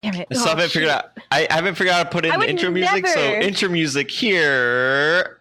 Damn it. I still haven't figured out. I haven't figured out how to put in intro music. So intro music here.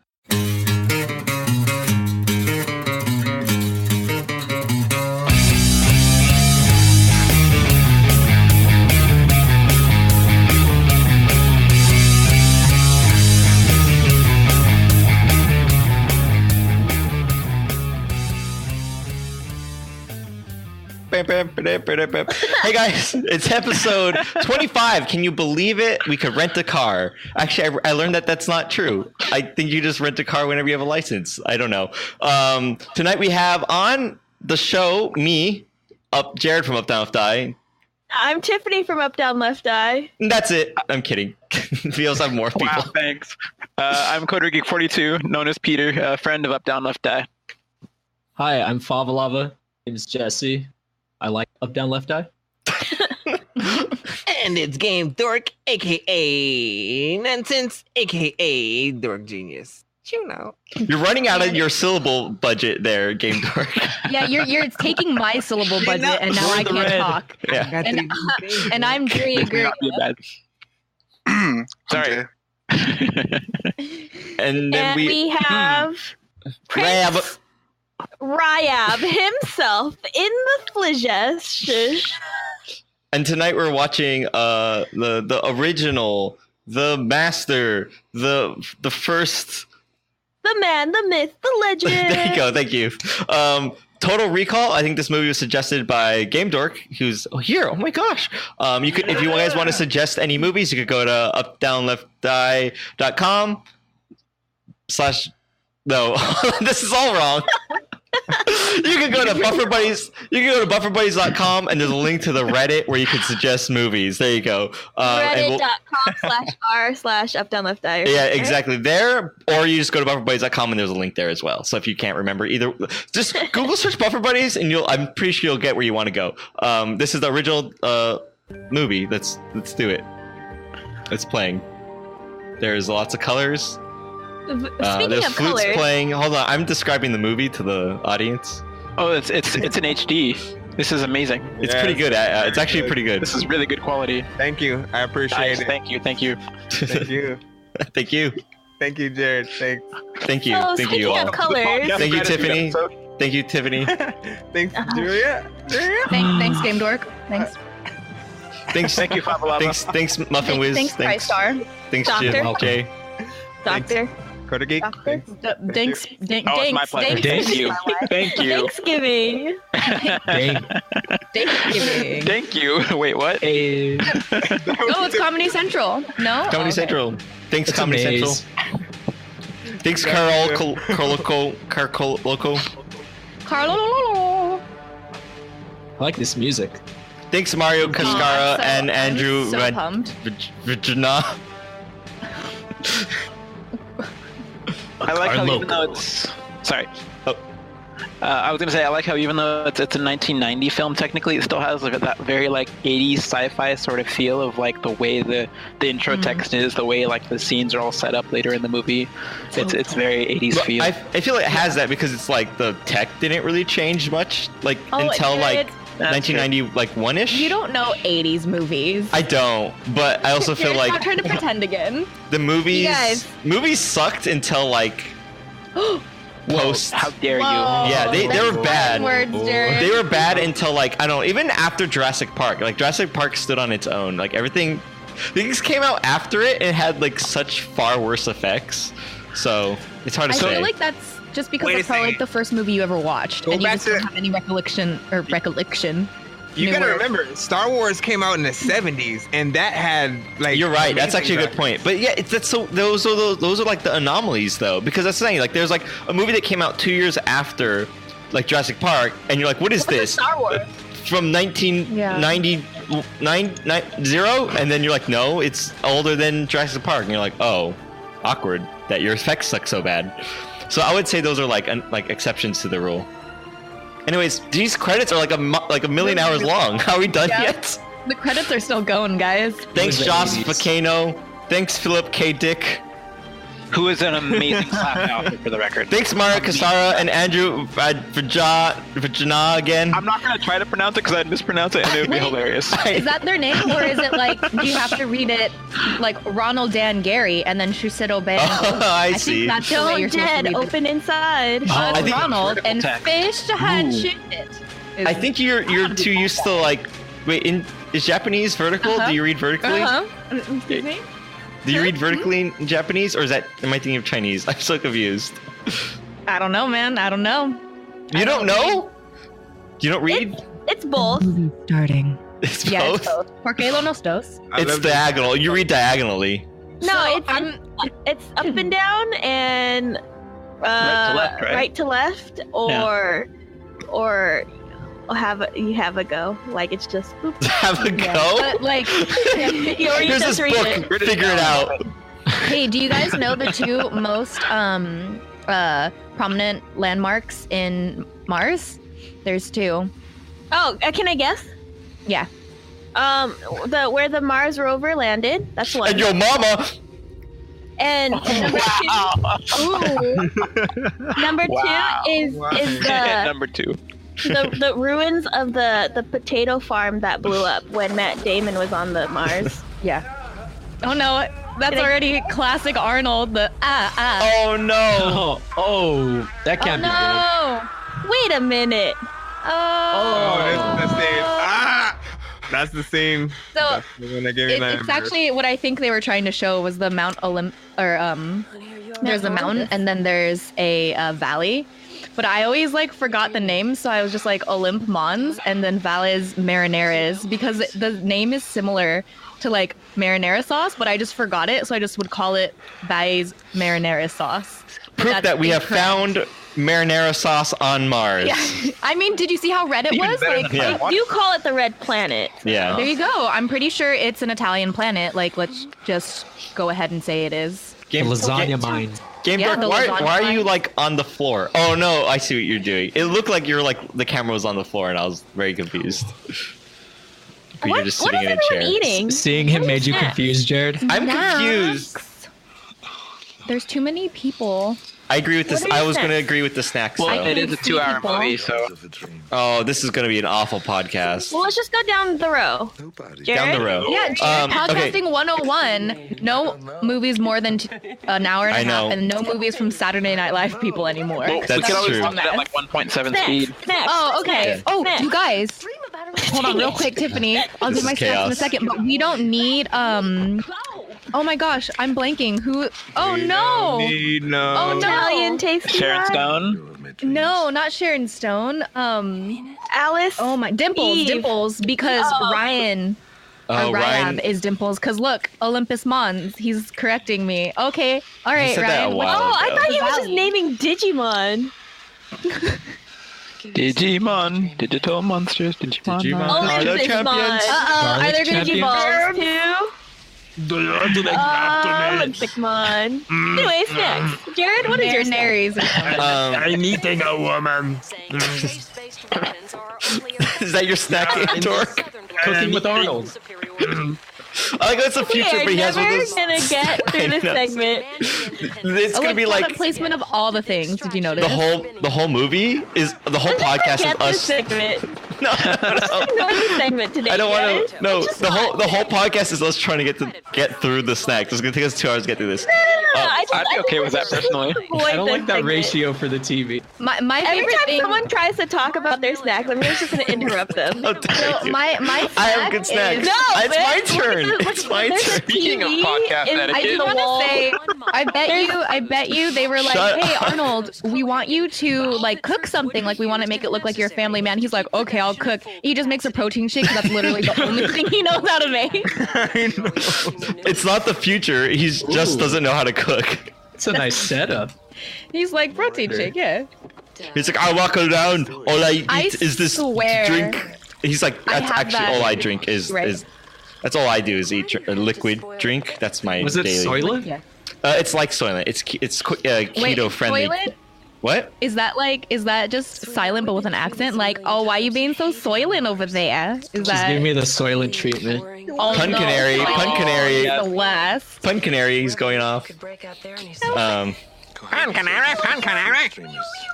Hey guys, it's episode 25. Can you believe it? We could rent a car. Actually, I learned that that's not true. I think you just rent a car whenever you have a license. I don't know. Tonight we have on the show me, Jared from Up Down Left Eye. I'm Tiffany from Up Down Left Eye. That's it. I'm kidding. We also have more people. Wow, thanks. I'm Coder Geek 42, known as Peter, a friend of Up Down Left Eye. Hi, I'm Favalava. My name is Jesse. I like Up Down Left Eye. And it's Game Dork, aka Nonsense, aka Dork Genius. You know. You're running out of your syllable budget there, Game Dork. Yeah, you're taking my syllable budget, and now I can't talk. Yeah. And I'm doing great. Sorry. And then we have Prince Ryab himself in the flesh. And tonight we're watching the original, the master, the first, the man, the myth, the legend. There you go. Thank you. Total Recall. I think this movie was suggested by Game Dork, who's here. Oh my gosh. You could, if you guys want to suggest any movies, you could go to updownlefteye.com/ No, this is all wrong. You can go to Buffer Buddies. You can go to bufferbuddies.com and there's a link to the Reddit where you can suggest movies. There you go. Reddit.com/r/updownlefteye. Yeah, exactly. There, or you just go to bufferbuddies.com and there's a link there as well. So if you can't remember either, just Google search Buffer Buddies and I'm pretty sure you'll get where you want to go. This is the original movie. Let's do it. It's playing. There's lots of colors. Speaking there's of flutes colors, playing. Hold on, I'm describing the movie to the audience. Oh, it's in HD. This is amazing. It's pretty good. It's actually pretty good. This is really good quality. Thank you. I appreciate it. Thank you. Thank you. Thank you. Thank you, Jared. Thanks. Thank you. So, Thank you speaking all. of colors, Thank you, Tiffany. Thank you, Tiffany. Thanks, Julia. Thanks, Game Dork. Thanks. Thank you, Favalava. Thanks, Muffin Wiz. Thanks, Price Star. Thanks, Doctor. Jay. Doctor. Coder Geek. Doctor. Thanks. Oh, it's my pleasure. Thank you. Thank you. Thanksgiving. Thanksgiving. Thank you. Wait, what? Hey. Oh, it's Comedy Central. No? Comedy Okay. Central. Thanks, It's Comedy a Central. maze. Thanks, Carl Loco. Carlo. I like this music. Thanks, Mario Cascara So- and Andrew I'm so pumped. Virginia. I like how even though it's... Sorry. I was going to say, I like how even though it's a 1990 film, technically it still has like that very like 80s sci-fi sort of feel of like the way the intro text is, the way like the scenes are all set up later in the movie. It's very 80s But feel. I feel like it has that because it's like the tech didn't really change much like Oh, until it like did. 1990 like one-ish. You don't know 80s movies. I don't, but I also feel Stop like trying to pretend again. the movies You guys. sucked until like post. How dare you? Yeah, they That's were bad. Words, Jared. They were bad until like I don't know, even after Jurassic Park. Like Jurassic Park stood on its own. Like everything, things came out after it and had like such far worse effects. So it's hard to I say. feel like that's just because Wait a it's probably like second. the first movie you ever watched, Go and you back just don't to- have any recollection. You New gotta word. remember, Star Wars came out in the 70s, and that had like. You're right. That's amazing actually a good point. But yeah, those are like the anomalies though, because that's the thing. Like there's like a movie that came out 2 years after, like Jurassic Park, and you're like, what is this? Star Wars. From 1990, and then you're like, no, it's older than Jurassic Park, and you're like, oh, awkward that your effects suck so bad. So I would say those are like exceptions to the rule. Anyways, these credits are like a million hours long. Are we done Yeah. yet? The credits are still going, guys. Thanks, the Joss 80s. Facano. Thanks, Philip K. Dick. Who is an amazing slap outfit for the record. Thanks, Mara Kasara and Andrew Vajana again. I'm not gonna try to pronounce it because I'd mispronounce it and it would be hilarious. Is that their name, or is it like, do you have to read it like Ronald Dan Gary and then Shusedo Ben? I see. Think that's the way you're Don't supposed to dead, read open inside. I think- Ronald and Text. fish to hand shoot it. I think you're too used to like. Wait, is Japanese vertical? Uh-huh. Do you read vertically? Excuse me? Do you read vertically in Japanese, or am I thinking of Chinese? I'm so confused. I don't know, man. I don't know. You don't know? You don't read? It's both. Starting. It's Yeah, both. it's both. Porque lo nos dos. It's diagonal. You read diagonally. No, So, it's up and down and Right to left, right? right to left, or you have a go. Like it's just boop. Have a Yeah, go. but like, Or you Here's just this read book. it. Figure it out. hey, do you guys know the two most prominent landmarks in Mars? There's two. Oh, can I guess? Yeah. Where the Mars rover landed. That's one. And your mama. And number Wow. two is the Number 2. the ruins of the potato farm that blew up when Matt Damon was on the Mars. Yeah. Oh no, that's already classic Arnold. The Oh no. Oh, that Oh can't be good. no. Wait a minute. Oh, that's the scene. That's the scene. So That's the one that gave me it's nightmares. actually what I think they were trying to show was the Mount there's a mountain and then there's a valley. But I always like forgot the name, so I was just like Olymp Mons and then Valles Marineres because the name is similar to like marinara sauce, but I just forgot it, so I just would call it Valles Marinara sauce. But Proof that's that we have incorrect. found marinara sauce on Mars. Yeah, I mean, did you see how red it was? Like, Yeah. They do call it the Red Planet. Yeah. there you go. I'm pretty sure it's an Italian planet. Like, let's just go ahead and say it is. The lasagna mine. Game Yeah, Dork, the why lasagna are you line. like on the floor? Oh no, I see what you're doing. It looked like you're like the camera was on the floor, and I was very confused. But What, you're just what sitting is in a chair. everyone eating? Seeing him What made is you that? confused, Jared. I'm Snacks. confused. There's too many people. I agree with this. What are I your was going to snacks? agree with the snacks. Well, though. it is a 2-hour people. movie, so Oh, this is going to be an awful podcast. Well, let's just go down the row. Down Jared? the road. Yeah, podcasting 101. No movies more than an hour and I a half, know. and no movies from Saturday Night Live people anymore. we That's can always true. talk it at like 1.7 Snacks. speed. Snacks. Oh, okay. Snacks. Oh, Snacks. you guys. Hold on, real quick, Tiffany. I'll This do my is snacks in a chaos. second, but we don't need Oh my gosh, I'm blanking. Who? Oh no. Need no. Oh, no. Italian tasting Sharon wine. Stone. No, not Sharon Stone. Alice. Oh my, Dimples, Eve. Dimples, because Oh. Ryan. Oh, or Ryan. Ryab is Dimples, because look, Olympus Mons, he's correcting me. Okay, all right, said that a Ryan. while Oh, I ago. thought he was just Valley. naming Digimon. Digimon. Digital monsters. Digimon. Digimon. Are there Olympus champions? Mons. Uh-oh, are there gonna be Champions. balls too? Olympic Mon. Anyway, snacks. Jared, what is your snack? Mariners or something. I'm eating a woman. Is that your snack, Game Dork? Cooking with Arnold. I like that's the We future, are but he has one of never those. gonna get through this I know. segment. It's Oh, gonna be like product placement of all the things. Did you notice? the whole movie is the whole podcast is Get this us. segment. No, Ignore this segment today. I don't want Jared. to. No, the whole podcast is us trying to get through the snacks. It's gonna take us 2 hours to get through this. I I'd be okay with that personally. I don't like that ratio for the TV. My Every favorite time thing. someone tries to talk about their snack, I'm just gonna interrupt them. Oh, thank So you. my I have good snacks. is- No, It's man, my look turn. at the- It's my there's a turn. Speaking of TV podcast in- etiquette. I just the want wall. to say, I bet you they were like, Shut hey, up. Arnold, we want you to like cook something. Like we want to make it look like you're a family man. He's like, okay, I'll cook. He just makes a protein shake 'cause that's literally the only thing he knows how to make. It's not the future. He just doesn't know how to cook. It's a nice setup. He's like, protein shake, yeah. He's like, I walk around. All I eat I is this swear. drink. He's like, I that's have actually that. all I drink is Right. is. That's all I do is eat a liquid drink. That's my Was it daily. Soylent? Yeah. It's like Soylent. It's keto friendly. Soylent? What? Is that just silent but with an accent? Like, oh, why you being so soylent over there? Is She's that giving me the Soylent treatment. Oh, Pun no. Canary, Pun Canary, The last. Pun Canary is going off. Pun Canary.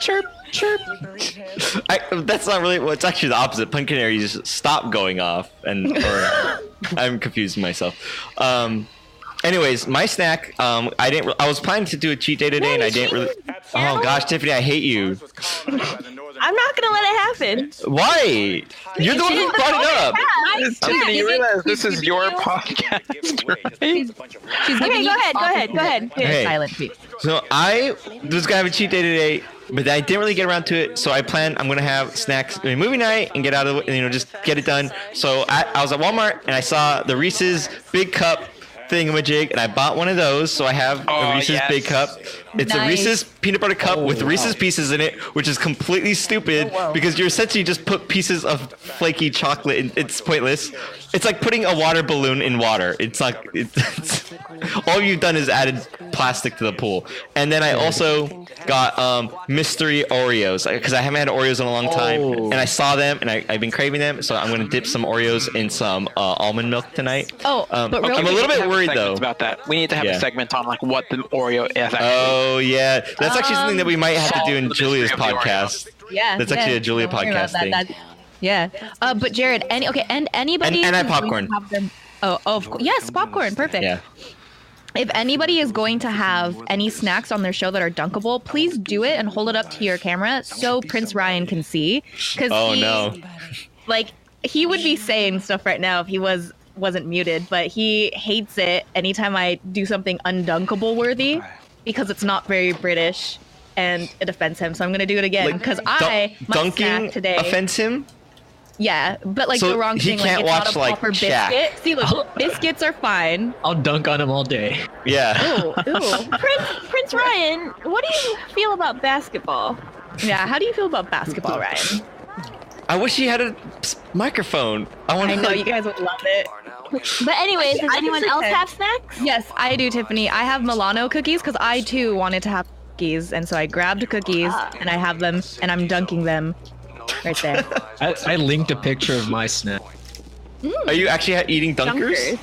Chirp, chirp. That's not really. Well, it's actually the opposite. Pun Canary just stop going off, or I'm confusing myself. Anyways, my snack. I was planning to do a cheat day today, and I didn't really. Oh gosh, Tiffany, I hate you. I'm not gonna let it happen. Why? You're the one who brought it up. Tiffany, you realize this is your podcast, right? She's Okay, go ahead. Hey. Silent tweet. So I was gonna have a cheat day today, but I didn't really get around to it. So I plan I'm gonna have snacks during movie night and get out of it, just get it done. So I was at Walmart and I saw the Reese's Big Cup thingamajig, and I bought one of those. So I have a Reese's Big Cup. It's a Reese's peanut butter cup with Reese's Pieces in it, which is completely stupid because you're essentially just put pieces of flaky chocolate in. It's pointless. It's like putting a water balloon in water. It's like all you've done is added plastic to the pool. And then I also got mystery Oreos because I haven't had Oreos in a long time, and I saw them and I've been craving them. So I'm gonna dip some Oreos in some almond milk tonight. But I'm a little bit worried though about that. We need to have a segment on like what the Oreo is. Oh yeah, that's actually something that we might have to do in Julia's podcast. Yeah, that's actually a Julia podcast thing. Yeah, but Jared, anybody and I popcorn. Of course, yes, popcorn, perfect. Yeah. If anybody is going to have any snacks on their show that are dunkable, please do it and hold it up to your camera so Prince Ryan can see. Because he would be saying stuff right now if he wasn't muted, but he hates it anytime I do something undunkable worthy because it's not very British and it offends him. So I'm gonna do it again because dunking today offends him. Yeah, but so the wrong he thing. Can't it's watch not a proper biscuit. See, look, biscuits are fine. I'll dunk on him all day. Yeah. Ooh. Prince Ryan, what do you feel about basketball? Yeah, how do you feel about basketball, Ryan? I wish he had a microphone. I know you guys would love it. But anyways, does anyone else have snacks? Yes, I do, Tiffany. I have Milano cookies because I too wanted to have cookies, and so I grabbed cookies and I have them, and I'm dunking them right there. I linked a picture of my snack. Are you actually eating dunkers?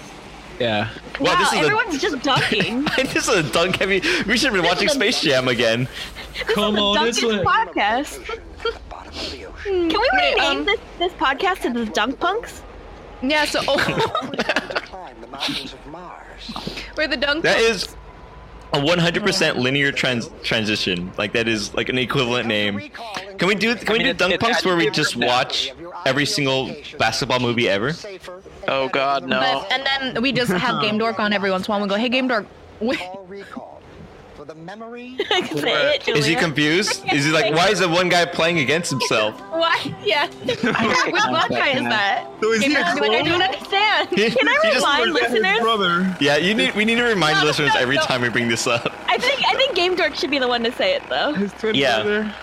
Yeah. Wow, this is everyone's just dunking. This is a dunk heavy. We should have been watching Space Jam again. Come on, this podcast. Can we rename this podcast to the Dunk Punks? Yeah, so we're the Dunk That Punks. is a 100% linear transition. Like that is like an equivalent name. Can we do Dunk Punks where we just watch every single basketball movie ever? Oh God, no. And then we just have Game Dork on every once in a while and we go, hey Game Dork. Is he confused? Is he like, why is the one guy playing against himself? Why? Yeah. Which one guy is that? So is he I don't understand. Can I remind listeners? Brother. Yeah, we need to remind listeners every time we bring this up. I think Game Dork should be the one to say it though. His twin Yeah. brother.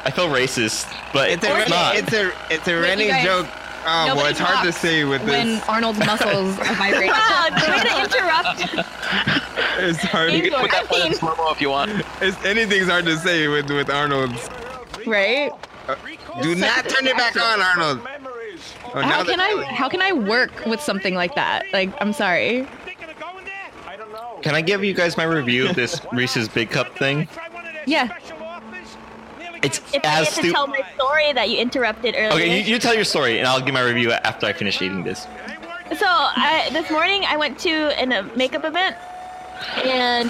I feel racist, but it's not. It's a running joke. Oh, well, it's hard to say with when this. Arnold's muscles vibrate. Wow, way to interrupt. It's hard. Game Dork. Put that one in slow-mo if you want. Anything's hard to say with Arnold's. Right? Do not turn it back on, Arnold. Oh, How can I work with something like that? Like, I'm sorry. Can I give you guys my review of this Reese's Big Cup thing? Yeah. It's If I as get to tell stupid. my story that you interrupted earlier. Okay, you tell your story, and I'll give my review after I finish eating this. So this morning I went to a makeup event, and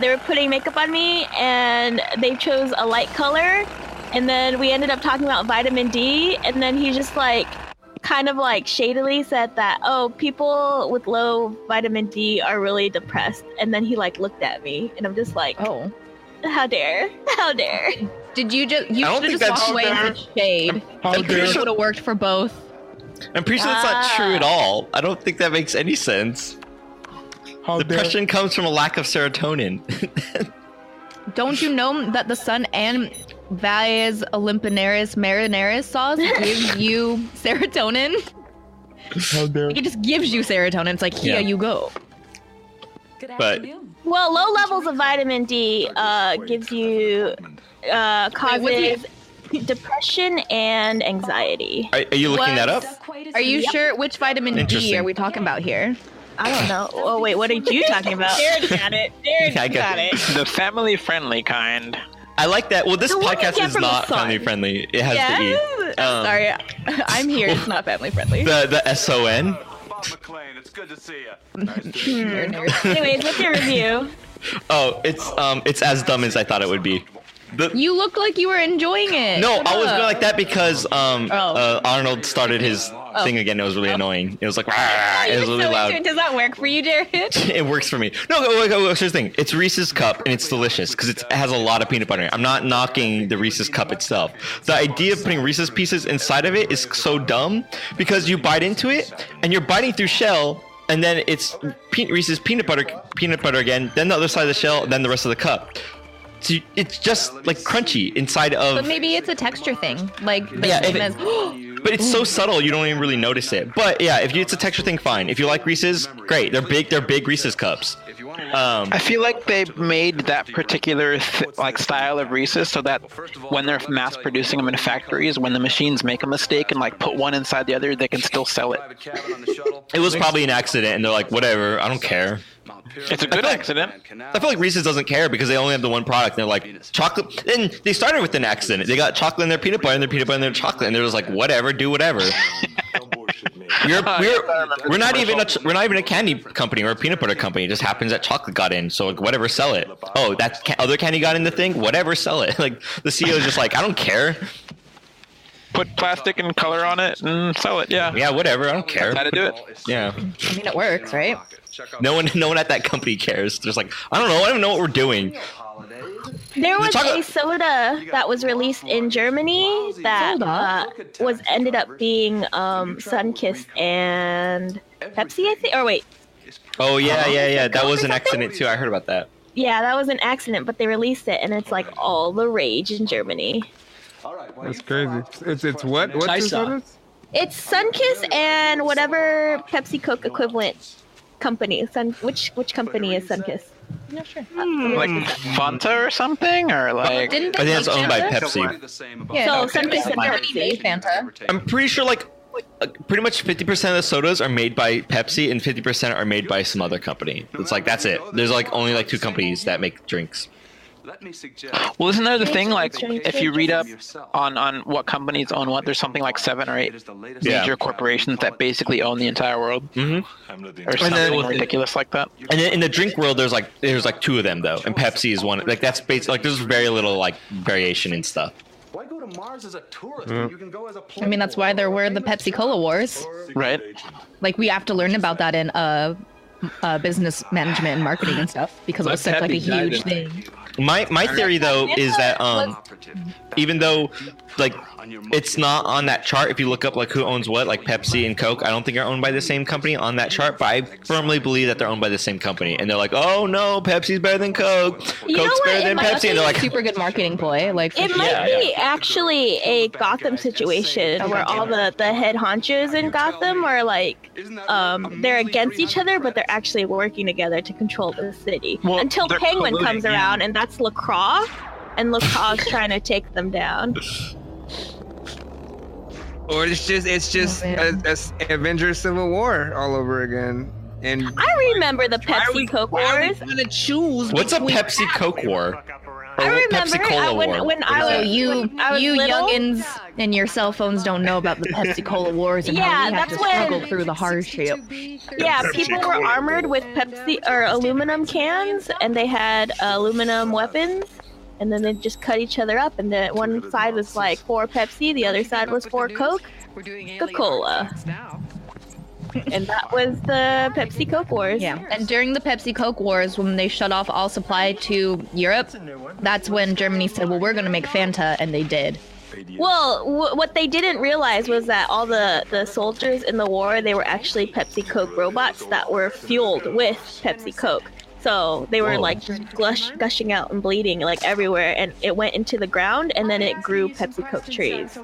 they were putting makeup on me, and they chose a light color, and then we ended up talking about vitamin D, and then he just kind of shadily said that, oh, people with low vitamin D are really depressed, and then he looked at me, and I'm just like, Oh. how dare. Did you just I don't should think have just that's walked away and said shade? It would have worked for both. I'm pretty sure that's not true at all. I don't think that makes any sense. Depression comes from a lack of serotonin. Don't you know that the sun and Valles Olympinaris Marinaris sauce gives you serotonin? How dare. It just gives you serotonin. It's like, here you go. But Well, low levels of vitamin D gives you causes depression and anxiety. Are you looking that up? Are you sure? Which vitamin D Interesting. are we talking about here? I don't know. Oh wait, what are you talking about? Jared got it. Jared I got it. The family-friendly kind. I like that. Well, this The one you podcast get is from the not sun. family friendly. It has the E. I'm sorry. I'm here. It's not family friendly. The SON. It's good to see you. Anyways, what's your review? Oh, it's as dumb as I thought it would be. You looked like you were enjoying it. No, Shut I was up. going like that because Arnold started his thing again. It was really annoying. It was like, "Rah!" It was really loud. Does that work for you, Jared? It works for me. No, here's the thing. It's Reese's Cup, and it's delicious because it has a lot of peanut butter in it. I'm not knocking the Reese's Cup itself. The idea of putting Reese's Pieces inside of it is so dumb because you bite into it, and you're biting through shell, and then it's Reese's peanut butter again, then the other side of the shell, then the rest of the cup. So it's just like crunchy inside of. But maybe it's a texture thing. Like the Yeah, same if as. But it's so subtle you don't even really notice it. But yeah, if it's a texture thing, fine. If you like Reese's, great. They're big Reese's cups. I feel like they made that particular style of Reese's so that when they're mass producing them in factories, when the machines make a mistake and like put one inside the other, they can still sell it. It was probably an accident, and they're like, whatever, I don't care. It's a good accident. I feel like Reese's doesn't care because they only have the one product. And they're like chocolate, and they started with an accident. They got chocolate in their peanut butter, and their peanut butter in their chocolate, and they're just like, whatever, do whatever. We're not even a candy company or a peanut butter company. It just happens that chocolate got in, so like, whatever, sell it. Oh, that other candy got in the thing, whatever, sell it. Like the CEO is just like, I don't care. Put plastic and color on it and sell it. Yeah. Yeah, whatever, I don't care. That's how to do it. Yeah. I mean, it works, right? No one at that company cares. They're just like, I don't know what we're doing. There was chocolate- a soda that was released in Germany that ended up being Sunkist and Pepsi, I think. Or wait, Oh yeah. That was an accident too. I heard about that. yeah, that was an accident, but they released it, and it's like all the rage in Germany. That's crazy. It's what? What's Chisa. the sodas? It's Sunkist and whatever Pepsi Coke equivalent company. Which company is Sunkist? I'm not sure. Like Fanta or something, or like. Didn't I think it's make owned by Fanta? Pepsi. Yeah, So okay. Sunkist and Germany made Pepsi. Fanta. I'm pretty sure like pretty much 50% of the sodas are made by Pepsi and 50% are made by some other company. It's like that's it. There's like only like two companies that make drinks. Well, isn't there the thing like if you read up on what companies own what, there's something like 7 or 8 Yeah. major corporations that basically own the entire world, Mm-hmm. or something ridiculous like that. And then in the drink world, there's like two of them though, and Pepsi is one. Like that's basically like there's very little like variation in stuff. Why go to Mars as a tourist when you can go as a I mean, that's why there were the Pepsi Cola Wars. Right. Like, we have to learn about that in business management and marketing and stuff because it was such like a huge thing. My theory though is that even though like it's not on that chart, if you look up like who owns what, like Pepsi and Coke, I don't think are owned by the same company on that chart, but I firmly believe that they're owned by the same company. And they're like, oh no, Pepsi's better than Coke, You know Coke's what? better It than might Pepsi, and they're like, Super good marketing ploy. Like, It might be actually a Gotham situation where all the head honchos in Gotham are like, they're against each other, but they're actually working together to control the city. Well, Until they're Penguin colluding, comes around, and that's LaCroix, and LaCroix's trying to take them down. Or it's just a Avengers Civil War all over again. And I remember the Pepsi Coke Wars. gonna choose? what's a Pepsi Coke war? I Or remember Pepsi Cola war? when I so was you I was little. youngins and your cell phones don't know about the Pepsi Cola Wars and Yeah, how we have that's to struggle when- through the hardship. Yeah, people were armored with Pepsi or aluminum cans, and they had aluminum weapons, and then they just cut each other up. And the one side was like for Pepsi, the other side was for Coke, Coca-Cola, and that was the Pepsi Coke Wars. Yeah, and during the Pepsi Coke Wars, when they shut off all supply to Europe, that's when Germany said, well, we're going to make Fanta, and they did. Well, what they didn't realize was that all the soldiers in the war, they were actually Pepsi Coke robots that were fueled with Pepsi Coke. So they were Whoa. like just gushing out and bleeding like everywhere, and it went into the ground, and then it grew Pepsi Coke trees.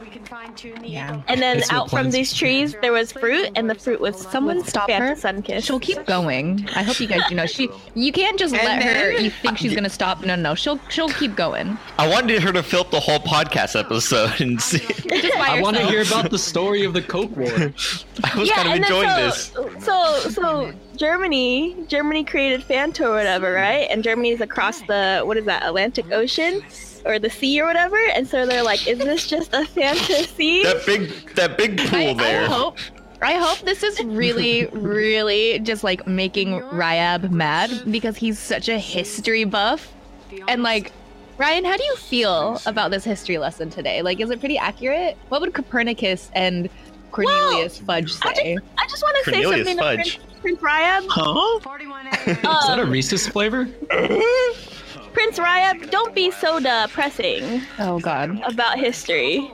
Yeah. And then It's what out from plants- these trees there was fruit, and the fruit was Someone stop her. Sunkissed. She'll keep going. I hope you guys do know you can't just let her. You think she's gonna stop? No. She'll keep going. I wanted her to fill up the whole podcast episode and see. Just by I want to yourself. hear about the story of the Coke War. I was kind of and then enjoying this. So Germany created Fanta or whatever, right? And Germany's across the Atlantic Ocean or the sea or whatever. And so they're like, is this just a fantasy? That big pool there. I hope this is really, really just like making Ryab mad because he's such a history buff. And like, Ryan, how do you feel about this history lesson today? Like, is it pretty accurate? What would Copernicus and Cornelius Fudge say? I just want to say Cornelius something Fudge. to Prince Ryab. Huh? Is that a Reese's flavor? Prince Ryab, don't be so depressing Oh God. about history.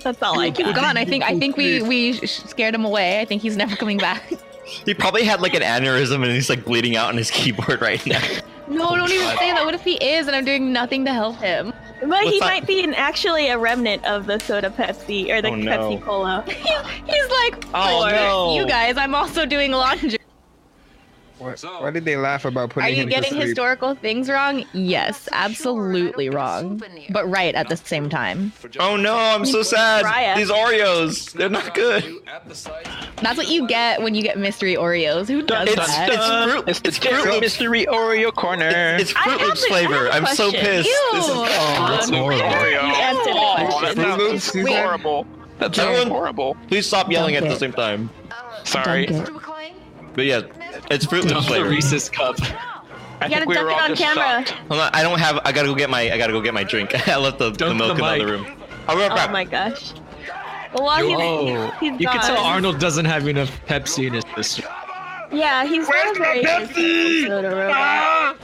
That's all I He's got. gone. I think we scared him away. I think he's never coming back. He probably had like an aneurysm and he's like bleeding out on his keyboard right now. No, don't even say that. What if he is and I'm doing nothing to help him? But he What's that? might be actually a remnant of the soda Pepsi or the Oh, no. Pepsi Cola. He's like, Oh, "For no. you guys, I'm also doing laundry. Why did they laugh about putting Are you him to getting sleep? historical things wrong? Yes, absolutely wrong. But right at the same time. Oh no, I'm so sad. Raya. These Oreos, they're not good. That's what you get when you get mystery Oreos. Who does It's- that? it's- It's the Fruit Loops. mystery Oreo corner. It's I Fruit have Loops a- I have flavor. a I'm so question. pissed. This is Ew. That's horrible. You answered the question. Fruit Loops, That's you said? horrible. That's Everyone- horrible. Please stop yelling Dunk at the it. same time. Sorry. Dunk it. But yeah, it's Fruit Loops The flavor. Reese's cup. I You gotta think we dunk were it all on just camera. shocked. Hold on, I don't have. I gotta go get my drink. I left the Dunk milk the in the other mic. room. I'll be right Oh back. my gosh. Well, while Oh, he's you gone. can tell Arnold doesn't have enough Pepsi in his system. Yeah, he's not a very good soda robot.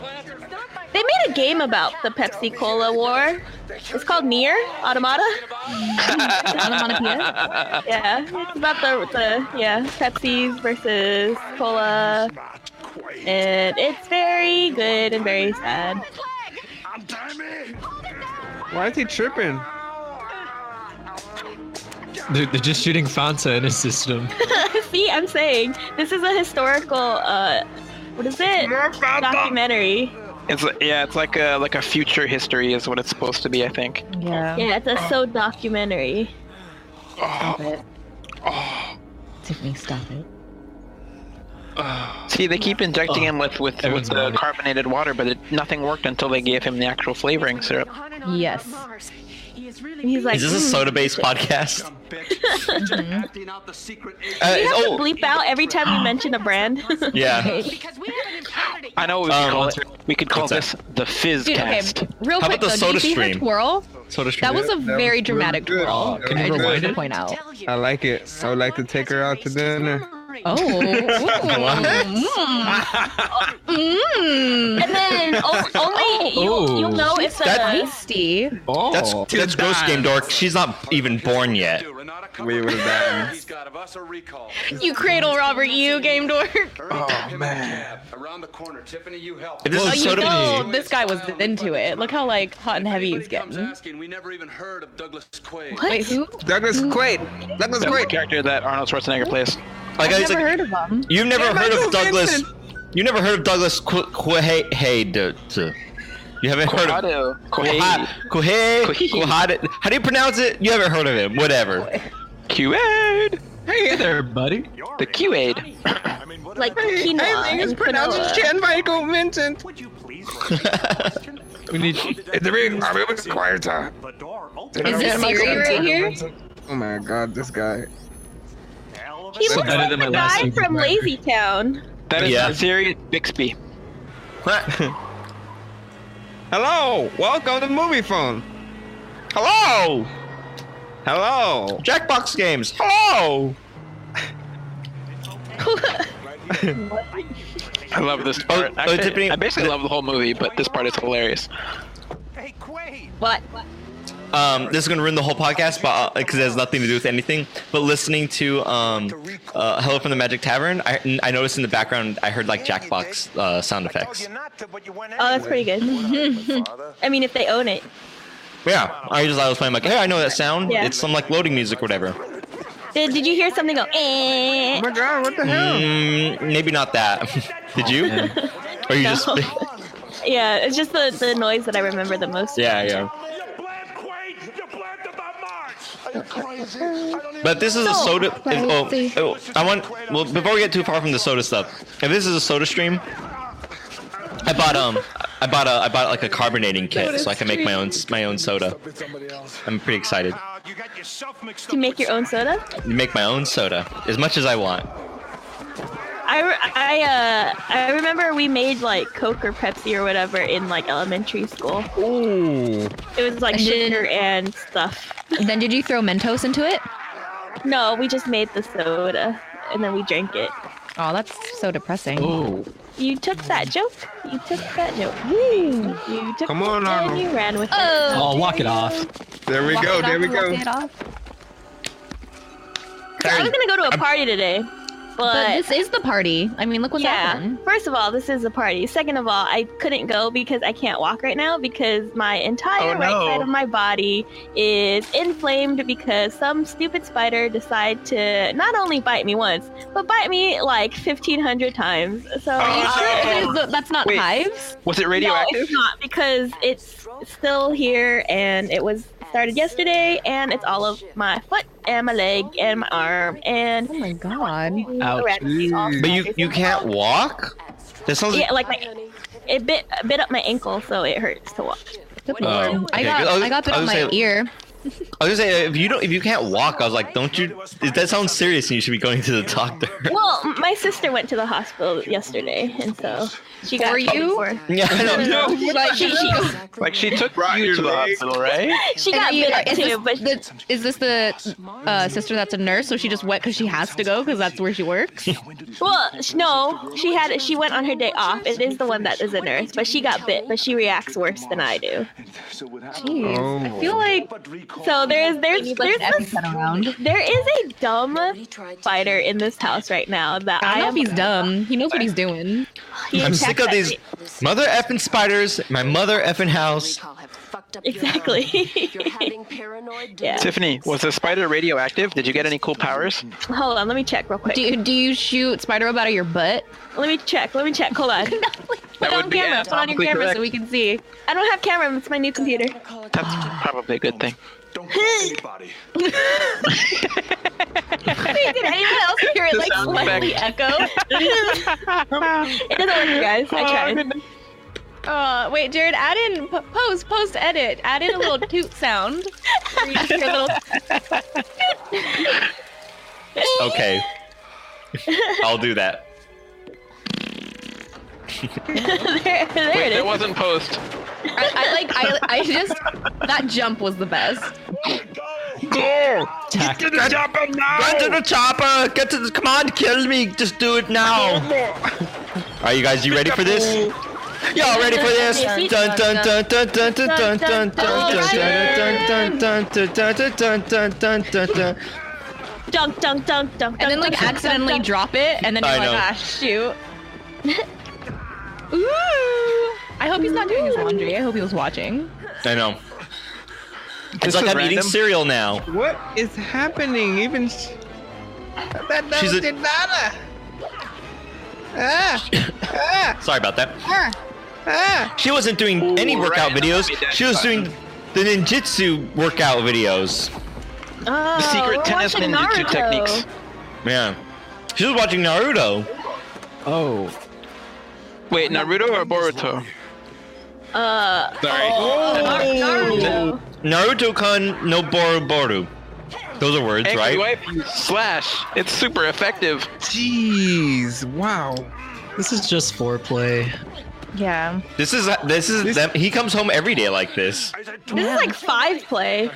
They made a game about the Pepsi Cola war. It's called Nier Automata. Onomatopoeia? Yeah, it's about the Pepsi's versus Cola, and it's very good and very sad. Why is he tripping? They're just shooting Fanta in his system. See, I'm saying this is a historical what is it? Documentary. It's like a future history is what it's supposed to be, I think. Yeah. Yeah, it's a so documentary. Stop it. Tiffany, stop it. See, they keep injecting him with Everyone's the mad. carbonated water, but nothing worked until they gave him the actual flavoring syrup. Yes. He's like, Is this a soda-based podcast? we have to bleep out every time we mention a brand. Yeah. I know what we could call what's this the Fizz Dude, okay, cast. real How quick about the though, did you see her SodaStream? twirl? Soda stream. That was a That very was dramatic really good. twirl. Can you I just rewind wanted to it? point out. I like it. I would like to take her out to dinner. Oh. Mm. And then only you'll know if the Tasty. Oh, That's gross, Game Dork. She's not even born yet. We would have You cradle Robert, you game dork. Oh man. Around the corner, Tiffany, you help. If this Oh, is you soda, know this guy was into it. Look how like hot and heavy he's Comes getting. asking, we never even heard of Douglas Quaid. Wait, who? Douglas Quaid. Douglas That's the Quaid. character that Arnold Schwarzenegger plays. like I've he's never like, heard of him. you've never Yeah, heard of Michael Douglas. Vincent. You never heard of Douglas Quaid. You haven't heard of Quaid. How do you pronounce it? You haven't heard of him. Whatever. Q-Aid! hey there, buddy. The Q-Aid. Like quinoa I think it's and pronounced quinoa. Chan Michael Vincent. Would you please? We need. It's a big quieter. The door Is this Siri right here? Oh my god, this guy. He So looks better like than the my last guy name, from Robert. Lazy Town. That is Yeah. Sirius Bixby. Hello, welcome to Movie Phone. Hello. Hello. Jackbox games. Hello. I love this part. oh, Actually, Tiffany- I basically love the whole movie, but this part is hilarious. Hey, Quaid! What? This is gonna ruin the whole podcast, but because it has nothing to do with anything. But listening to "Hello from the Magic Tavern," I noticed in the background I heard like Jackbox sound effects. Oh, that's pretty good. I mean, if they own it. Yeah, I was playing like, hey, I know that sound. Yeah. It's some like loading music or whatever. Did you hear something go? Eh? Oh my god, what the hell? Maybe not that. Did you? Or you just? Yeah, it's just the noise that I remember the most. Yeah. But this is a soda. Before we get too far from the soda stuff, if this is a soda stream, I bought like a carbonating kit so I can make my own soda. I'm pretty excited. To make your own soda? Make my own soda as much as I want. I remember we made like Coke or Pepsi or whatever in like elementary school. Ooh. It was like sugar and stuff. Then did you throw Mentos into it? No, we just made the soda and then we drank it. Oh, that's so depressing. Oh. You took that joke. You took that joke. You took Come on, it and Arnold. you ran with it. Oh, walk it off. There we go. There we go. So I was gonna go to a party today, But this is the party. I mean, look what's happening. First of all, this is a party. Second of all, I couldn't go because I can't walk right now because my entire right side of my body is inflamed because some stupid spider decided to not only bite me once, but bite me like 1,500 times. So Are you sure that's not hives? Was it radioactive? No, it's not because it's still here and it was started yesterday and it's all of my foot and my leg and my arm and oh my god. Ouch. But you can't walk? That sounds yeah, like it bit up my ankle, so it hurts to walk. Good Oh, lord. okay. I got bit on my ear. I was gonna say if you can't walk, I was like, don't you? That sounds serious, and you should be going to the doctor. Well, my sister went to the hospital yesterday, and so she got. For you? Yeah, I don't know. Like she took you to the hospital, right? She got bit up too, but is this the sister that's a nurse? So she just went because she has to go because that's where she works. well, no, she went on her day off. It is the one that is a nurse, but she got bit, but she reacts worse than I do. Jeez, I feel like so there's around. there is a dumb spider in this house right now that I don't know if he's dumb. He knows what he's doing. I'm sick of these mother effing spiders. My mother effing house. Exactly. Yeah. Tiffany, was the spider radioactive? Did you get any cool powers? Hold on, let me check real quick. Do you shoot spider web out of your butt? Let me check. Hold on. Put on would be camera. Put on your anatomically camera correct. so we can see. I don't have camera. It's my new computer. That's probably a good thing. Don't call anybody. Wait, did anyone else hear it like sound slightly effect. echo? It doesn't work, you guys. I tried. Wait, Jared, add in post edit. Add in a little toot sound. Where you just hear a little. Okay, I'll do that. there Wait, it it is. wasn't post. I just that jump was the best. Go! Get to the chopper now! Run to the chopper! Get to the come on, kill me! Just do it now! Are you guys ready for this? Y'all ready for this? Dun dun dun dun dun dun dun dun dun dun dun dun dun dun. Dunk, dunk, dunk, dunk. And then like dunk, dunk, accidentally dunk, drop it, and then you're I like, know. ah, shoot. Ooh! I hope he's not doing his laundry. I hope he was watching. I know. It's This like is I'm eating random. cereal now. What is happening? Even that She's a- did nada. Ah! Sorry about that. Ah! She wasn't doing any workout random videos. happy She was button. doing the ninjutsu workout videos. Oh, The secret we're tennis watching ninjutsu Naruto. techniques. Yeah. She was watching Naruto. Oh. Wait, Naruto or Boruto? Sorry. Naruto. Naruto-kun no Boru. Those are words, Angry right? wife slash. It's super effective. Jeez! Wow. This is just foreplay. Yeah. This is them. He comes home every day like this. This is like 5 play.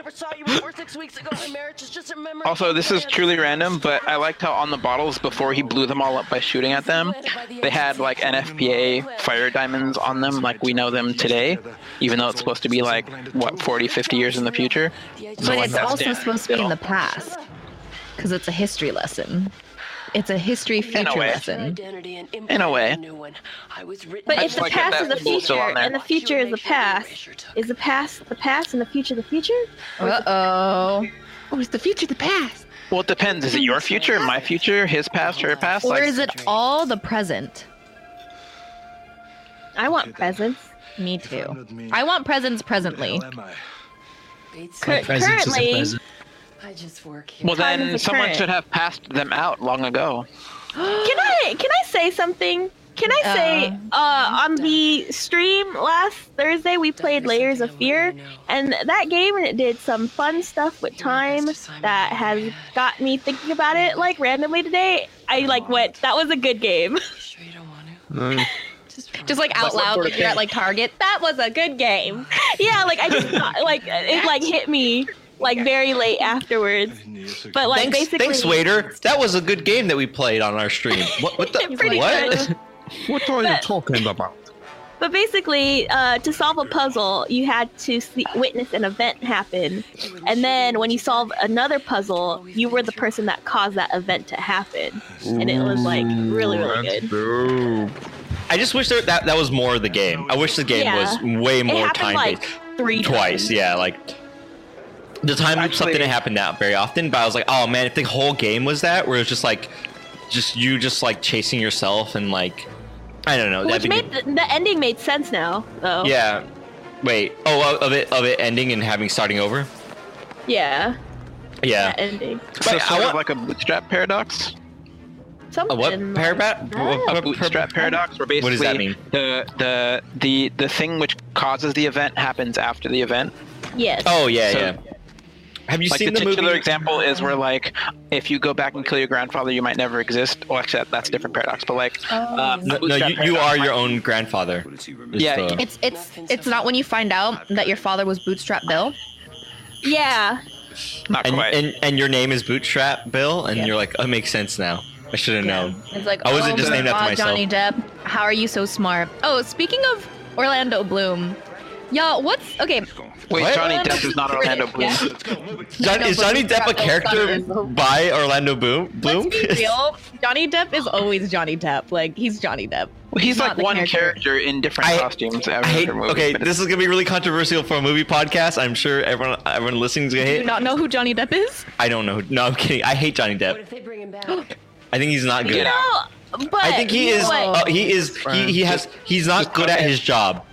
never saw you before 6 weeks ago. My marriage is just a memory. Also, this is truly random, but I liked how on the bottles before he blew them all up by shooting at them, they had like NFPA fire diamonds on them, like we know them today, even though it's supposed to be like what 40, 50 years in the future. So, But like, it's that's also different supposed to be in still. the past because it's a history lesson. It's a history future way. lesson. In a way. But I if just the like past that is the symbol still on future there. and the future is the past, is the past and the future the future? Uh-oh. Oh, it's the future, the past. Well, it depends. Is it your future, my future, his past, her past? Or Like, is it all the present? I want presents. Me too. I want presents presently. Presence is a Currently, present. I just work here. well, time is then the someone current. should have passed them out long ago. can I say something? Can I say on the stream last Thursday we played Layers of Fear, and that game did some fun stuff with time that has got me thinking about it like randomly today. I like went, that was a good game. Sure you don't want to? Just like out loud, like you're at like Target. That was a good game. Yeah, like I just thought, like it like hit me like very late afterwards. But like basically, Thanks, waiter. That was a good game that we played on our stream. What the Pretty what? good. What are you talking about? But basically, to solve a puzzle, you had to witness an event happen, and then when you solve another puzzle, you were the person that caused that event to happen, and it was like really, really good. Dope. I just wish that was more of the game. I wish the game was way It more happened time like based. 3 Twice, times. yeah, like the time loop stuff Actually- didn't happen that very often, but I was like, oh man, if the whole game was that, where it's just like you like chasing yourself and like I don't know. Which that'd be made good. the ending made sense now, though. Yeah. Wait. Oh, of it ending and having starting over. Yeah. Yeah. That ending. So Wait, I sort of want- like a bootstrap paradox. A what Something paradox? like A bootstrap paradox, where basically What does that mean? the thing which causes the event happens after the event. Yes. Oh yeah, So- yeah. Have you Like seen the the titular movie? example is where like if you go back and kill your grandfather, you might never exist. Well, actually, that's a different paradox. But like, No, bootstrap you paradox are might- your own grandfather. is Yeah, the- It's not when you find out that your father was Bootstrap Bill. Yeah. Not and, quite. and your name is Bootstrap Bill, and Yeah. you're like, oh, it makes sense now. I should have known. It's like, I wasn't oh just my named after God, myself. Johnny Depp, how are you so smart? Oh, speaking of Orlando Bloom, y'all, what's okay? Wait, What? Johnny Depp is not Orlando Bloom. Is Johnny Depp a character by Orlando Bloom? Let's be real. Johnny Depp is always Johnny Depp. Like he's Johnny Depp. He's not like the one character. character in different I- costumes. I hate. every movie, Okay, but this is gonna be really controversial for a movie podcast. I'm sure everyone listening's gonna Do you hate. not know who Johnny Depp is? I don't know. No, I'm kidding. I hate Johnny What Depp. if they bring him back? I think he's not good. Get out. No, but I think he you know is. what? He is. He has. He's not good at his job.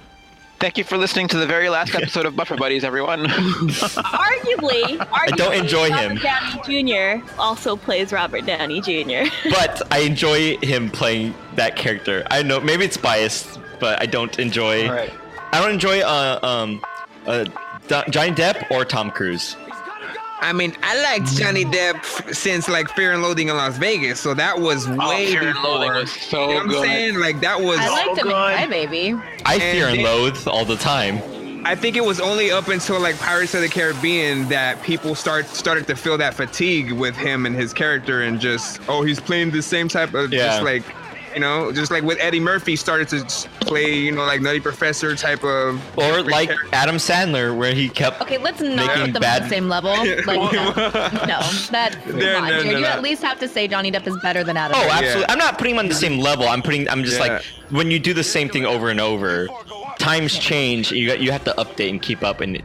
Thank you for listening to the very last episode of Buffer Buddies, everyone. Arguably, don't enjoy him. Robert Downey Jr. also plays Robert Downey Jr. But I enjoy him playing that character. I know maybe it's biased, but I don't enjoy. All right. I don't enjoy Johnny Depp or Tom Cruise. I mean, I liked Johnny Depp since like Fear and Loathing in Las Vegas, so that was way Fear and before. Loathing was so You know what I'm good. saying? Like that was. I liked him in good. Crybaby. I And fear and they- loathe all the time. I think it was only up until like Pirates of the Caribbean that people started to feel that fatigue with him and his character, and just he's playing the same type of Yeah. just like. You know, just like with Eddie Murphy started to play, like Nutty Professor type of. Or like character. Adam Sandler, where he kept. Okay, let's not Making put them on bad- the same level. Like, no, that's No, not. no, You no. at least have to say Johnny Depp is better than Adam. Oh, Sandler. absolutely. I'm not putting him on the same level. I'm just Yeah. like when you do the same thing over and over, times change. You have to update and keep up. And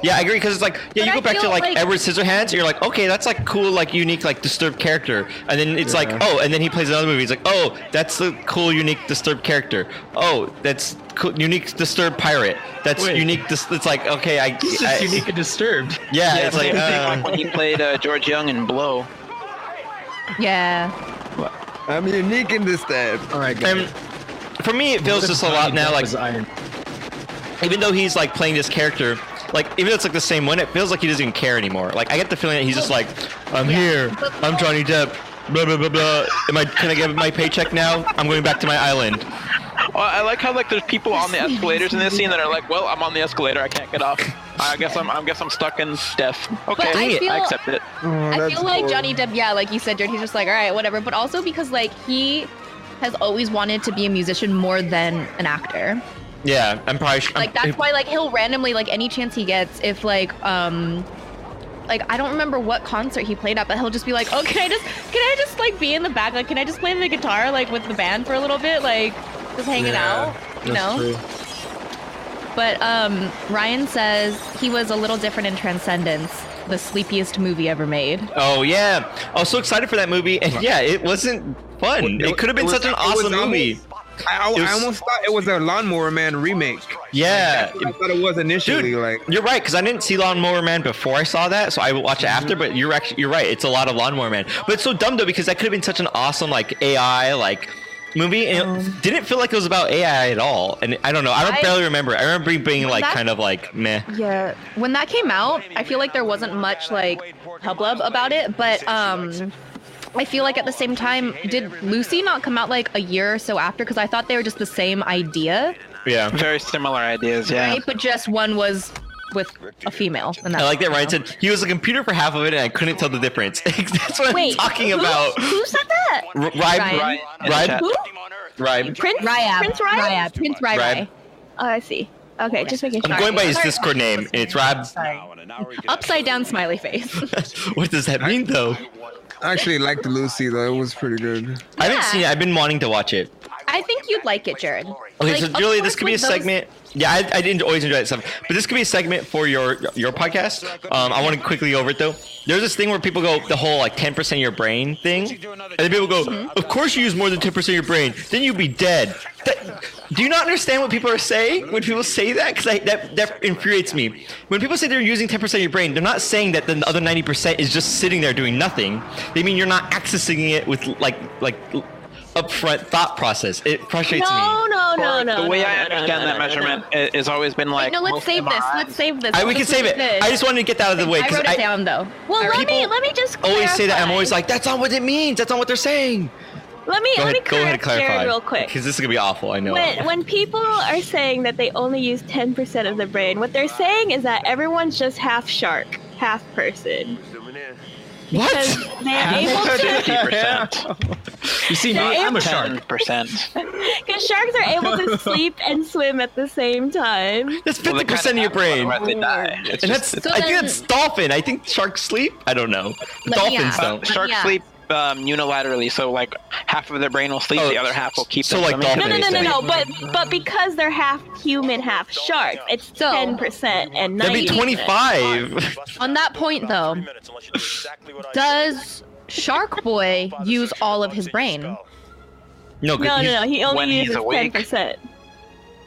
yeah, I agree because it's like But you I go back to feel like like- Edward Scissorhands. And you're like, okay, that's like cool, like unique, like disturbed character. And then it's like, oh, and then he plays another movie. It's like, oh, that's the cool, unique, disturbed character. Oh, that's cool, unique, disturbed pirate. That's Wait. unique. It's like, okay, He's just unique and disturbed. Yeah, Yeah, it's like. like when he played George Young in Blow. Yeah. I'm unique in this step. All right, guys. And for me, it feels just a lot now. Like, Iron. even though he's like playing this character, like even though it's like the same one, it feels like he doesn't even care anymore. Like I get the feeling that he's just like, I'm here, I'm Johnny Depp, blah blah blah blah. Can I get my paycheck now? I'm going back to my island. Well, I like how like there's people on the escalators in this scene that are like, well, I'm on the escalator, I can't get off. I guess I'm stuck in death. Okay, I I accept it. I feel like Johnny Depp, yeah, like you said, Jared, he's just like, all right, whatever. But also because like he has always wanted to be a musician more than an actor. Yeah, I'm probably like that's why like he'll randomly like any chance he gets if like I don't remember what concert he played at, but he'll just be like, oh, can I just like be in the back? Like, can I just play the guitar like with the band for a little bit? Like, just hanging out, you know? True. But Ryan says he was a little different in Transcendence, the sleepiest movie ever made. Oh yeah, I was so excited for that movie, and yeah, it wasn't fun. It could have been such an awesome movie. I almost thought it was a Lawnmower Man remake. Yeah, I thought it was initially. Dude, like you're right, because I didn't see Lawnmower Man before I saw that, so I will watch it after. But you're right, it's a lot of Lawnmower Man. But it's so dumb though, because that could have been such an awesome like AI like movie, and it didn't feel like it was about AI at all. And I don't know, I barely remember. I remember being like kind of like meh. Yeah, when that came out, I feel like there wasn't much like hubbub about it, but I feel like at the same time, did Lucy not come out like a year or so after? Because I thought they were just the same idea. Yeah. Very similar ideas, yeah. Right? But just one was with a female. And I like that Ryan said he was a computer for half of it and I couldn't tell the difference. That's what I'm talking about. Who said that? Rybe. Who? Rybe. Prince Ryan? Prince Ryan. Oh, I see. Okay, just making sure. I'm going by his Discord name, and it's Rybe. Upside down smiley face. What does that mean, though? I actually liked Lucy, though. It was pretty good. I haven't seen it. I've been wanting to watch it. I think you'd like it, Jared. Okay, like, so Julie, this could be a segment. Yeah, I didn't always enjoy that stuff, but this could be a segment for your podcast. I want to quickly go over it though. There's this thing where people go the whole like 10% of your brain thing, and then people go, "Of course you use more than 10% of your brain, then you'd be dead." Do you not understand what people are saying when people say that? Because that infuriates me. When people say they're using 10% of your brain, they're not saying that the other 90% is just sitting there doing nothing. They mean you're not accessing it with like upfront thought process. It frustrates me. No. The way I understand that measurement has always been like. Wait, no, let's save this. Let's save this. We can save it. I just wanted to get that out of the way. I wrote it down though. Well, let me just clarify. Always say that. I'm always like, that's not what it means. That's not what they're saying. Let me clarify Jared real quick. Because this is gonna be awful. I know. When people are saying that they only use 10% of their brain, what they're saying is that everyone's just half shark, half person. What? Because they're able to. 50%. You see me? I'm a shark. 10%. Because sharks are able to sleep and swim at the same time. That's 50% of your brain. They die. And that's. I think that's dolphin. I think sharks sleep. I don't know. Dolphins don't. Sharks sleep unilaterally, so like half of their brain will sleep, the other half will keep. So like dolphins. No. But because they're half human, half shark, it's 10% and 90%. That'd be 25. On that point, though, does Shark Boy use all of his brain? No. He only uses 10%.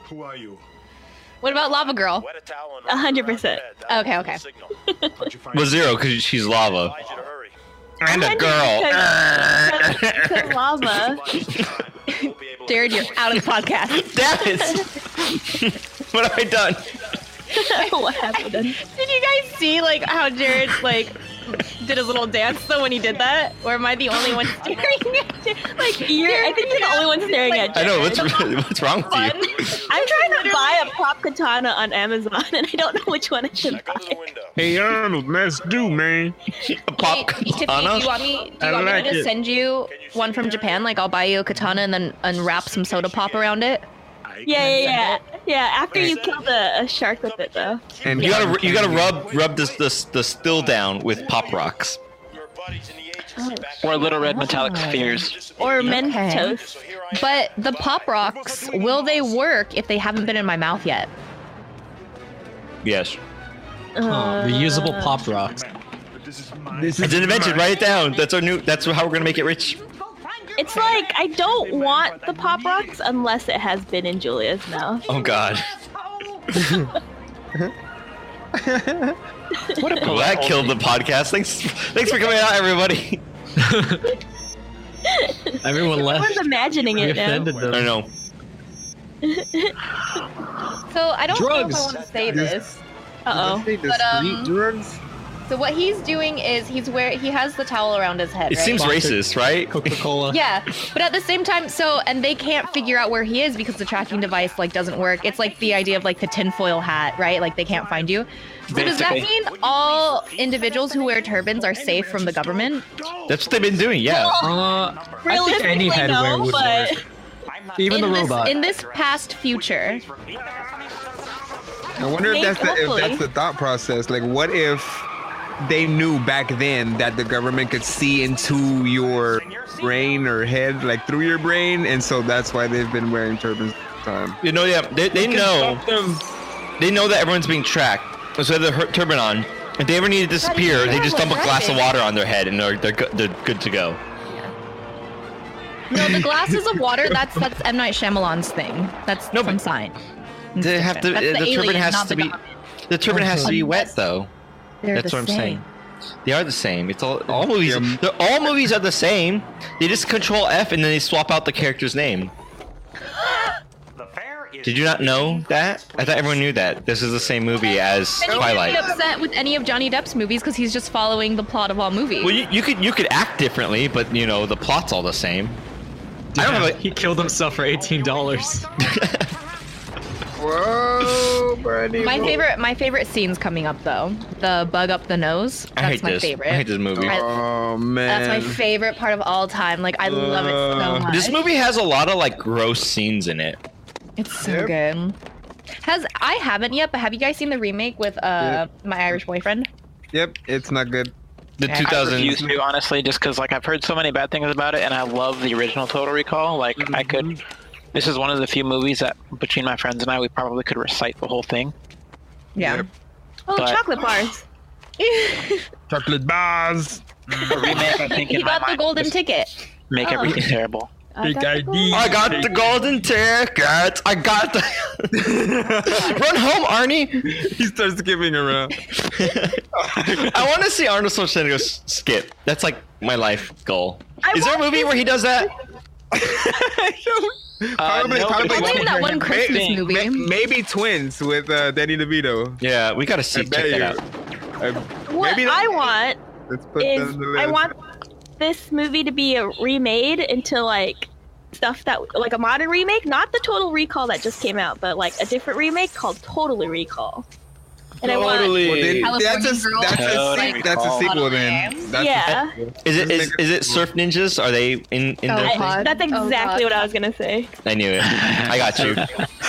Who are you? What about Lava Girl? 100%. Okay. Well, 0 because she's lava. And a girl. Because lava. Jared, you're out of the podcast. Damn it! What have I done? What have you done? Did you guys see like how Jared like did his little dance though when he did that? Or am I the only one staring at you? Like I think you're the only one staring at Jared. I know what's wrong with you. I'm trying to buy a prop katana on Amazon and I don't know which one I should buy. Hey Arnold, let's do, man. A pop katana? Tiffany, do you want me to just send you one from Japan? Like I'll buy you a katana and then unwrap some soda pop around it. Yeah. After you kill a shark with it, though. And you gotta rub the still down with pop rocks. Or little red metallic spheres. Or Mentos. But the pop rocks, will they work if they haven't been in my mouth yet? Yes. Reusable pop rocks. It's an invention. Write it down. That's how we're gonna make it rich. It's like, I don't want the Pop Rocks unless it has been in Julia's mouth. Oh god. Well, that killed the podcast. Thanks for coming out, everybody. Everyone left. Everyone's imagining it now. Them. I know. So I don't know if I want to say this. But Drugs. So what he's doing is he has the towel around his head. It right? seems racist, right? Coca-Cola. Yeah, but at the same time, and they can't figure out where he is because the tracking device like doesn't work. It's like the idea of like the tinfoil hat, right? Like they can't find you. So does that mean all individuals who wear turbans are safe from the government? That's what they've been doing, yeah. I think any headwear would work. Even the robot. In this past future. I wonder if that's the thought process. Like, what if they knew back then that the government could see into your brain or head, like through your brain, and so that's why they've been wearing turbans all the time. You know, yeah, they know. They know that everyone's being tracked, so they have the turban on. If they ever need to disappear, they just dump a glass of water on their head, and they're good to go. No, the glasses of water. That's M. Night Shyamalan's thing. That's from Sign. They have to. The turban has to be. The turban has to be wet, though. That's what I'm saying. They are the same. It's all movies. All movies are the same. They just Control F and then they swap out the character's name. Did you not know that? I thought everyone knew that. This is the same movie as Twilight. You can't be upset with any of Johnny Depp's movies because he's just following the plot of all movies. Well, you could act differently, but you know the plot's all the same. I don't know. He killed himself for $18. Whoa, Brady. My favorite scene's coming up though. The bug up the nose. That's my favorite. I hate this movie. Oh man. That's my favorite part of all time. Like I love it so much. This movie has a lot of like gross scenes in it. It's so good. I haven't yet, but have you guys seen the remake with My Irish Boyfriend? Yep, it's not good. The 2000s. I refuse to, honestly, just because like I've heard so many bad things about it, and I love the original Total Recall. Like I could. This is one of the few movies that, between my friends and I, we probably could recite the whole thing. Yeah. Yep. Oh, But- chocolate bars. Chocolate bars. The remake, I think, He in my got the mind, golden just ticket. make everything terrible. I got the golden ticket. I got the. Run home, Arnie. He starts skipping around. I want to see Arnold Schwarzenegger skip. That's like my life goal. Is there a movie where he does that? Probably Only in that one Christmas movie. Maybe Twins with Danny DeVito. Yeah, we gotta see. Check that out. What Maybe I want Let's put that is on the list. I want this movie to be remade into like stuff that like a modern remake, not the Total Recall that just came out, but like a different remake called Totally Recall. And I want Well, then, California Girl. that's a sequel then. That's yeah, Is it Surf Ninjas? Are they in the thing? God. that's exactly what I was gonna say. I knew it. I got you.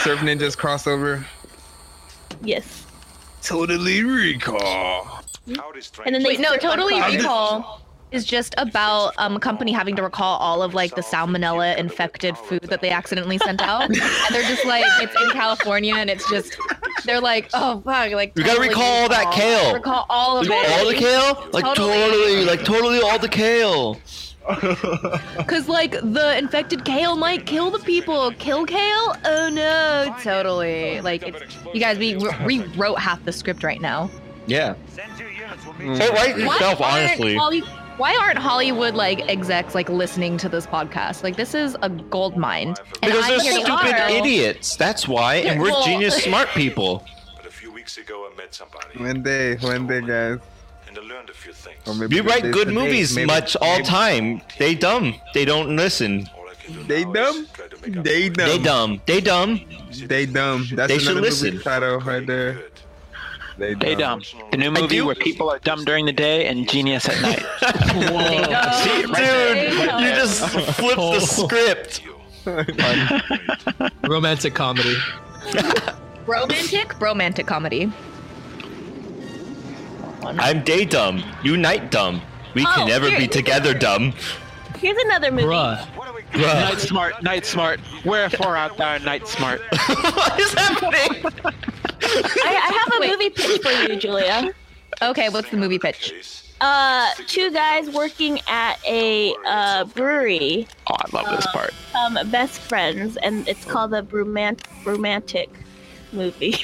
Surf Ninjas crossover. Yes. Totally Recall. And then they Totally Recall is just about a company having to recall all of like the salmonella infected food that they accidentally sent out, and they're just like, it's in California, and it's just they're like, oh fuck, like We gotta recall all that kale. Recall all of it. All the kale? Like totally all the kale. Cause like the infected kale might kill the people. Kill kale? Oh no, totally. Like you guys, we rewrote half the script right now. Yeah. It writes itself, honestly. Why aren't Hollywood like execs like listening to this podcast? Like this is a gold mine. And Because I'm they're here stupid tomorrow. idiots. That's why, and we're Well- genius smart people. But a few weeks ago, I met somebody. One day, guys. And I learned a few things. Or maybe We write today's good the day. movies Maybe- much all maybe- time. They dumb. They don't listen. All I can do They now dumb? is try to make up They for it. dumb. They dumb. They dumb. They dumb. That's They should another listen. movie title right there. Good. They dumb. The new movie do- where people are dumb during the day and genius at night. Dude, you just flipped the script. Romantic comedy. Romantic comedy. I'm day dumb. You night dumb. We can Oh, never be here- together dumb. Here's another movie. Bruh. Night smart. Wherefore art thou night smart? What is happening? I have a movie pitch for you, Julia. Okay, what's the movie pitch? Two guys working at a brewery, Oh, I love this part. best friends, and it's called the Romantic movie.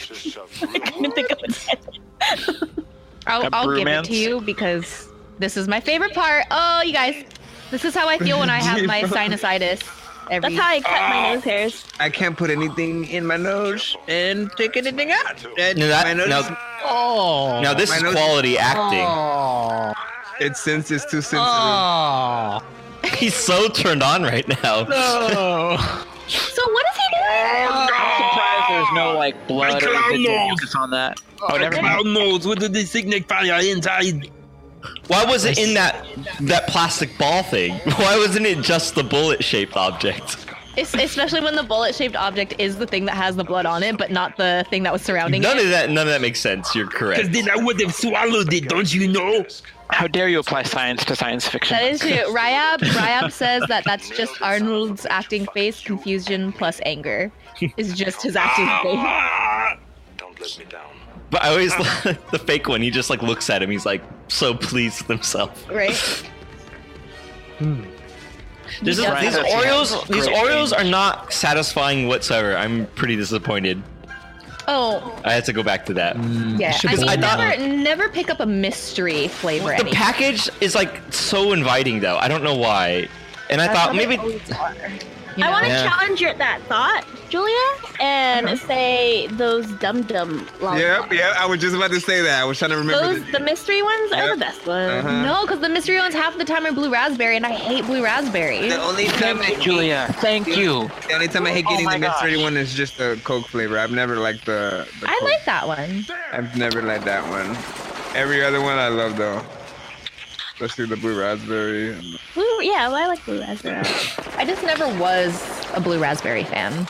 I couldn't think of it. I'll give it bromance? to you because this is my favorite part. Oh, you guys, this is how I feel when I have my sinusitis. every. That's how I cut my nose hairs. I can't put anything in my nose and take anything out. My nose, Now this is quality acting. It's since it's too sensitive. Oh. He's so turned on right now. No. So what is he doing? I'm surprised there's no like blood or residual mucus on that. Oh, never mind. Nose. What did they signify inside? Why was it in that plastic ball thing? Why wasn't it just the bullet-shaped object? Especially when the bullet-shaped object is the thing that has the blood on it, but not the thing that was surrounding None it. of that makes sense. You're correct. Because then I would have swallowed it, don't you know? How dare you apply science to science fiction? That is true. Ryab says that that's just Arnold's acting face, confusion plus anger. Is just his acting face. Don't let me down. But I always like the fake one. He just like looks at him. He's like so pleased with himself. Right? These Oreos are not satisfying whatsoever. I'm pretty disappointed. Oh. I had to go back to that. Yeah. I mean, never pick up a mystery flavor. The package is like so inviting though. I don't know why. And I thought maybe. I want to challenge that thought, Julia, and say those dum-dum lollipops. Yep. I was just about to say that. I was trying to remember. The mystery ones are the best ones. No, because the mystery ones half the time are blue raspberry, and I hate blue raspberry. The only time Julia, thank you. The only time I hate getting the mystery one is just the Coke flavor. I've never liked the I Coke. like that one. I've never liked that one. Every other one I love though. Especially the blue raspberry. Yeah, I like blue raspberry. I just never was a blue raspberry fan.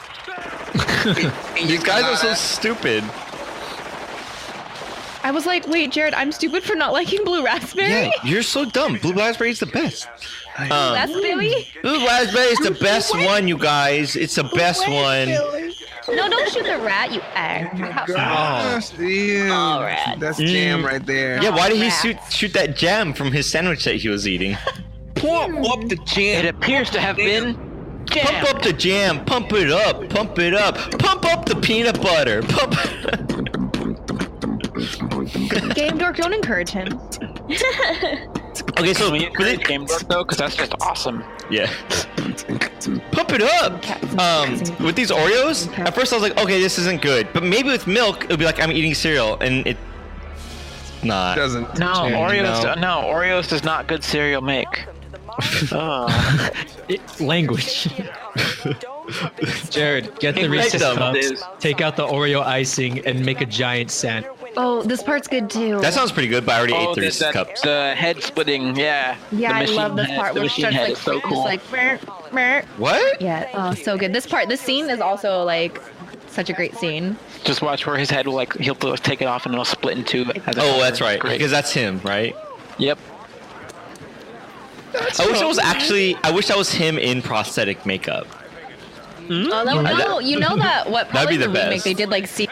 These guys are so stupid. I was like, wait, Jared, I'm stupid for not liking blue raspberry? Yeah, you're so dumb. Blue raspberry is the best. Raspberry? Blue raspberry is the best one, you guys. It's the best one. No, don't shoot the rat, you Gosh, All right. That's jam right there. Yeah, why did he shoot that jam from his sandwich that he was eating? Pump up the jam. It appears to have been jam. Pump up the jam. Pump it up. Pump it up. Pump up the peanut butter. Pump. Game Dork, don't encourage him. Okay, so Game Dork though, because that's just awesome. Yeah. Pump it up. With these Oreos, at first I was like, okay, this isn't good. But maybe with milk, it'll be like I'm eating cereal, and it not. Doesn't. No, Oreos does not good cereal make. Language. Jared, get the Reese's Cups, take out the Oreo icing, and make a giant sandwich. Oh, this part's good too. That sounds pretty good, but I already ate the Reese's Cups. The head splitting, yeah. Yeah, I love this part where it starts like, so cool. like meh. What? Yeah, oh, so good. This scene is also like such a great scene. Just watch where his head will he'll take it off and it'll split in two. Oh, that's right. Because that's him, right? Yep. I wish that was him in prosthetic makeup. Oh, no, you know that what That'd be probably the the remake best. they did like see.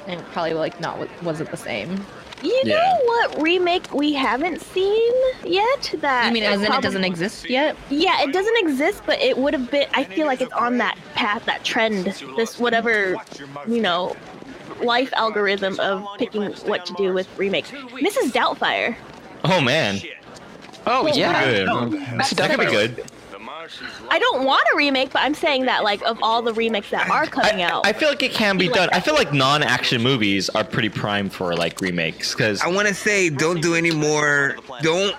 And probably like wasn't the same. You know what remake we haven't seen yet? That You mean as in it doesn't exist yet? Yeah, it doesn't exist, but it would have been. I feel like it's on that path, that trend, this whatever, life algorithm of picking what to do with remakes. Mrs. Doubtfire. Oh man. Oh yeah. Good. That could be good. I don't want a remake, but I'm saying that like of all the remakes that are coming out, I feel like it can be done. I feel like non-action movies are pretty prime for like remakes because I want to say don't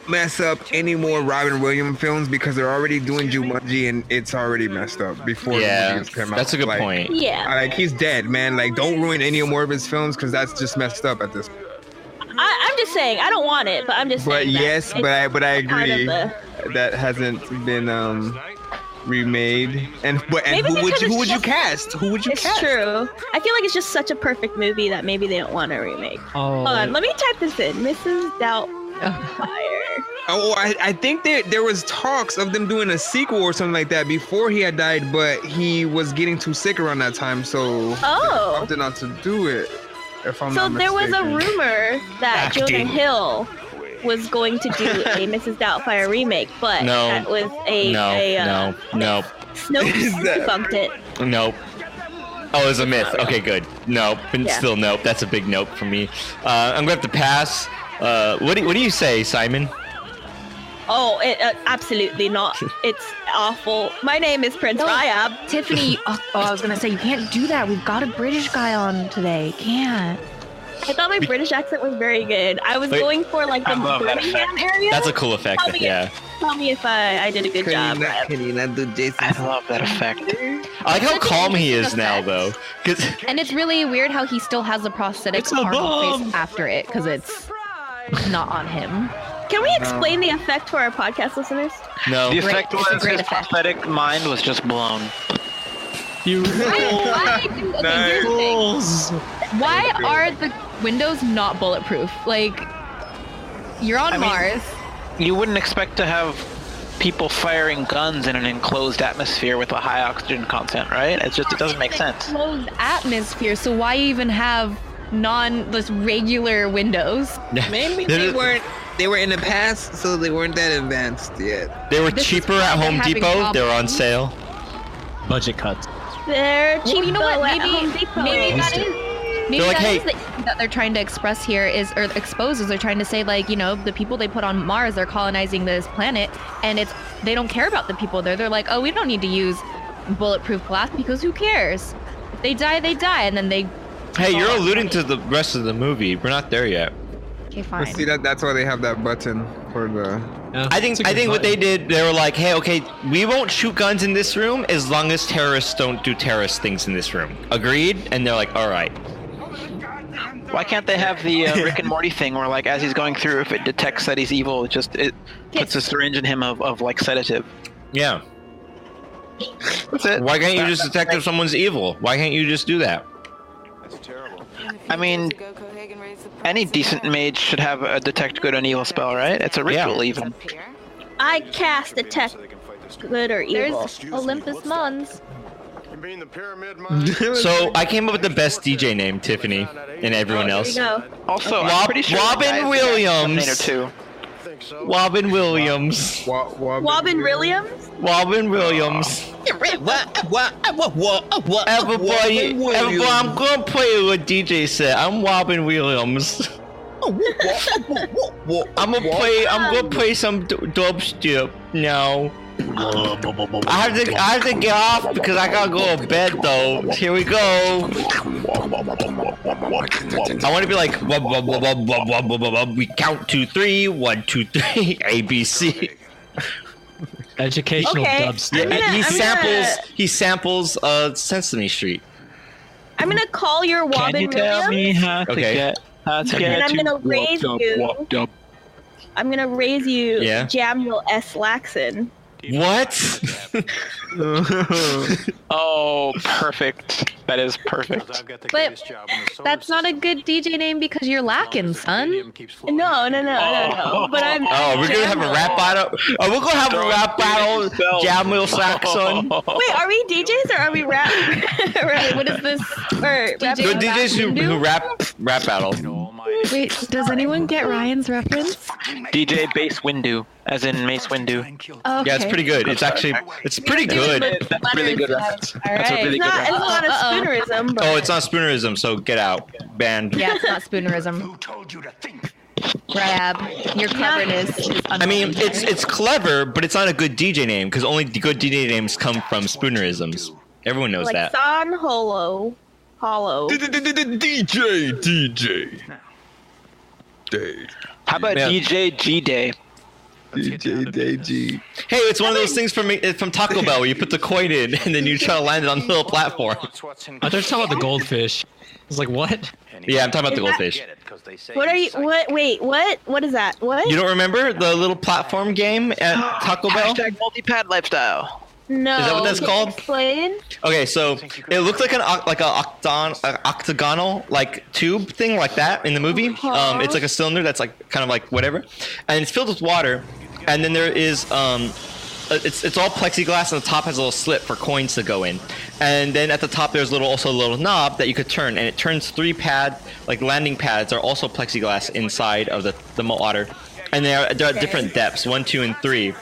mess up any more Robin Williams films because they're already doing Jumanji and it's already messed up before the movies come out. That's a good point. Yeah. Like he's dead, man. Like don't ruin any more of his films because that's just messed up at this point. I'm just saying I don't want it, but I'm just. But saying yes, that but I agree kind that hasn't been remade. And who would you cast? Who would you cast? It's true. I feel like it's just such a perfect movie that maybe they don't want to remake. Oh. Hold on, let me type this in. Mrs. Doubtfire. Oh, I think there was talks of them doing a sequel or something like that before he had died, but he was getting too sick around that time, so they opted not to do it. If I'm So not there was a mistaken. rumor that Jonah Hill was going to do a Mrs. Doubtfire remake, but that was no. Snopes debunked it. Nope. Oh, it's a myth. Okay, good. Nope. But still nope. That's a big nope for me. I'm gonna have to pass. What do you say, Simon? Oh, absolutely not. It's awful. My name is Prince Ryab. Tiffany, I was gonna say you can't do that. We've got a British guy on today. Can't. I thought my British accent was very good. I was going for like the Birmingham area. That's a cool effect. Tell me if I did a good job. Can you not do Jason? I love that effect. I like how calm he is now, though. And it's really weird how he still has a prosthetic arm face after it, because it's not on him. Can we explain the effect for our podcast listeners? No. The effect It's a was great his effect. prosthetic mind was just blown. Here's the thing. Why are the windows not bulletproof? Like, you're on Mars. You wouldn't expect to have people firing guns in an enclosed atmosphere with a high oxygen content, right? It doesn't make sense. Enclosed atmosphere, so why even have just regular windows? Maybe they were in the past, so they weren't that advanced yet. They were cheaper at Home Depot. They were on sale. Budget cuts. They're cheap. Well, you know what? Maybe that is. Maybe They're like, that is the issue that they're trying to express here or expose is they're trying to say, like, the people they put on Mars, they're colonizing this planet, and they don't care about the people there. They're like, oh, we don't need to use bulletproof glass because who cares? If they die, they die, and then they. Hey, you're alluding to the rest of the movie. We're not there yet. Okay, fine. See that's why they have that button for the. Yeah, I think what they did, they were like, hey, okay, we won't shoot guns in this room as long as terrorists don't do terrorist things in this room. Agreed? And they're like, all right. Why can't they have the Rick and Morty thing where, like, as he's going through, if it detects that he's evil, it puts a syringe in him of like sedative? Yeah. That's it. Why can't you just detect if someone's evil? Why can't you just do that? That's terrible. I mean, any decent mage should have a detect good and evil spell, right? It's a ritual even. I cast detect good or evil. There's Olympus Mons. You mean the pyramid mine? So I came up with the best DJ name, Tiffany, and everyone else. There you go. Also, I'm pretty sure Robin Williams. Too. Think so? Robin Williams. Robin Williams? Robin Williams. Everybody, I'm gonna play a DJ set. I'm Robin Williams. I'm gonna play some dubstep now. I have to get off because I gotta go to bed though. Here we go. I want to be like we count 2, 3, 1, 2, 3, ABC. Educational dubstep. Yeah, he samples Sesame Street. I'm gonna call your Robin Can you tell me Williams. how to get And I'm gonna raise you. I'm gonna raise you Jamuel S. Laxon. What? Oh, perfect. That is perfect. But that's not a good DJ name because you're lacking, son. No. But I'm. We're gonna have a rap battle. Oh, we're gonna have a rap battle. Jamuel Saxon. Wait, are we DJs or are we rap? Wait, what is this? Good DJs who rap battle. Wait, does anyone get Ryan's reference? DJ Bass Windu, as in Mace Windu. Oh, okay. Yeah, it's pretty good. It's pretty good. That's really good reference. All That's a right. really good It's reference. not a spoonerism. But... Oh, it's not spoonerism, so get out. Banned. Yeah, it's not spoonerism. Who told you to think? Rab, your cleverness is I mean, it's clever, but it's not a good DJ name because only good DJ names come from spoonerisms. Everyone knows like that. San Hollow. DJ. How about DJ G Day? DJ. Hey, it's one of those things from Taco Bell where you put the coin in and then you try to land it on the little platform. I thought you were talking about the goldfish. I was like, what? Yeah, I'm talking about the goldfish. What are you? What? Wait, what? What is that? What? You don't remember the little platform game at Taco Bell? Hashtag multi-pad lifestyle. No. Is that what that's called? Explain. Okay, so it looked like an octagonal like tube thing like that in the movie. It's like a cylinder that's like kind of like whatever, and it's filled with water, and then there is it's all plexiglass, and the top has a little slit for coins to go in, and then at the top there's also a little knob that you could turn, and it turns 3 landing pads are also plexiglass inside of the water, and they're at different depths, 1, 2, and 3.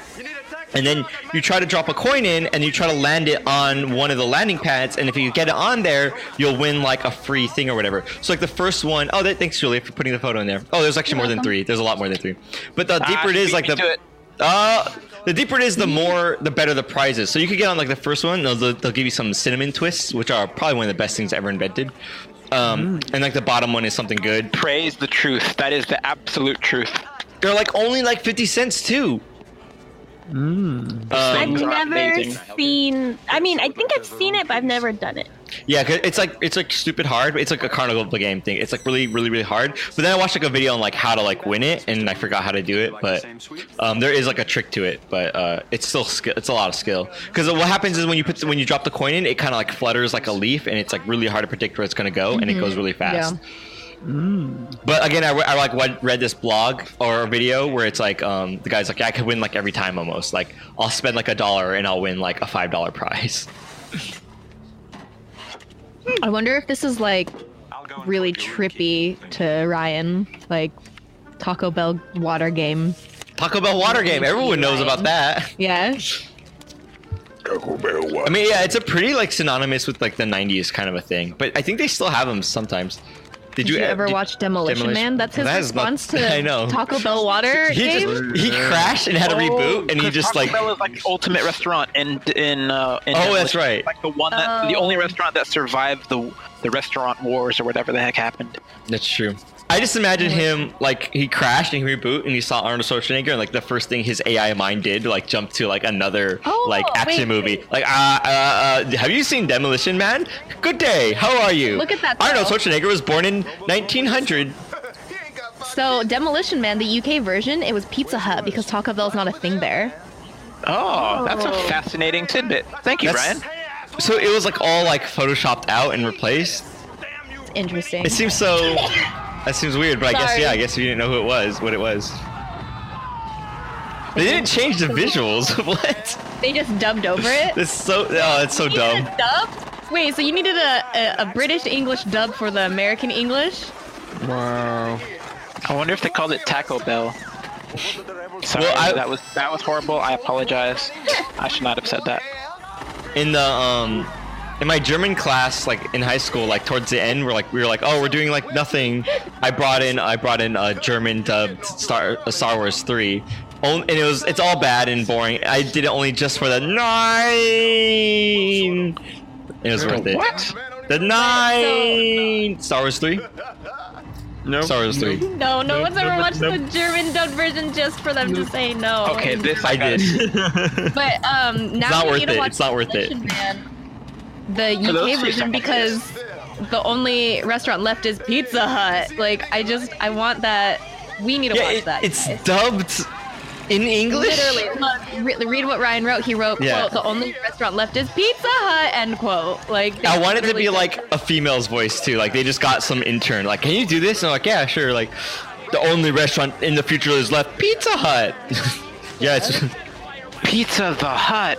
And then you try to drop a coin in, and you try to land it on one of the landing pads, and if you get it on there, you'll win like a free thing or whatever. So like the first one, thanks Julia for putting the photo in there. Oh, there's actually more than 3. There's a lot more than 3. But the deeper it is, like The deeper it is, the better the prizes. So you could get on like the first one. They'll give you some cinnamon twists, which are probably one of the best things ever invented. And like the bottom one is something good. Praise the truth. That is the absolute truth. They're like only like 50 cents too. I've never seen. I mean, I think I've seen it, but I've never done it. Yeah, 'cause it's like stupid hard. It's like a carnival game thing. It's like really, really, really hard. But then I watched like a video on like how to like win it, and I forgot how to do it. But there is like a trick to it. But it's still skill. It's a lot of skill. Because what happens is when you drop the coin in, it kind of like flutters like a leaf, and it's like really hard to predict where it's gonna go, and it goes really fast. Yeah. But again, I like read this blog or a video where it's like the guy's like, yeah, I could win like every time almost. Like I'll spend like $1 and I'll win like a $5 prize. I wonder if this is like really trippy to Ryan, like Taco Bell water game. Taco Bell water game. Everyone knows about that. Yeah. I mean, yeah, it's a pretty like synonymous with like the 90s kind of a thing. But I think they still have them sometimes. Did you ever watch Demolition Man? That's his response to I know. Taco Bell water game. He crashed and had to reboot, and he just Taco like. Bell is like the ultimate restaurant in Oh, that's right. Like the only restaurant that survived the restaurant wars or whatever the heck happened. That's true. I just imagine him like he crashed and he reboot and he saw Arnold Schwarzenegger and like the first thing his AI mind did like jump to like another like action movie. Like have you seen Demolition Man? Good day. How are you? Look at that. Arnold Schwarzenegger was born in 1900. So Demolition Man, the UK version, it was Pizza Hut because Taco Bell's not a thing there. Oh, that's a fascinating tidbit. Thank you, Ryan. So it was like all like photoshopped out and replaced. Interesting. It seems so. That seems weird, but Sorry. I guess you didn't know who it was, what it was. They didn't change the visuals. What? They just dubbed over it. It's so dumb. Dub? Wait, so you needed a British English dub for the American English? Wow. I wonder if they called it Taco Bell. Sorry, Well, that was horrible. I apologize. I should not have said that. In the in my German class, like in high school, like towards the end, we were like, oh, we're doing like nothing. I brought in a German dubbed Star Wars 3. And it's all bad and boring. I did it only just for the 9. It was worth it. What? The 9. Star Wars 3. No. Star Wars 3. No, no one's ever watched the German dubbed version just for them to say no. Okay, this I did. But now not we worth need to it. watch It's not worth it. Demolition Man, the For those UK 3 version, seconds. because the only restaurant left is Pizza Hut. Like I want that. We need to watch that. It's guys. dubbed in English. Literally, look, read what Ryan wrote. He wrote, Yeah. quote, the only restaurant left is Pizza Hut, end quote. Like, they I want it to literally be said like that. a female's voice too. Like they just got some intern. Like, can you do this? And I'm like, yeah, sure. Like, the only restaurant in the future is left, Pizza Hut. Yeah, it's, Pizza the Hut.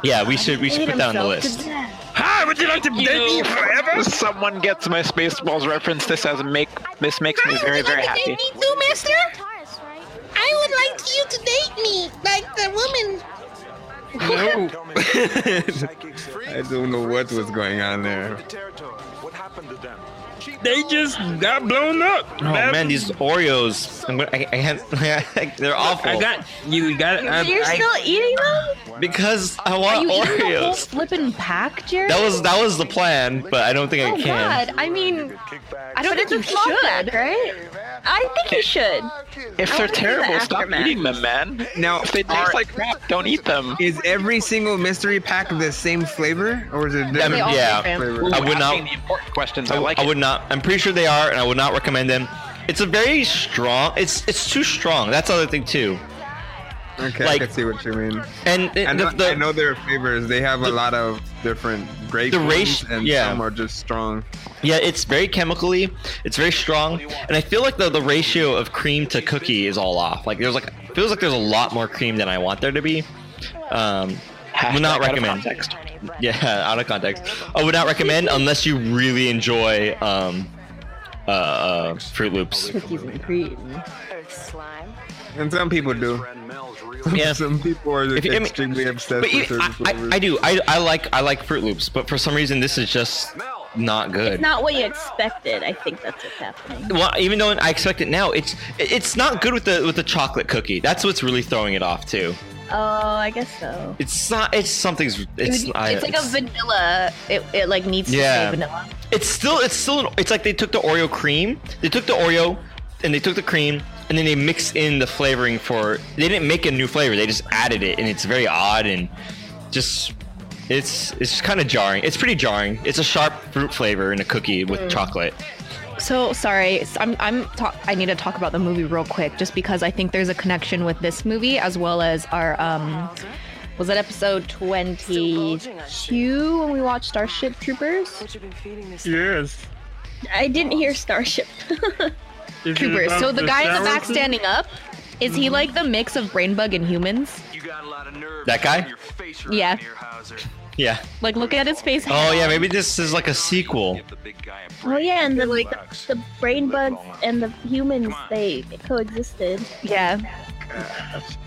yeah. We should put that on the himself list. to death. Hi, would you like to date me forever? Someone gets my Spaceballs reference. This makes me very, very happy. Me too, mister. I would like you to date me, like the woman. No. I don't know what was going on there. What happened to them? They just got blown up. Oh man, these Oreos. I can't. They're awful. You got. You're still eating them? Because I Are want you eating the whole Oreos. flippin' pack, Jared? That was the plan, but I don't think Oh I can. God! I mean, I don't But think it's you a small should. pack, right? I think you should. If I they're wanna see the terrible, stop aftermath. eating them, man. Now, If they taste like crap, don't eat them. is every single mystery pack the same flavor, or is it different? They all Yeah. taste flavor? I would not. Asking the important questions. I like I it. would not. I'm pretty sure they are, and I would not recommend them. It's a very strong. It's too strong. That's the other thing too. Okay, Like- I can see what you mean. And I know their flavors. They have a lot of different great the ones, ratio- and yeah. some are just strong. yeah, it's very chemically. It's very strong, and I feel like the ratio of cream to cookie is all off. Like feels like there's a lot more cream than I want there to be. Would not Hashtag out of recommend. context. Yeah, out of context. I would not recommend unless you really enjoy Fruit Loops. Cookies and cream. And some people do. Yeah. Some people are If you- I mean- extremely obsessed But with certain flavors. I do. I like Fruit Loops, but for some reason this is just not good. It's not what you expected. I think that's what's happening. Well, even though I expect it now, it's not good with the chocolate cookie. That's what's really throwing it off too. Oh, I guess so. It's not. It's something's. It's like a vanilla. It like needs to say vanilla. It's still. It's like they took the Oreo cream. They took the Oreo, and they took the cream, and then they mixed in the flavoring for. They didn't make a new flavor. They just added it, and it's very odd and just. It's kind of jarring. It's pretty jarring. It's a sharp fruit flavor in a cookie with chocolate. So sorry, I need to talk about the movie real quick, just because I think there's a connection with this movie as well as our was that episode 22 when we watched Starship Troopers? Yes. I didn't hear Starship. Troopers. So the guy in the back standing up, is he like the mix of Brainbug and humans? That guy? Yeah. Yeah. Like, look at his face. Oh yeah, maybe this is like a sequel. Oh yeah, and the brain bugs and the humans, they coexisted. Yeah.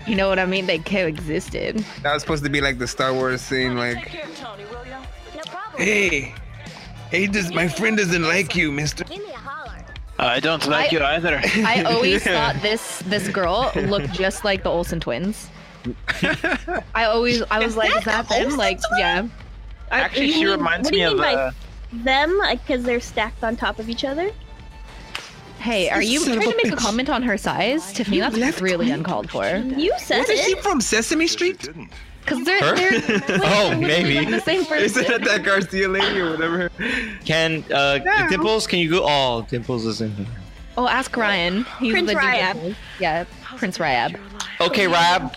You know what I mean? They coexisted. That was supposed to be like the Star Wars scene, like, hey, my friend doesn't like you, mister. I don't like you either. I always thought this girl looked just like the Olsen twins. I was like, is that them? Like, yeah. Actually, she reminds me of them, like, because they're stacked on top of each other. Hey, are you trying to make a comment on her size? Tiffany, that's really uncalled for. You said Isn't she from Sesame Street? Because they're oh, maybe. Like the same person. Isn't it that Garcia lady or whatever? Can Dimples? Can you go? Oh, Dimples is in here. Oh, ask Ryan. He's Prince the Ryab. Yeah, Prince Ryab. Okay, Rab.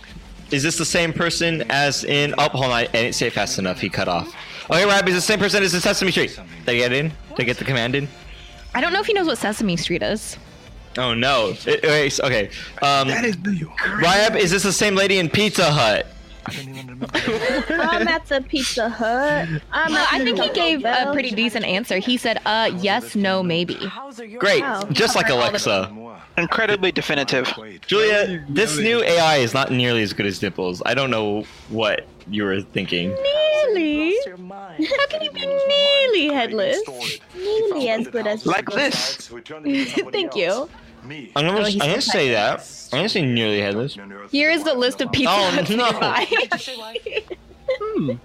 Is this the same person as in? Oh, hold on. I didn't say it fast enough. He cut off. Okay, Rab is the same person as in Sesame Street. Did I get in? Did I get the command in? I don't know if he knows what Sesame Street is. Oh no. Okay. That is Ryab, is this the same lady in Pizza Hut? That's a Pizza Hut. I think he gave a pretty decent answer. He said, yes, no, maybe. Great. Just like Alexa. Incredibly definitive. Julia, this new AI is not nearly as good as Dimples. I don't know what you were thinking. Nearly? How can you be nearly headless? Nearly as good as like this. Thank you. I'm gonna say that. I'm gonna say nearly headless. Here is the list of Pizza Huts nearby.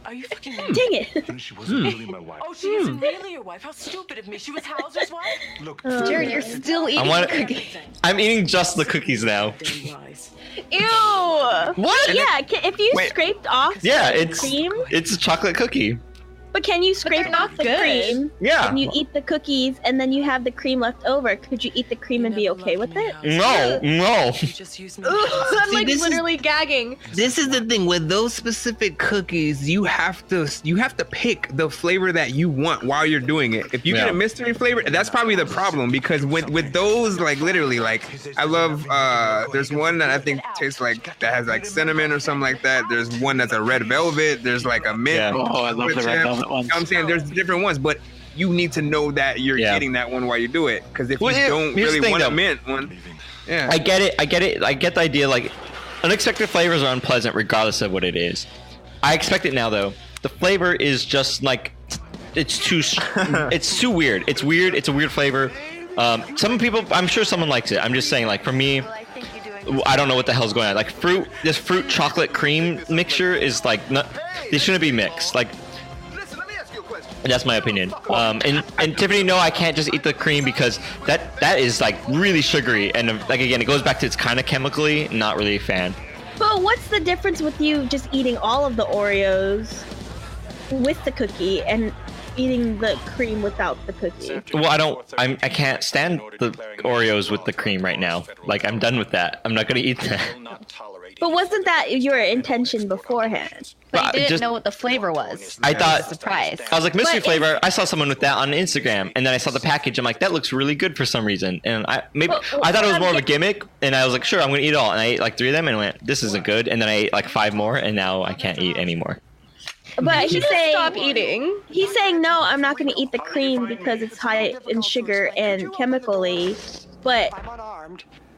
Are you fucking Dang it. She wasn't really my wife. Oh, she isn't really your wife. How stupid of me. She was Hauser's wife? Look, Jared, you're still eating cookies. I'm eating just the cookies now. Ew! What? Yeah, if you scraped off the cream... it's a chocolate cookie. But can you scrape off the cream? Yeah. And you eat the cookies, and then you have the cream left over. Could you eat the cream and be okay with it? No. I'm like literally gagging. This is the thing with those specific cookies. You have to pick the flavor that you want while you're doing it. If you get a mystery flavor, that's probably the problem, because with those, like, literally, like, I love there's one that I think tastes like, that has like cinnamon or something like that. There's one that's a red velvet. There's like a mint. Yeah. Oh, I love the red velvet ones. You know what I'm saying? There's different ones, but you need to know that you're getting that one while you do it. Because if you don't really want a mint one, I get it. I get the idea. Like, unexpected flavors are unpleasant regardless of what it is. I expect it now, though. The flavor is just like, it's too weird. It's weird. It's a weird flavor. Some people, I'm sure someone likes it. I'm just saying, like, for me, I don't know what the hell's going on. Like, this fruit chocolate cream mixture is like, they shouldn't be mixed. Like, that's my opinion. And Tiffany, no, I can't just eat the cream because that is like really sugary, and like, again, it goes back to it's kind of chemically. Not really a fan. But what's the difference with you just eating all of the Oreos with the cookie and eating the cream without the cookie? Well, I can't stand the Oreos with the cream right now. Like, I'm done with that. I'm not gonna eat that. But wasn't that your intention beforehand? But you didn't know what the flavor was. I thought, surprise. I was like, mystery flavor. I saw someone with that on Instagram, and then I saw the package. I'm like, that looks really good for some reason. And I thought it was more of a gimmick, and I was like, sure, I'm gonna eat it all. And I ate like 3 of them, and went, this isn't good. And then I ate like 5 more, and now I can't eat anymore. But he's saying, stop eating. He's saying, no, I'm not going to eat the cream because it's high in sugar and chemically. But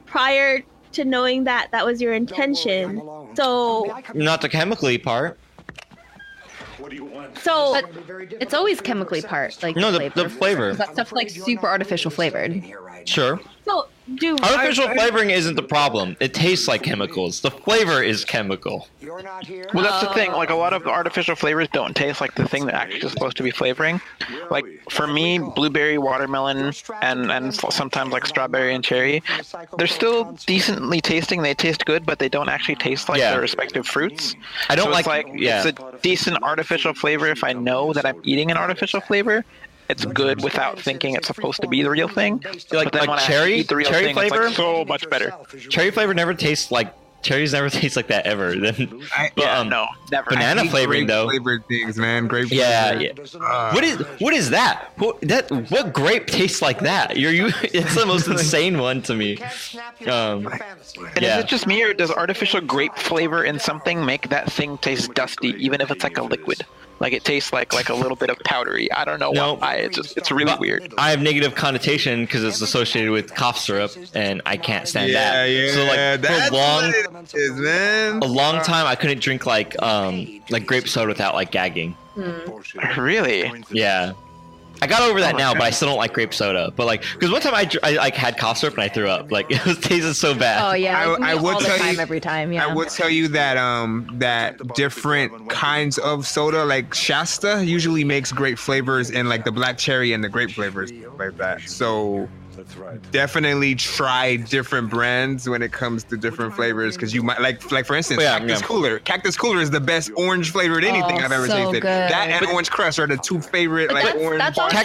prior to knowing that was your intention, so... Not the chemically part. So But it's always chemically like No, the flavor. That stuff's like super artificial flavored. Sure. do Artificial flavoring isn't the problem. It tastes like chemicals. The flavor is chemical. Well, that's the thing. Like, a lot of artificial flavors don't taste like the thing that actually is supposed to be flavoring. Like, for me, blueberry, watermelon, and sometimes like strawberry and cherry, they're still decently tasting. They taste good, but they don't actually taste like their respective fruits. I don't it's a decent artificial flavor if I know that I'm eating an artificial flavor. It's good without thinking it's supposed to be the real thing. Like cherry thing, flavor, it's like so much better. Cherry flavor never tastes like cherries. Never taste like that ever. Then, no, never. Banana flavoring though. Flavored things, man. Grape. Yeah. What is that? What grape tastes like that? It's the most insane one to me. And is it just me, or does artificial grape flavor in something make that thing taste dusty, even if it's like a liquid? Like, it tastes like a little bit of powdery. I don't know why. It's really weird. I have negative connotation because it's associated with cough syrup, and I can't stand that. Yeah, so like that's for a long time, I couldn't drink like grape soda without like gagging. Really? Yeah. I got over that now, but I still don't like grape soda. But like, because one time I like had cough syrup and I threw up. Like, it tasted so bad. Oh yeah, I would all the tell time, you every time. Yeah. I would tell you that that different kinds of soda, like Shasta, usually makes great flavors in like the black cherry and the grape flavors like that. So definitely try different brands when it comes to different flavors, because you might like for instance, Cactus Cooler. Cactus Cooler is the best orange flavored anything I've ever tasted. Good. That and Orange Crush are the two favorite orange. That's also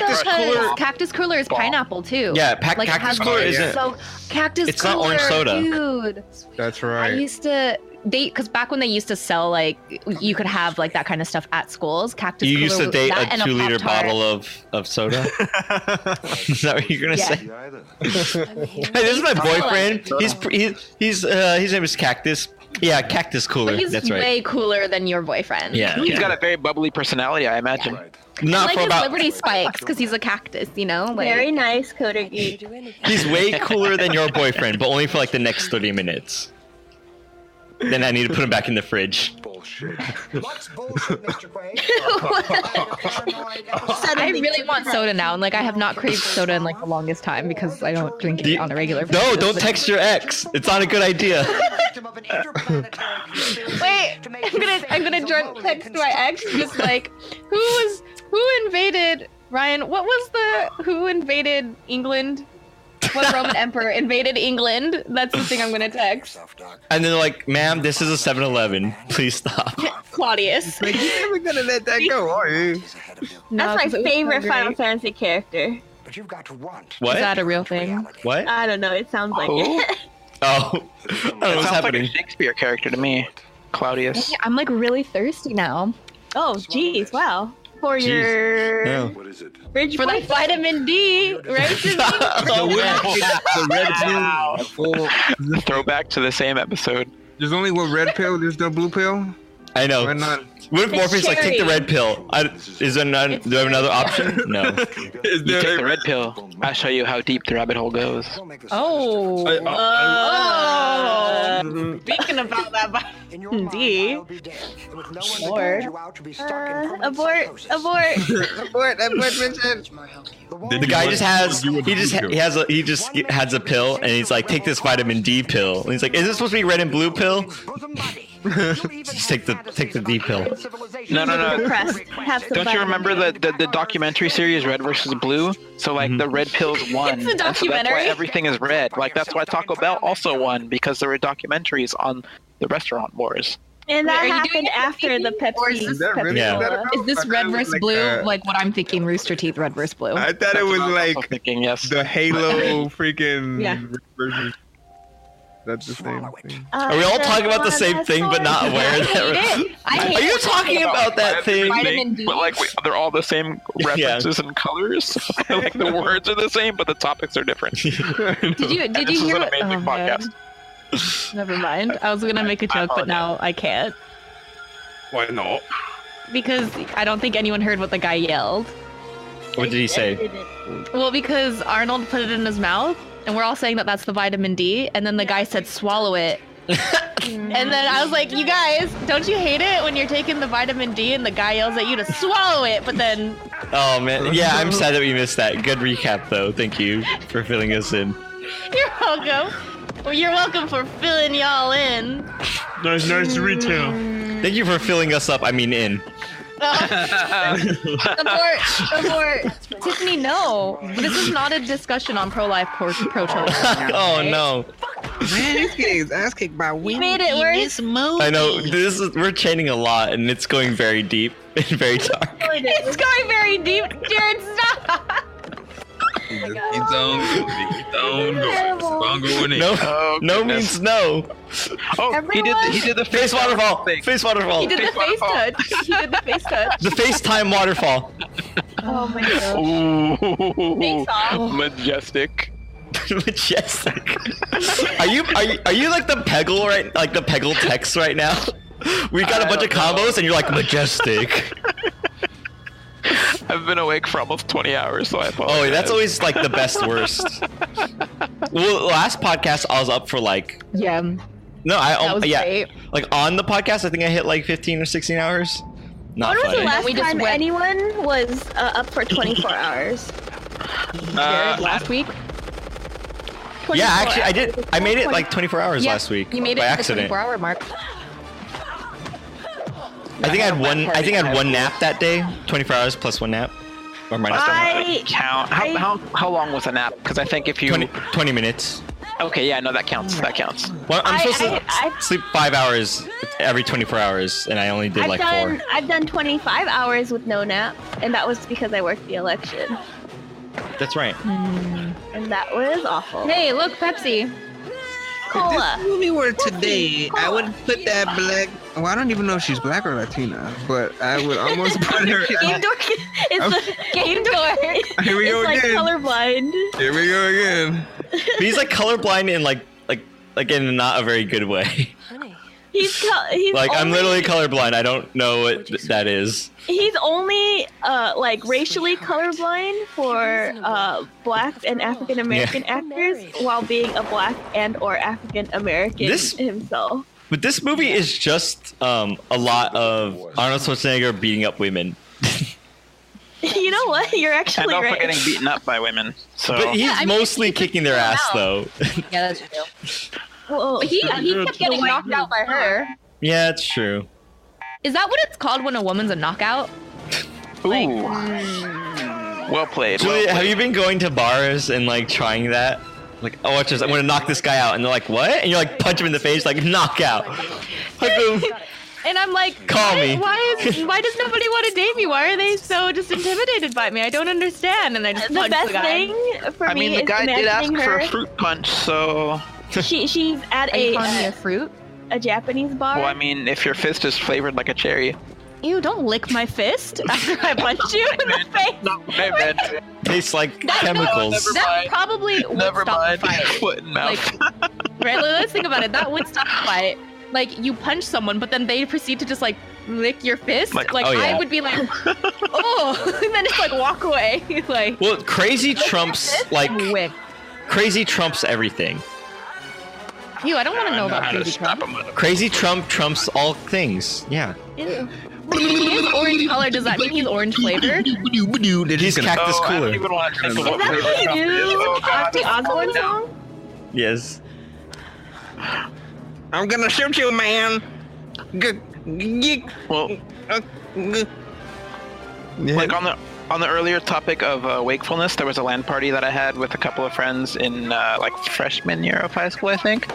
Cactus Cooler is pineapple too. Yeah, Cactus Cooler isn't. So Cactus it's Cooler, not orange soda, dude. That's right. I used to because back when they used to sell like you could have like that kind of stuff at schools. Cactus You Cooler used to date a that 2-liter bottle of soda. Is that what you're gonna say? Hey, this is my boyfriend. His name is Cactus. Yeah, Cactus Cooler. But he's That's right. way cooler than your boyfriend. Yeah, he's got a very bubbly personality, I imagine. Not like for his about Liberty Spikes because he's a cactus, you know. Like, very nice, Coder Geek. He's way cooler than your boyfriend, but only for like the next 30 minutes. Then I need to put him back in the fridge. I really want soda now, and like I have not craved soda in like the longest time because I don't drink it on a regular basis. No, don't text your ex. It's not a good idea. Wait, I'm gonna text my ex just like who invaded Ryan? What was who invaded England? What Roman emperor invaded England? That's the thing I'm gonna text. And they're like, "Ma'am, this is a 7-Eleven. Please stop." Claudius. Like, you're never gonna let that go, are you? That's my favorite Final Fantasy character. But you've got to want. What? Is that a real thing? What? I don't know. It sounds like it. Oh, I don't know what's sounds happening. like a Shakespeare character to me. Claudius. Yeah, I'm like really thirsty now. Oh, geez, wow. For your Yeah. What is it? bridge For that vitamin D, right? The red pill. Throwback to the same episode. There's only one red pill. There's no blue pill. I know. Why not? What if Morpheus like take the red pill? Is there none? Do I have another option? No. You take the red pill. I'll show you how deep the rabbit hole goes. Oh. Speaking about that vitamin D. Lord. Abort. The guy just has a pill, and he's like, take this vitamin D pill. And he's like, is this supposed to be red and blue pill? Just take the D pill. No. Have some Don't you remember the documentary series Red versus Blue? So like the red pills won. It's a and so that's why documentary. everything is red. Like that's why Taco Bell also won, because there were documentaries on the restaurant wars. And that Wait, are you happened doing it after the Pepsi. Is that really? Yeah. Is that Is this red versus blue? Like what I'm thinking, Rooster Teeth, red versus blue. I thought it was like Thinking yes. the Halo freaking Yeah. version. That's the same thing. Are we all talking about the same thing, but not aware that? Are you talking about that thing? Vitamin D. But like they're all the same references and colors. Like the words are the same, but the topics are different. Did you This is hear an what? amazing Oh, man. podcast. Never mind. I was gonna make a joke, but now I can't Why not? because I don't think anyone heard what the guy yelled. What did he say? Well, because Arnold put it in his mouth, and we're all saying that that's the vitamin D, and then the guy said swallow it, And then I was like, you guys, don't you hate it when you're taking the vitamin D and the guy yells at you to swallow it, but then... Oh, man. Yeah, I'm sad that we missed that. Good recap, though. Thank you for filling us in. You're welcome. Well, you're welcome for filling y'all in. Nice retail. Thank you for filling us up. I mean, in. Abort. Tiffany, no. This is not a discussion on pro-life, pro-choice. Oh, no. Man, he's getting his ass kicked by women. made it worse. I know. We're chaining a lot, and it's going very deep and very dark. It's going very deep. Jared, stop. No means no. Oh, he did the Face waterfall. Face waterfall. He did the face touch. The FaceTime waterfall. Oh my god. Ooh, majestic. Majestic. Are you like the Peggle right? Like the Peggle text right now? We got a bunch of combos, and you're like majestic. I've been awake for almost 20 hours, so I apologize. Oh, that's always like the best worst. Well, last podcast I was up for like. Yeah. No, great. Like on the podcast, I think I hit like 15 or 16 hours. Not When was funny. the last We just time went- anyone was up for 24 hours? Jared, last week. Yeah, 24 actually, I did. hours. I made it like 24 hours Yeah, last week You made it by to the accident. 24-hour mark. I think I had one. I think I had one nap that day. 24 hours plus one nap. Or minus Count. How long was a nap? Because I think if you 20 minutes. Okay, yeah, no, that counts. That counts. Well, I'm supposed to sleep 5 hours every 24 hours, and I only did like 4. I've done 25 hours with no nap, and that was because I worked the election, That's right. and that was awful. Hey, look, Pepsi. Cola. If this movie were today, I would put that black. Well, I don't even know if she's black or Latina, but I would almost put her. Game dork is the game dork. Here we go It's like again. colorblind. Here we go again. But he's like colorblind in like in not a very good way. He's Like I'm only- literally colorblind. I don't know what that is. He's only like racially colorblind for black and African American actors, while being a black and or African American himself. But this movie is just a lot of Arnold Schwarzenegger beating up women. You know what? You're And actually also right. getting beaten up by women. So. But he's mostly kicking their ass though. Yeah, that's true. Well, But he kept getting knocked out by her. Yeah, it's true. Is that what it's called when a woman's a knockout? Ooh. Well played. Julia, well have you been going to bars and like trying that? Like, oh, watch this, I'm gonna knock this guy out, and they're like, what? And you're like, punch him in the face, like, knockout. And I'm like, Call me. Why does nobody want to date me? Why are they so just intimidated by me? I don't understand. And I just the punched best the guy. thing for I mean, me the is guy did ask imagining for her. a fruit punch, so. She's at Are you calling me a fruit? a Japanese bar. Well, I mean, if your fist is flavored like a cherry. Ew, don't lick my fist after I punch you in the face. Hey, man. Tastes like That- chemicals. That probably would Never stop mind. the fight. Foot and mouth. Right? Let's think about it. That would stop the fight. Like, you punch someone, but then they proceed to just, like, lick your fist. Like, oh, yeah. I would be like, oh, and then just, like, walk away. Like, Well, crazy trumps like wick. crazy trumps everything. Ew, I don't want to know I about how to Crazy stop Trump. him. Crazy Trump trumps all things. Yeah. Ew. He is orange color. Does that mean he's orange flavored? He's cactus Oh, I cooler. don't even want to think of Is what that flavor what it you is. do? Oh, God. The Osborne song? Yes. I'm gonna shoot you, man. Well, like on the earlier topic of wakefulness, there was a LAN party that I had with a couple of friends in like freshman year of high school, I think.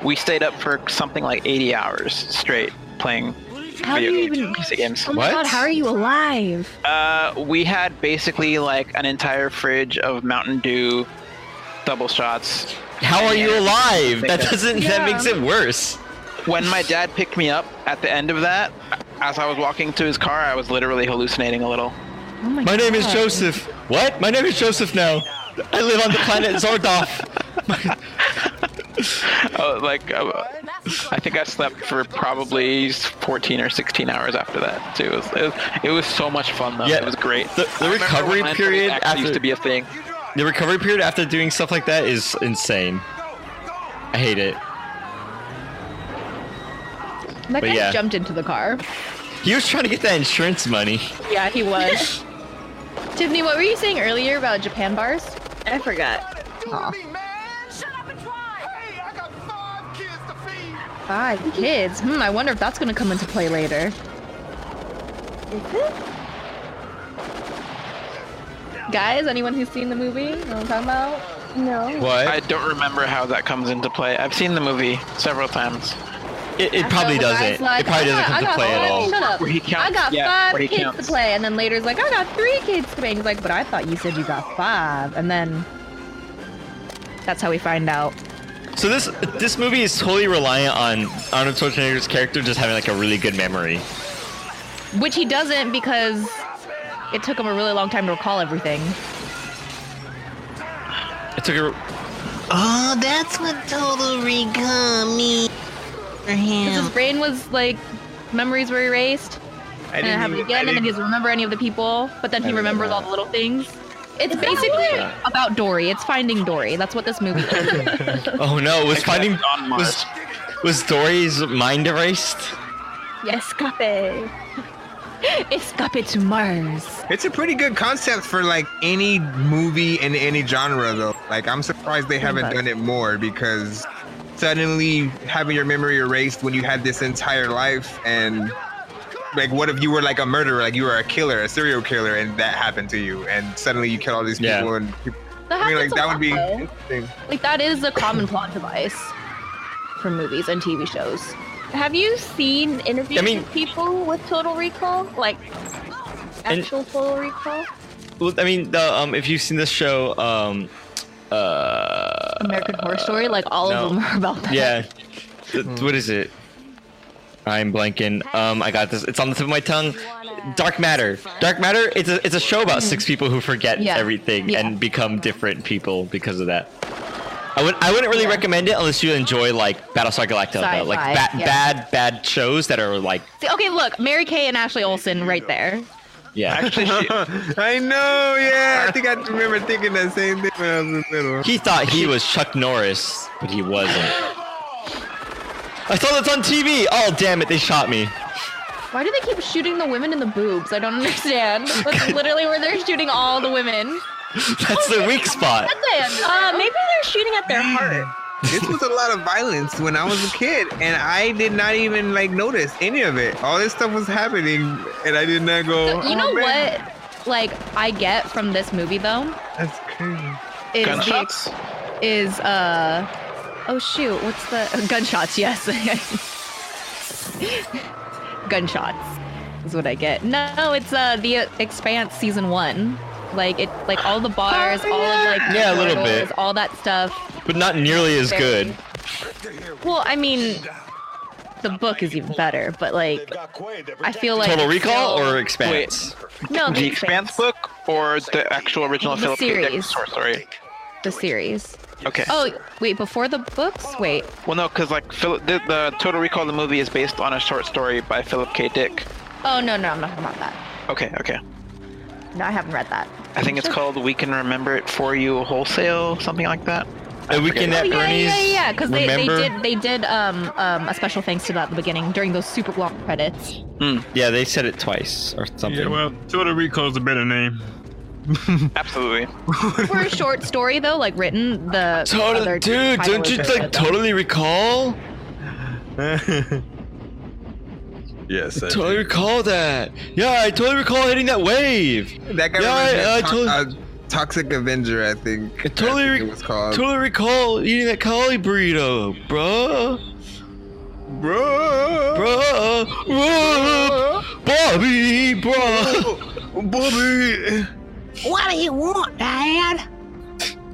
We stayed up for something like 80 hours straight playing How do you even? PC games. Oh my What? god, how are you alive? We had basically like an entire fridge of Mountain Dew double shots. How are you alive? That doesn't. That Yeah. makes it worse. When my dad picked me up at the end of that, as I was walking to his car, I was literally hallucinating a little. Oh my, My name is God. Joseph. What? My name is Joseph now. I live on the planet Zordoff. I think I slept for probably 14 or 16 hours after that too. It was so much fun though. Yeah, It was great. the I remember recovery when period actually after- used to be a thing. The recovery period after doing stuff like that is insane. I hate it. That guy yeah. jumped into the car. He was trying to get that insurance money. Yeah, he was. Tiffany, what were you saying earlier about Japan bars? I forgot. Aw. Shut up and try. Hey, I got 5 kids to feed. 5 kids. I wonder if that's gonna come into play later. Is it? Guys, anyone who's seen the movie? Know what I'm talking about? No. What? I don't remember how that comes into play. I've seen the movie several times. It probably The doesn't. guy's like, It probably doesn't I come to got play at 5 all. Shut up. Where he counts- I got yeah, 5 where he kids counts. to play, and then later's like, I got 3 kids to play. And he's like, but I thought you said you got 5, and then that's how we find out. So this movie is totally reliant on Arnold Schwarzenegger's character just having like a really good memory. Which he doesn't because it took him a really long time to recall everything. It took a Oh, that's what Total Recall means for Because his him. brain was like, memories were erased, and it happened again, and then he doesn't remember any of the people, but then he remembers all the little things. It's basically about Dory. It's finding Dory. That's what this movie is. Oh no, was Dory's mind erased? Escape. Escape to Mars. It's a pretty good concept for like any movie in any genre though. Like I'm surprised they haven't done it more because suddenly having your memory erased when you had this entire life and like what if you were like a murderer, like you were a killer, a serial killer and that happened to you and suddenly you kill all these people and I mean like that would be interesting. Like that is a common plot device for movies and TV shows. Have you seen interviews with people with Total Recall? Like actual Total Recall? Well, I mean, if you've seen this show, American Horror Story, like all of them are about that. Yeah. What is it? I'm blanking. I got this. It's on the tip of my tongue. Dark Matter. Dark Matter. It's a show about 6 people who forget everything and become different people because of that. I wouldn't really recommend it unless you enjoy like Battlestar Galactica, though. Like bad shows that are like. See, okay, look, Mary Kay and Ashley Olsen right there. Yeah. Actually, I know. Yeah, I think I remember thinking that same thing when I was little. He thought he was Chuck Norris, but he wasn't. I saw this on TV. Oh damn it! They shot me. Why do they keep shooting the women in the boobs? I don't understand. That's literally where they're shooting all the women. That's their weak spot. Maybe they're shooting at their heart. This was a lot of violence when I was a kid, and I did not even like notice any of it. All this stuff was happening, and I did not go. So, you know what? Like I get from this movie though. That's crazy. Is gunshots? Oh shoot! What's the gunshots? Yes. Gunshots is what I get. No, it's The Expanse season 1. Like all the bars, all of like a little bit, all that stuff. But not nearly as good. Well, I mean, the book is even better, but like, I feel like Total Recall or Expanse? No, the Expanse book or the actual original Philip K. Dick story? The series. Okay. Oh wait, before the books? Wait. Well, no, because like the Total Recall the movie is based on a short story by Philip K. Dick. Oh no, I'm not talking about that. Okay. No, I haven't read that. I think it's called We Can Remember It For You Wholesale, something like that. A Weekend at Bernie's. Yeah, because they did a special thanks to that at the beginning during those super long credits. Yeah, they said it twice or something. Yeah, well, Total Recall's a better name. Absolutely. For a short story though, like written, Dude, don't you like totally recall? Yes, I totally recall that. Yeah, I totally recall hitting that wave. That guy Toxic Avenger, I think. I totally it was called. Totally recall eating that Cali burrito, bruh. Bobby, Bobby. What do you want, Dad?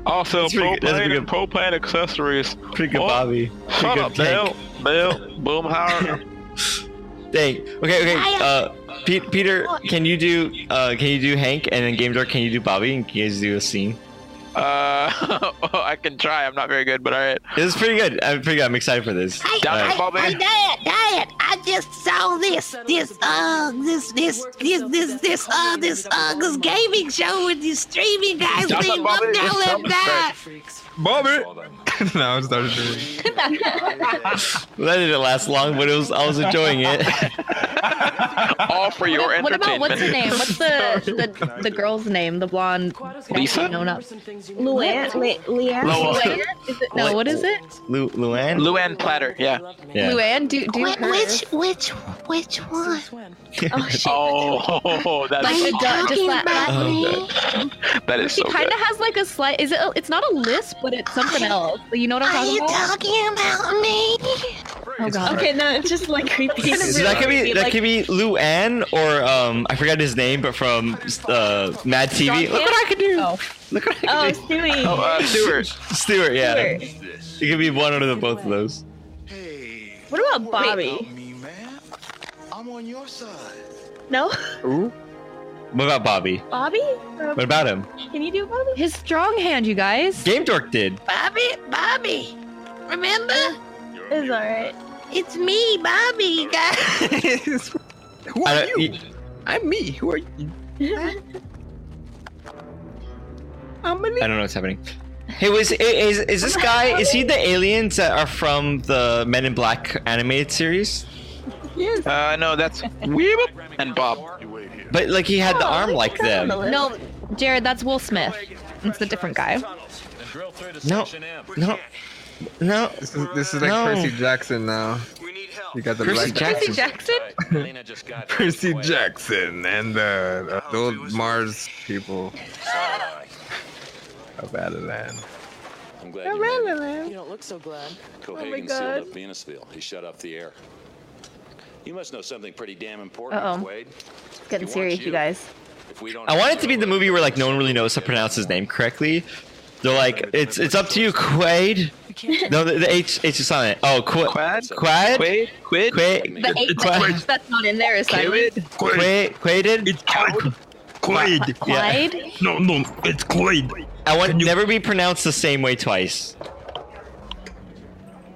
Also, propane accessories. Pretty good, Bobby. Shut up, Bill. Boomhauer. Dang. Okay. Peter, can you do Hank, and then Game Door, can you do Bobby, and can you guys do a scene? I can try. I'm not very good, but all right. This is pretty good. I'm excited for this. Hey, Dad, I just saw this gaming show with these streaming guys named Up Down Left Eye. Bobby. No, I started doing. That didn't last long, but I was enjoying it. All for your What about entertainment. what's her name? What's the girl's name? The blonde. Lisa? No, not. Luann? Leanne? Loa. Is it, no, what is it? Luann? Luann Platter, yeah. Yeah. Luann, do her. Which one? Oh, shit. Oh, that's Like the just that. that is She so kind good. of has like a slight. Is it? It's not a lisp, but it's something else. You know what I'm Are talking you about? talking about me? Oh god. Okay, no, it's just like creepy. So that could be Luann or I forgot his name, but from Mad TV. Look what I can do. Oh. Look what I can do. Stewie. Stewart. Stewart, yeah. It could be one out of the both of those. What about Bobby? Me, man. I'm on your side. No? What about Bobby? Bobby? What about him? Can you do Bobby? His strong hand, you guys. Game Dork did. Bobby. Remember? It's alright. It's me, Bobby, guys. Who are you? I'm me. Who are you? I don't know what's happening. Hey, is this guy? Is he the aliens that are from the Men in Black animated series? No, that's Weeb and Bob. But like he had the arm like them. No, Jared, that's Will Smith. It's a different guy. No. This is like No. Percy Jackson now. You got the Percy black Percy Jackson? Percy Jackson and the old Mars people of Adelan. I'm glad you made it. You don't look so glad. Cohagen God. sealed up Venusville. He shut off the air. You must know something pretty damn important, Uh-oh. Quaid. It's getting serious, you guys. If we don't I want it to be the movie where like no one really knows how to pronounce his name correctly. They're like, it's up to you, Quaid. No, the H is silent. Oh, Quad? Quaid? The H that's not in there is silent. Quaided? It's Quaid. Quaid. Clyde? No, it's Quaid. I want never be pronounced the same way twice.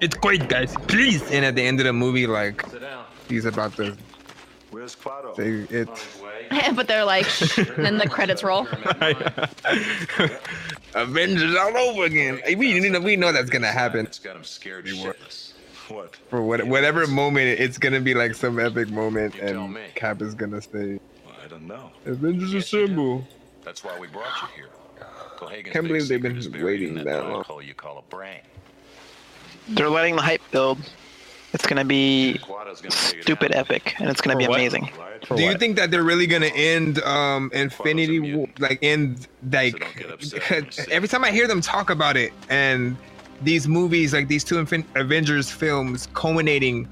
It's Quaid, guys. Please. And at the end of the movie, like he's about to Where's Quado? say it. But they're like, shh, and then the credits roll. Avengers all over again. We know that's gonna happen. It's got him scared shitless. What? For whatever moment, it's gonna be like some epic moment, You tell and me. Cap is gonna say, Well, I don't know. "Avengers Assemble." That's why we brought you here. Cohagen's Can't big believe they've secret been is buried waiting in that black long. hole you call a brain. They're letting the hype build. It's gonna be Quado's gonna figure it stupid out. epic, and it's gonna be what? amazing. Do you think that they're really gonna end Infinity War, like end like So don't get upset when you say every time I hear them talk about it and these movies like these two Avengers films culminating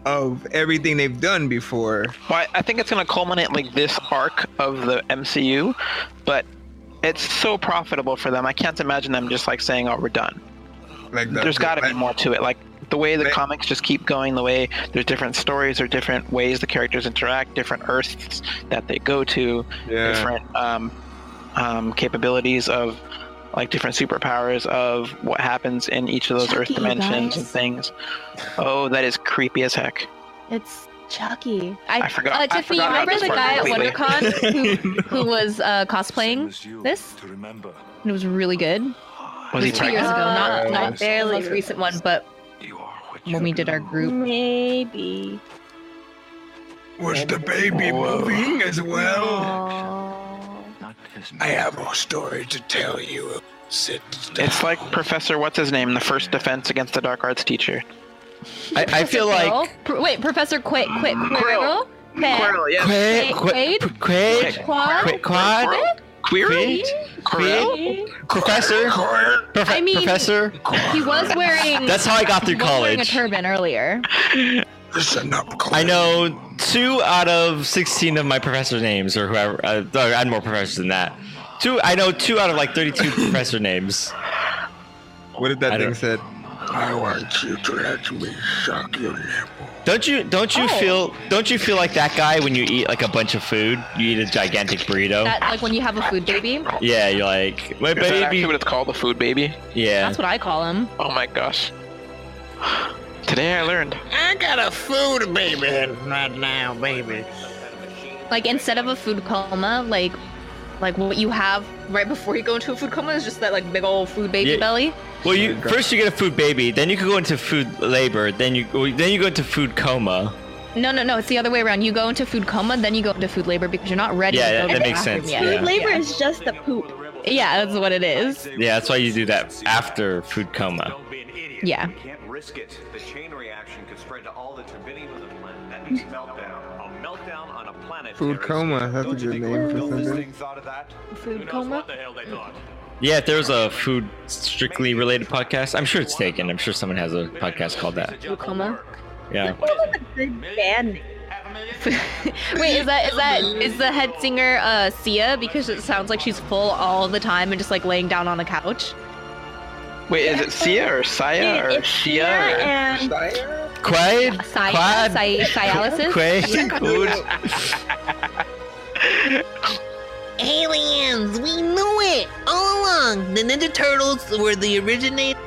of everything they've done before. Well, I think it's gonna culminate like this arc of the MCU, but it's so profitable for them. I can't imagine them just like saying, "Oh, we're done." Like There's got to be more to it. Like the way the comics just keep going, the way there's different stories or different ways the characters interact, different Earths that they go to, Yeah. different capabilities of like different superpowers of what happens in each of those Chucky, Earth dimensions guys. and things. Oh, that is creepy as heck. It's Chucky. I forgot- I Tiffany, forgot about remember this the part guy at completely. WonderCon who was cosplaying this? To remember, And it was really good. Was he 2 years ago, pregnant? not the most recent one, but you are what when we did our group. Maybe. Was the baby moving as well? Oh. I have a story to tell you. Sit down. It's like Professor what's his name, the first defense against the dark arts teacher. I feel like Wait, Professor Quaid? Quirrell, yes. Quaid, Quad, Query? Professor, I mean, Professor. he was wearing. That's how I got through he was wearing a college. turban earlier. Listen up, I know 2 out of 16 of my professor names, or whoever. I had more professors than that. I know 2 out of like 32 professor names. What did that I thing don't- said? I want you to let me suck your nipple. Don't you feel like that guy when you eat like a bunch of food? You eat a gigantic burrito. That like when you have a food baby. Yeah, you're like my Is that actually baby. what it's called, the food baby? Yeah. That's what I call him. Oh my gosh. Today I learned. I got a food baby right now, baby. Like instead of a food coma, like like what you have right before you go into a food coma is just that like big old food baby belly. Well, first you get a food baby, then you can go into food labor, then you go into food coma. No, it's the other way around. You go into food coma, then you go into food labor because you're not ready to go to the that makes bathroom sense. yet. Food labor is just the poop. Yeah, that's what it is. Yeah, that's why you do that after food coma. Yeah. You can't risk it. The chain reaction could spread to all the turbidity of the planet. That means meltdown. A meltdown on a planet. Food coma. That's a good name for something. Thought of that? Food coma? What the hell they thought? Yeah, if there was a food strictly related podcast, I'm sure it's taken. I'm sure someone has a podcast called that. Food coma? Yeah. What was a good band name? Wait, is the head singer Sia? Because it sounds like she's full all the time and just like laying down on a couch. Wait, is it Sia or Saya or It's Shia? and Quaid? Dialysis? Aliens, we knew it all along. The Ninja Turtles were the originator.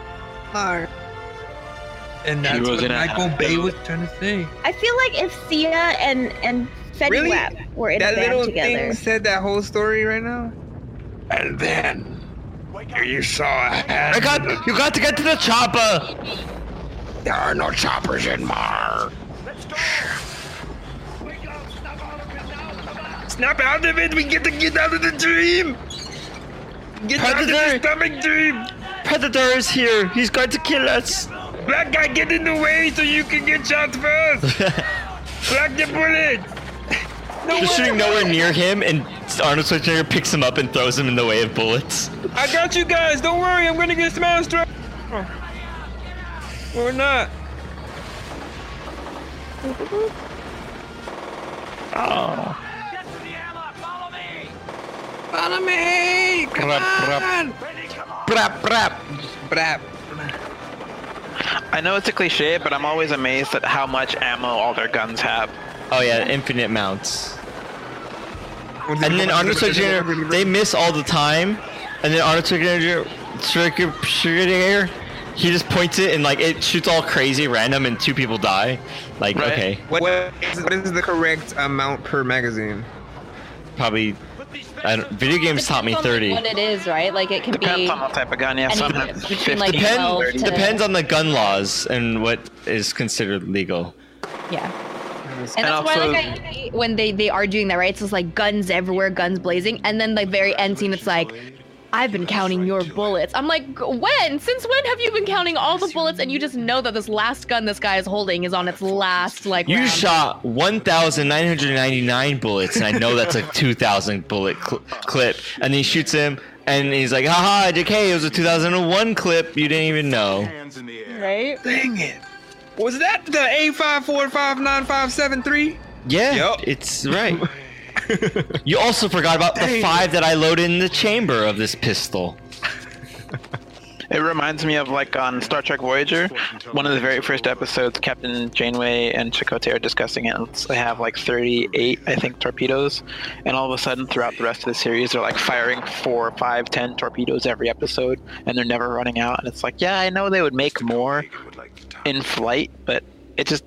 And that's what Michael Bay was trying to say. I feel like if Sia and Fetty Really? Wap were in That a band little together. thing said that whole story right now. And then you saw a hand. You got to get to the chopper. There are no choppers in Mar. Snap out of it! We get to get out of the dream! Get out of the stomach dream! Predator is here. He's going to kill us. Black guy, get in the way so you can get shot first! Block the bullet! They're shooting nowhere near him, and Arnold Schwarzenegger picks him up and throws him in the way of bullets. I got you guys. Don't worry. I'm gonna get smashed. Or not. Oh. Follow me. Come on. Brap, brap. Brap. I know it's a cliche, but I'm always amazed at how much ammo all their guns have. Oh yeah, infinite mounts. And then Arnold Schwarzenegger, they miss all the time. And then Arnold Schwarzenegger, he just points it and like it shoots all crazy random and 2 people die. Like, Right. okay. What is the correct amount per magazine? Probably, video games taught me 30. What it is, right? Like it can Depends be on what type of gun. Yeah, some anything have between, like, 50. 12 to- Depends on the gun laws and what is considered legal. Yeah. And And that's why also- like I hate when they are doing that, right? It's just like guns everywhere, guns blazing, and then the very end scene it's like, I've been counting your bullets. I'm like, when? Since when have you been counting all the bullets and you just know that this last gun this guy is holding is on its last like You round? shot 1,999 bullets, and I know that's a 2,000 bullet clip. And he shoots him, and he's like, haha, JK, it was a 2001 clip. You didn't even know. Right? Dang it. Was that the A5459573? Yeah, Yup. it's right. You also forgot about the 5 that I loaded in the chamber of this pistol. It reminds me of like on Star Trek Voyager, one of the very first episodes, Captain Janeway and Chakotay are discussing it. And they have like 38, I think, torpedoes, and all of a sudden, throughout the rest of the series, they're like firing 4, 5, 10 torpedoes every episode, and they're never running out. And it's like, yeah, I know they would make more in flight, but it's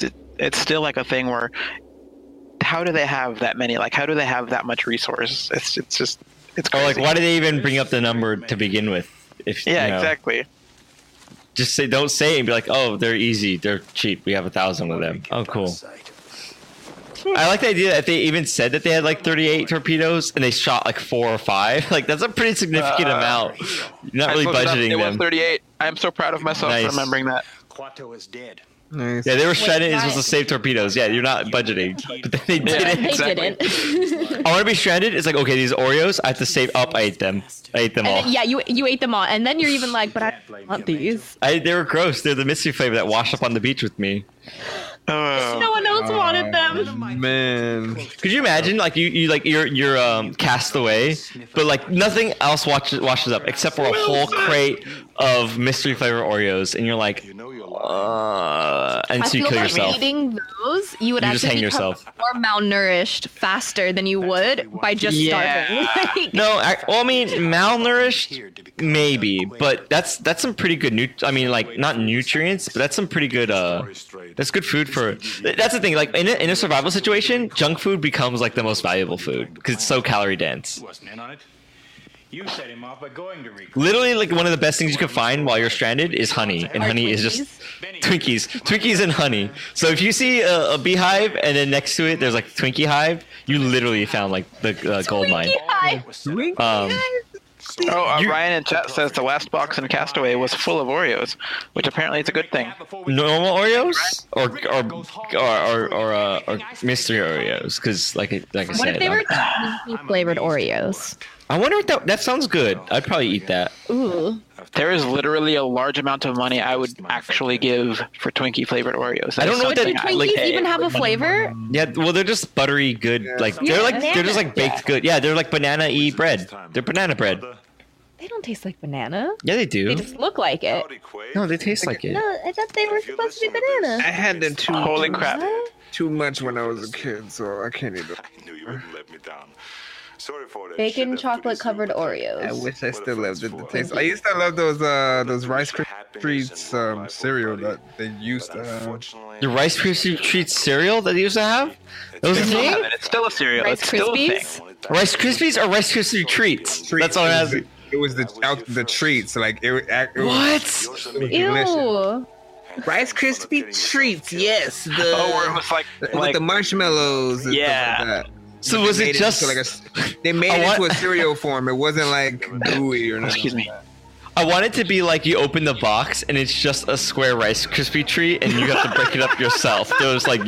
still like a thing where, how do they have that many? Like, how do they have that much resource? It's crazy. Or like, why do they even bring up the number to begin with? If Yeah, you know, exactly. Just say, don't say it and be like, oh, they're easy, they're cheap. We have 1,000 of them. Oh, cool. I like the idea that if they even said that they had like 38 torpedoes and they shot like 4 or 5. Like that's a pretty significant amount. You're not really budgeting It was them. 38. I'm so proud of myself for Nice. remembering that. Quato is dead. Nice. Yeah, they were stranded. It's why- supposed to save torpedoes. Yeah, you're not budgeting, but then they did it. They Exactly. didn't. I want to be stranded. It's like, okay, these Oreos, I have to save up. I ate them. I ate them all. And then, yeah, you ate them all, and then you're even like, but I don't want these. They were gross. They're the mystery flavor that washed up on the beach with me. No one else wanted them. Man. Could you imagine, like you're cast away, but like nothing else washes up except for a whole crate of mystery flavor Oreos, and you're like, and I so you feel kill like yourself. eating those, you would You just actually hang become yourself. more malnourished faster than you would by just starving. Like, No, I mean malnourished, maybe, but that's some pretty good like not nutrients, but that's some pretty good that's good food for. That's the thing, like in a survival situation, junk food becomes like the most valuable food because it's so calorie dense. You set him off by going to recall. Literally, like one of the best things you can find while you're stranded is honey, and honey is just Twinkies and honey. So if you see a beehive and then next to it there's like Twinkie hive, you literally found like the gold mine. Ryan in chat says the last box in Castaway was full of Oreos, which apparently is a good thing. Normal Oreos or mystery Oreos? Because like I said, What if they were Twinkie flavored Oreos? I wonder if that sounds good. I'd probably eat that. Ooh. There is literally a large amount of money I would actually give for Twinkie flavored Oreos. I don't know what that Do Twinkies even have a flavor? Yeah, well they're just buttery good. Like they're just like baked good. Yeah, they're like banana-y bread. They're banana bread. They don't taste like banana. Yeah, they do. They just look like it. No, they taste like it. No, I thought they were supposed to be banana. I had them too. Holy crap! Too much when I was a kid, so I can't eat them. I knew you wouldn't let me down. Sorry for that. Bacon shit. chocolate covered Oreos. I wish I still loved the taste. I used to love those Rice Krispies treats cereal that they used to have. The Rice Krispies treats cereal that they used to have? That was a thing? It's still a cereal. Rice It's still a thing. Krispies? Rice Krispies or Rice Krispie treats? That's all I'm asking. It was the treats, like it What? was delicious. Ew. Rice Krispie treats, yes. The, where it was with the marshmallows and stuff like that. So was it just they made it into a cereal form? It wasn't like gooey or nothing. Excuse me. I want it to be like you open the box and it's just a square Rice Krispie treat and you have to break it up yourself. There was like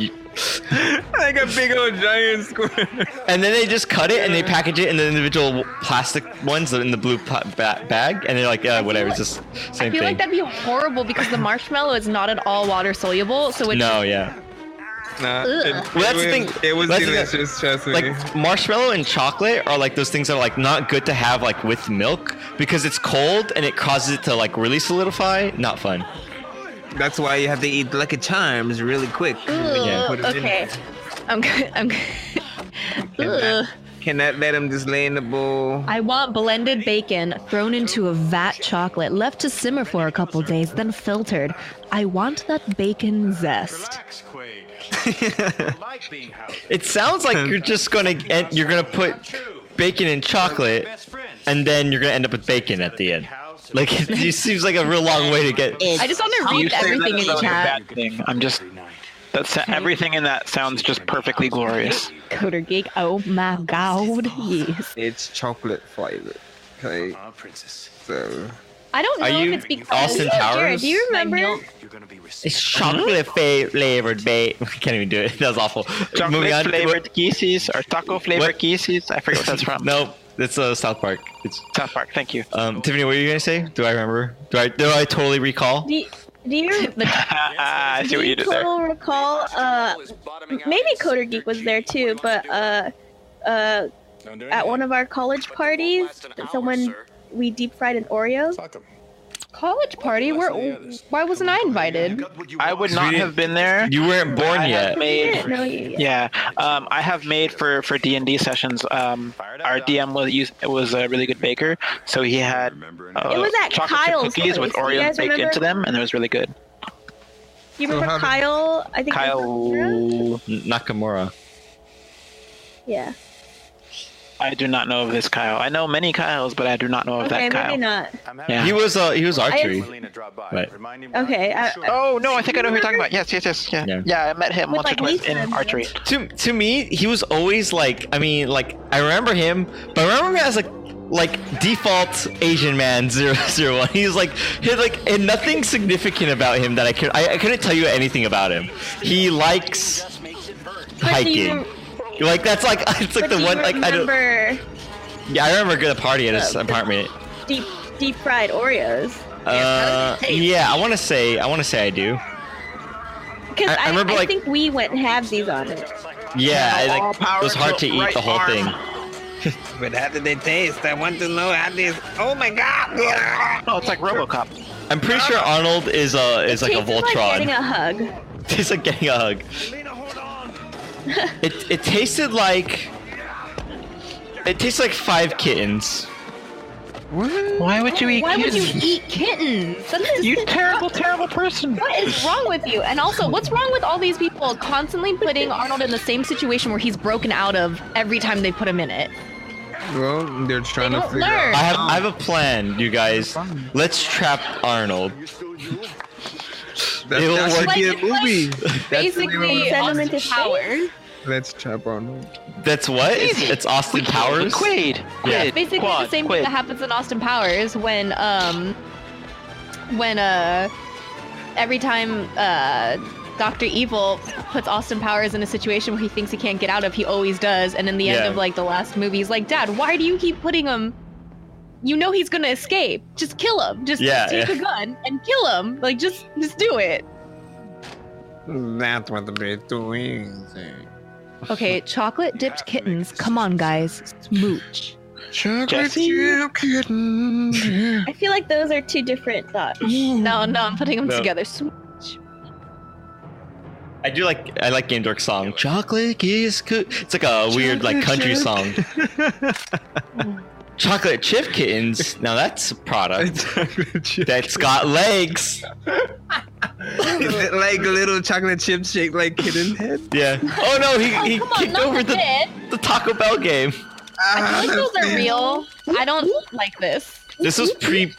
like a big old giant square. And then they just cut it and they package it in the individual plastic ones in the blue bag, and they're like, yeah, whatever, it's just same I feel thing. like that'd be horrible because the marshmallow is not at all water soluble. So it's yeah. Nah, Ugh. Well, that's the thing. It was That's the thing. delicious, trust me. Like marshmallow and chocolate are like those things that are like not good to have like with milk because it's cold and it causes it to like really solidify. Not fun. That's why you have to eat Lucky Charms really quick. Ugh, Put it in. okay. I'm good. Ugh. Cannot let them just lay in the bowl. I want blended bacon thrown into a vat chocolate, left to simmer for a couple days, then filtered. I want that bacon zest. It sounds like you're just gonna put bacon in chocolate, and then you're gonna end up with bacon at the end. Like it seems like a real long way to get. I just want to read everything in chat. I'm just. Everything in that sounds just perfectly glorious. Coder Geek, oh my god, yes. It's chocolate flavored. Okay. Princess. So. I don't know Are you if it's because Austin Powers? Jared, do you remember? It's chocolate flavored bacon. I can't even do it. That was awful. Moving on. Chocolate flavored kisses or taco flavored kisses. I forget what that's from. No, it's South Park. It's South Park. Thank you. Tiffany, what were you gonna say? Do I remember? Do I totally recall? Do you I see what you did there. total recall? Maybe Coder Geek was there too, but at one of our college parties, we deep fried an Oreo. College party? Why wasn't I invited? I would not have been there. You weren't born yet. I have made for D&D sessions. Our DM was a really good baker, so he had It was at chocolate chip Kyle's cookies with place. Do you Oreos guys baked remember? into them, and it was really good. Do you remember Kyle? I think Kyle Nakamura. Yeah. I do not know of this Kyle. I know many Kyles, but I do not know of that Kyle. Maybe not. Yeah. He was archery. Okay. Oh no, I think I know who you're talking about. Yes. Yeah, I met him once or twice in archery. To me, he was always like, I remember him, but I remember him as like default Asian man 001. He had nothing significant about him that I couldn't tell you anything about him. He likes hiking. Like that's like it's like the one like I don't. Yeah, I remember a party at his apartment. Deep fried Oreos. Yeah, I want to say I do. Because I remember I think we went halvesies on it. Yeah, it was hard to eat the whole thing. But how did they taste? I want to know how they. Oh my god! Oh, it's like RoboCop. I'm pretty sure Arnold is like a Voltron. Like getting a hug. Tastes like getting a hug. It tasted like 5 kittens. Why would you eat Why kittens? would you eat kittens? You terrible person. What is wrong with you? And also, what's wrong with all these people constantly putting Arnold in the same situation where he's broken out of every time they put him in it? Well, they're trying to figure out. I have a plan, you guys. Let's trap Arnold. That should be a movie. Basically, Austin Powers. Let's trap Arnold. That's what? It's Austin Powers? Quaid. Yeah, it's basically the same thing that happens in Austin Powers when every time Dr. Evil puts Austin Powers in a situation where he thinks he can't get out of, he always does. And in the end of like the last movie, he's like, Dad, why do you keep putting him? You know he's gonna escape. Just kill him. Just take a gun and kill him. Like just do it. That's what they're doing. Okay, chocolate dipped kittens. Come on, guys, smooch. Chocolate chip kitten. I feel like those are two different thoughts. No, I'm putting them together. I like Game Dork's song. Chocolate is good. It's like a weird like country song. Chocolate chip kittens. Now that's a product that's got legs. Is it like a little chocolate chip shaped like kitten head? Yeah. Oh no, he kicked over the Taco Bell game. I feel like those are real. I don't like this. This was pre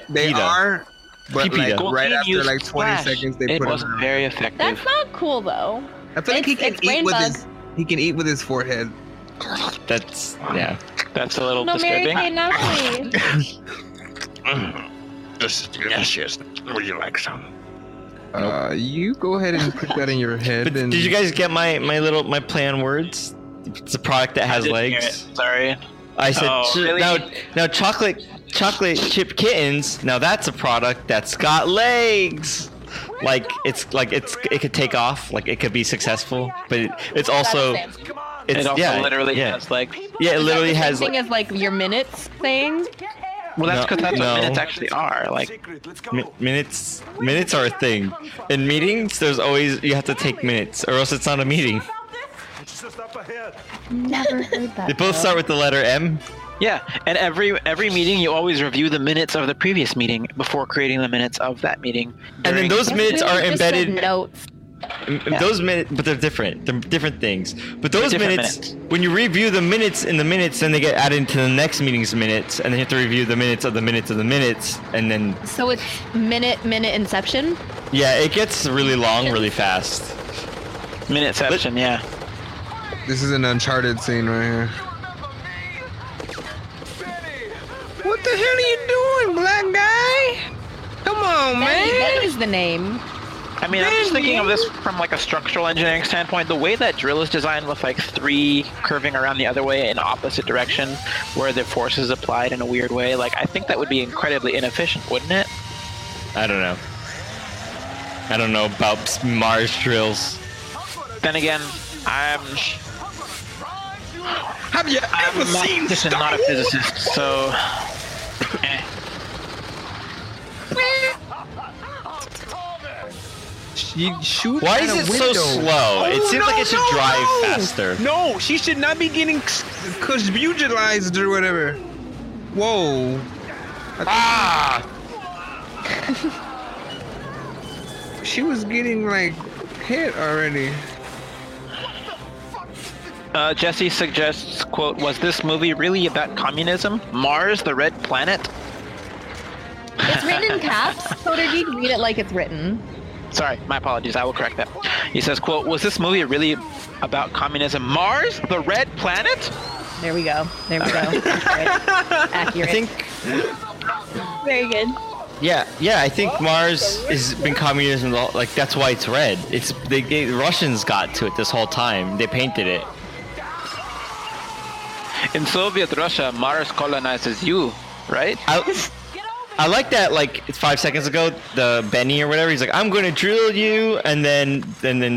They are, but like right after used like 20 Flash. seconds they It put wasn't him. very effective. That's not cool though. I feel like he can eat with his forehead. That's That's a little No, Mary disturbing. Kay, not me. Yes. Would you like some? You go ahead and put that in your head. But and did you guys get my play on words? It's a product that has legs. Sorry. I said really? now chocolate chip kittens. Now that's a product that's got legs. Like it could take off. Like it could be successful, but it's also It also literally has like. Yeah, it literally has Thing is like your minutes thing. Well, that's because that's No. what minutes actually are. Like minutes are a thing. In meetings, there's always you have to take minutes, or else it's not a meeting. Never heard that. They both start with the letter M. yeah, and every meeting you always review the minutes of the previous meeting before creating the minutes of that meeting. And then those minutes are Just said embedded. notes. Those minutes, but they're different. They're different things. But those Different minutes, when you review the minutes in the minutes, then they get added into the next meeting's minutes, and then you have to review the minutes of the minutes of the minutes, and then So it's minute inception. yeah, it gets really long, really fast. Minuteception, yeah. This is an Uncharted scene right here. What the hell are you doing, black guy? Come on, man. That is the name. I mean, I'm just thinking of this from like a structural engineering standpoint. The way that drill is designed with like 3 curving around the other way in opposite direction, where the force is applied in a weird way, like I think that would be incredibly inefficient, wouldn't it? I don't know. I don't know about Mars drills. Then again, Have you ever seen this is not a physicist, so. She shoots. Why at is a it so window. slow? It seems like it should drive faster. No, she should not be getting cusbugilized or whatever. Whoa. Ah! She was getting like hit already. Jesse suggests, quote, was this movie really about communism? Mars, the red planet? It's written in caps. Coder, you can read it like it's written. Sorry, my apologies. I will correct that. He says, quote, was this movie really about communism? Mars, the red planet? There we go. Accurate. I think. Very good. Yeah. I think Mars has been communism. Like that's why it's red. The Russians got to it this whole time. They painted it. In Soviet Russia, Mars colonizes you, right? I like that. Like 5 seconds ago, the Benny or whatever, he's like, "I'm going to drill you," and then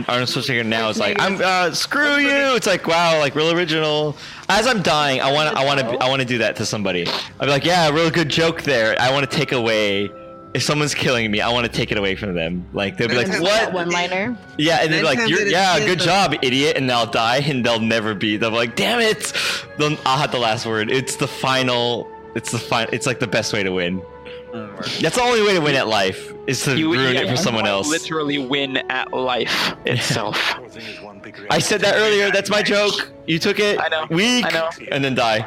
Arnold Schwarzenegger now is like, "I'm screw you." It's like, wow, like real original. As I'm dying, I want to do that to somebody. I'd be like, "Yeah, real good joke there." I want to take away. If someone's killing me, I want to take it away from them. Like they'll be like, "What?" One-liner. Yeah, and they're like, good job, idiot," and I'll die, and they'll never be. They'll be like, "Damn it!" Then I'll have the last word. It's the final. It's like the best way to win. That's the only way to win at life is to ruin it for someone else. Literally win at life itself. I said that earlier. That's my joke. You took it. I know. Weak. I know. And then die.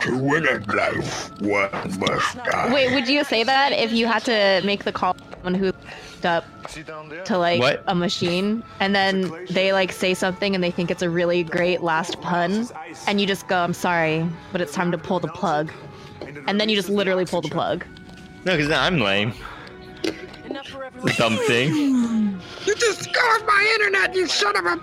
To win at life, one must die. Wait, would you say that if you had to make the call to someone who up to like What? a machine, and then they like say something and they think it's a really great last pun, and you just go, "I'm sorry, but it's time to pull the plug," and then you just literally pull the plug. No, because I'm lame. Dumb thing. You just scarred my internet, you son of a.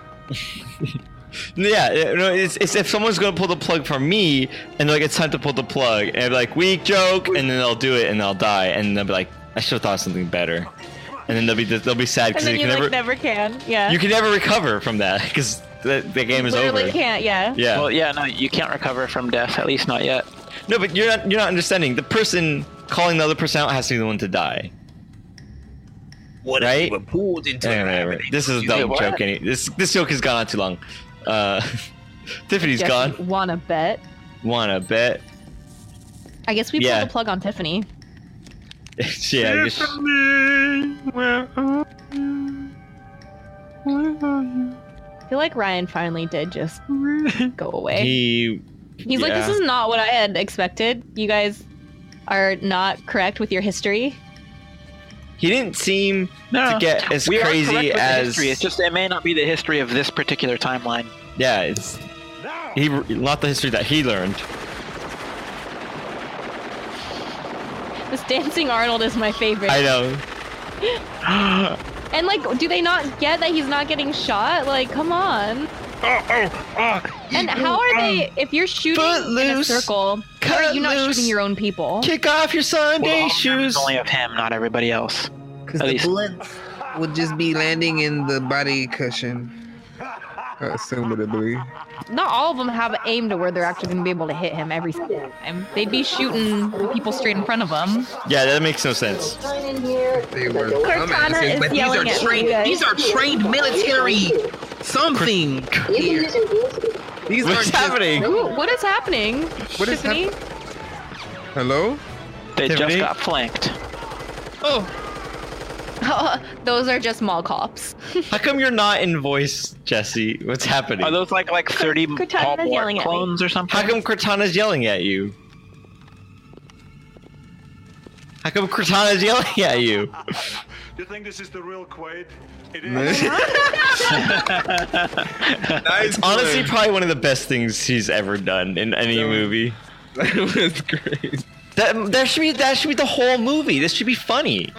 Yeah, no, it's if someone's gonna pull the plug for me, and they're like, it's time to pull the plug, and I'll be like, weak joke, and then they'll do it, and they'll die, and they'll be like, I should have thought of something better, and then they'll be sad And because then you you can like never never can. Yeah. you can never recover from that because the game is Literally over. can't. Yeah. Yeah. Well, yeah, no, you can't recover from death. At least not yet. No, but you're not understanding. The person calling the other person out has to be the one to die. What Right? if we were pulled into Whatever. This is a dumb what? joke. This joke has gone on too long. Tiffany's Jesse, gone. Wanna bet? Wanna bet? I guess we Yeah. pulled the plug on Tiffany. Yeah. I guess- I feel like Ryan finally did just go away. He's like, this is not what I had expected. You guys are not correct with your history. He didn't seem No, to get as we are correct crazy with the as. history. It's just it may not be the history of this particular timeline. Yeah, it's not the history that he learned. This dancing Arnold is my favorite. I know. And like, do they not get that he's not getting shot? Like, come on. And how are they? If you're shooting in a Footloose. circle, how are you not Cut loose. shooting your own people? Kick off your Sunday Well, shoes. It's only of him, not everybody else. Because At the least- bullets would just be landing in the body cushion. Assumably. Not all of them have aim to where they're actually going to be able to hit him every single time. They'd be shooting people straight in front of them. Yeah, that makes no sense. They were Cortana dumbasses, is but these yelling are at trained. you guys. These are trained military something. Here. These What's aren't just- happening? Ooh, what is happening? What is Tiffany? Hello? They Tiffany? just got flanked. Oh, Those are just mall cops. How come you're not in voice, Jesse? What's happening? Are those like 30 Cortana's Paul Blart yelling at me. clones or something? How come Cortana's yelling at you? How come Cortana's yelling at you? You think this is the real Quaid? It nice. It's honestly probably one of the best things he's ever done in any movie. That was great. That should be the whole movie. This should be funny.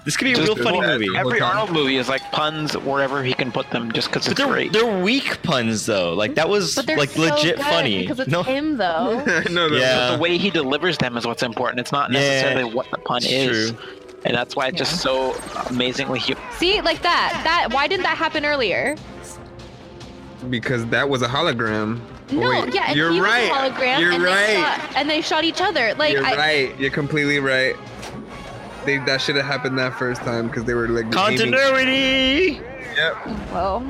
This could be a Just real funny well, movie. Every Arnold movie is like puns wherever he can put them, just because But it's great. they're weak puns though. Like that was But they're like so legit good funny. because it's No, him though. I know that. Yeah. The way he delivers them is what's important. It's not necessarily what the pun it's is. true. And that's why it's just so amazingly See, like that. Why didn't that happen earlier? Because that was a hologram. No, Wait, yeah, and you're he right. was a hologram, You're and right. they shot each other. Like, You're right. You're completely right. That should have happened that first time because they were like aiming- Continuity. Yep. Well,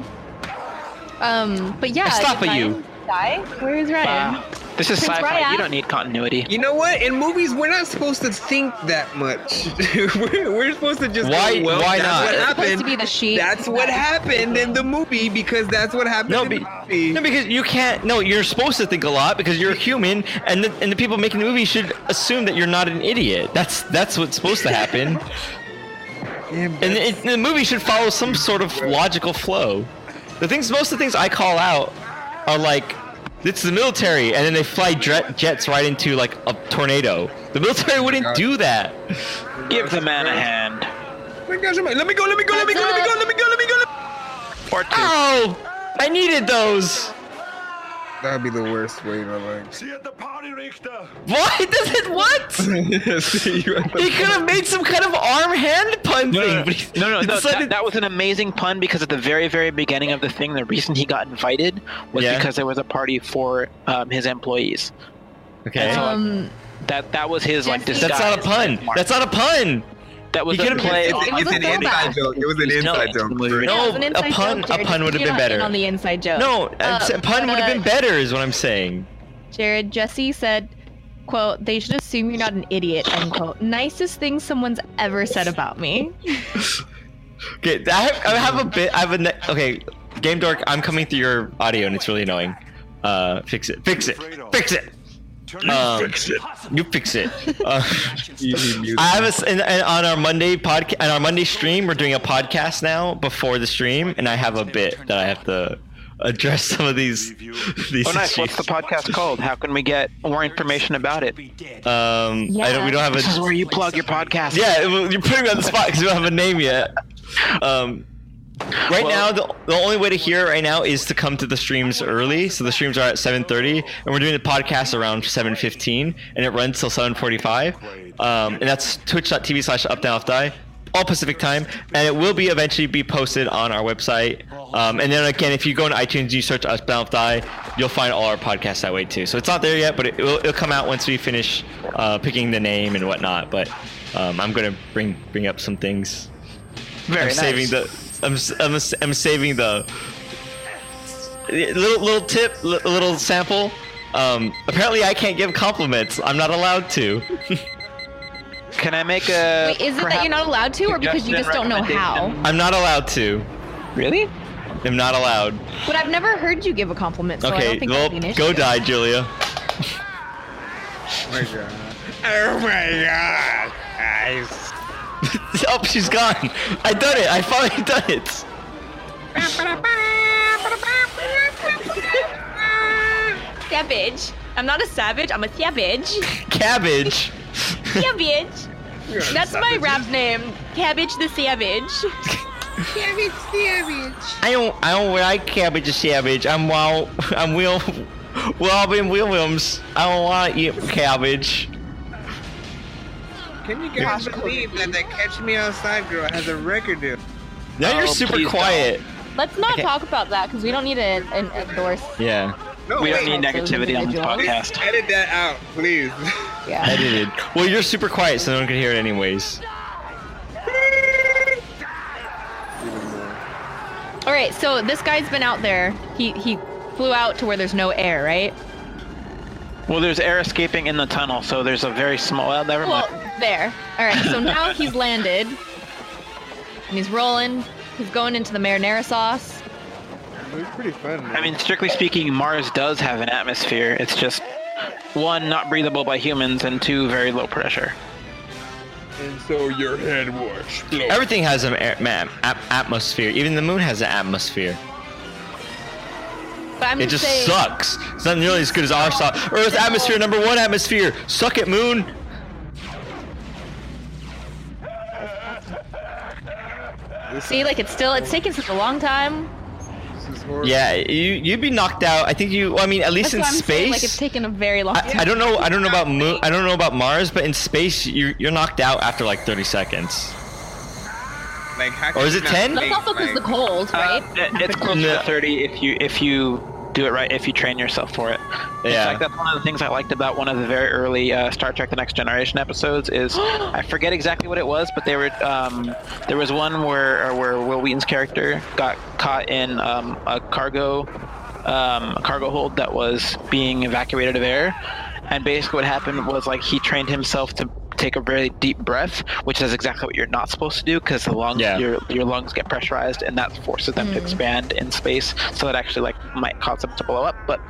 but yeah. Stop did at you. Ryan Die? Where is Ryan? This is Prince sci-fi. You Ryan. don't need continuity. You know what? In movies, we're not supposed to think that much. we're supposed to just Why- go, well, why that's not? what It's supposed happened. to be the sheep. That's what happened in the movie because that's what happened No, in the movie. no, because you can't. No, you're supposed to think a lot because you're human, and the people making the movie should assume that you're not an idiot. That's what's supposed to happen. Yeah, And the movie should follow some sort of logical flow. Most of the things I call out are like, it's the military, and then they fly jets right into like a tornado. The military wouldn't do that. Give the man a hand. Oh my gosh, let me go. Or two. Oh, I needed those. That would be the worst way to like. See you at the party, Richter. What? What? See you at the He could have made some kind of arm hand pun thing. But he No, decided- that was an amazing pun because at the very, very beginning of the thing, the reason he got invited was Yeah. because there was a party for his employees. Okay. And so that was his like Jesse- disguise. That's not a pun. trademark. That's not a pun. That was He a could've- play. It's, It was it's a an throwback. inside joke. It was an inside joke. No, First. No, It was an a inside pun- joke, a Jared. pun would have You're been not better. in on the inside joke. No, a pun would have been better, is what I'm saying. Jared, Jesse said, quote, they should assume you're not an idiot, end quote. Nicest thing someone's ever said about me. Okay, I have a bit. Okay, Game Dork, I'm coming through your audio and it's really annoying. Fix it. Fix it. Fix it. Fix it. You fix it. I have on our Monday podcast, on our Monday stream, we're doing a podcast now before the stream, and I have a bit that I have to address some of these. Oh, nice. What's the podcast called? How can we get more information about it? We don't have a. This is where you plug your podcast. Yeah, you're putting me on the spot because we don't have a name yet. Right now, the only way to hear it right now is to come to the streams early. So the streams are at 7:30, and we're doing the podcast around 7:15, and it runs till 7:45. And that's twitch.tv/updownlefty, all Pacific time, and it will be eventually be posted on our website. And then again, if you go into iTunes, you search Up Down Left Die, you'll find all our podcasts that way too. So it's not there yet, but it'll come out once we finish picking the name and whatnot. But I'm gonna bring up some things. Very nice. I'm saving the little tip, little sample. Apparently, I can't give compliments. I'm not allowed to. Can I make a? Wait, is it that you're not allowed to, or because you just don't know how? I'm not allowed to. Really? I'm not allowed. But I've never heard you give a compliment, so I Okay, don't think well, that'd be an issue. go die, Julia. Oh my god. Oh my god. Nice. Oh, she's gone. I done it. I finally done it. Savage. I'm not a savage. I'm a savage. Cabbage. Savage. That's my rap name. Cabbage the Savage. Savage, savage. I don't like Cabbage the Savage. I'm Robin Williams. I don't want to eat cabbage. Can you guys believe that that Catch Me Outside girl has a record deal? Now you're super quiet. Let's not talk about that because we don't need to endorse. Yeah. No, We don't wait. need negativity on this podcast. Edit that out, please. Yeah. Edited. Well, you're super quiet, so no one can hear it anyways. All right, so this guy's been out there. He flew out to where there's no air, right? Well, there's air escaping in the tunnel, so there's a very small. Well, never mind. Well, there. All right, so now he's landed, and he's rolling. He's going into the marinara sauce. It's pretty fun, man. I mean, strictly speaking, Mars does have an atmosphere. It's just one, not breathable by humans, and two, very low pressure. And so your head will explode. Everything has an atmosphere. Even the moon has an atmosphere. But I'm It just saying, sucks. It's not nearly as good as our stuff. Earth atmosphere, #1 atmosphere. Suck it, moon. see, like it's taking such a long time. This is horrible. Yeah, you'd be knocked out. I think you. Well, I mean, at least That's in what I'm space. saying, like it's taken a very long time. I don't know. I don't know about moon. I don't know about Mars, but in space, you're knocked out after like 30 seconds. Like, how Or is it 10? That's also because the cold, right? It's close to 30 if you do it right, if you train yourself for it. In Yeah. fact, that's one of the things I liked about one of the very early Star Trek: The Next Generation episodes. Is I forget exactly what it was, but they were there was one where Will Wheaton's character got caught in a cargo hold that was being evacuated of air, and basically what happened was like he trained himself to take a very deep breath, which is exactly what you're not supposed to do because the lungs, your lungs get pressurized, and that forces them to expand in space, so that actually like might cause them to blow up. But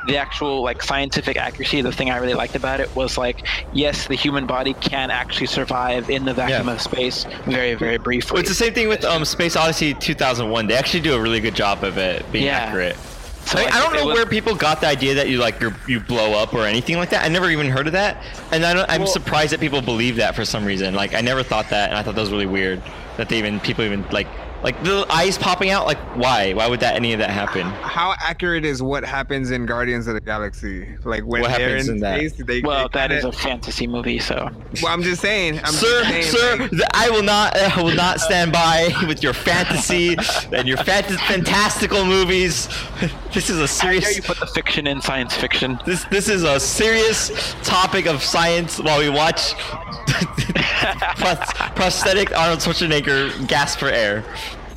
the actual like scientific accuracy, the thing I really liked about it was like, yes, the human body can actually survive in the vacuum of space very, very briefly. Well, it's the same thing with Space Odyssey 2001. They actually do a really good job of it being accurate. So I don't know where people got the idea that you blow up or anything like that. I never even heard of that, and I'm surprised that people believe that for some reason. Like I never thought that, and I thought that was really weird that people even like the eyes popping out. Like why? Why would any of that happen? How accurate is what happens in Guardians of the Galaxy? Like when What they're happens in in that? space, that is a fantasy movie, so. Well, I'm just saying. Sir, I will not stand by with your fantasy and your fantastical movies. This is a serious. How dare you put the fiction in science fiction? This is a serious topic of science while we watch prosthetic Arnold Schwarzenegger gasp for air.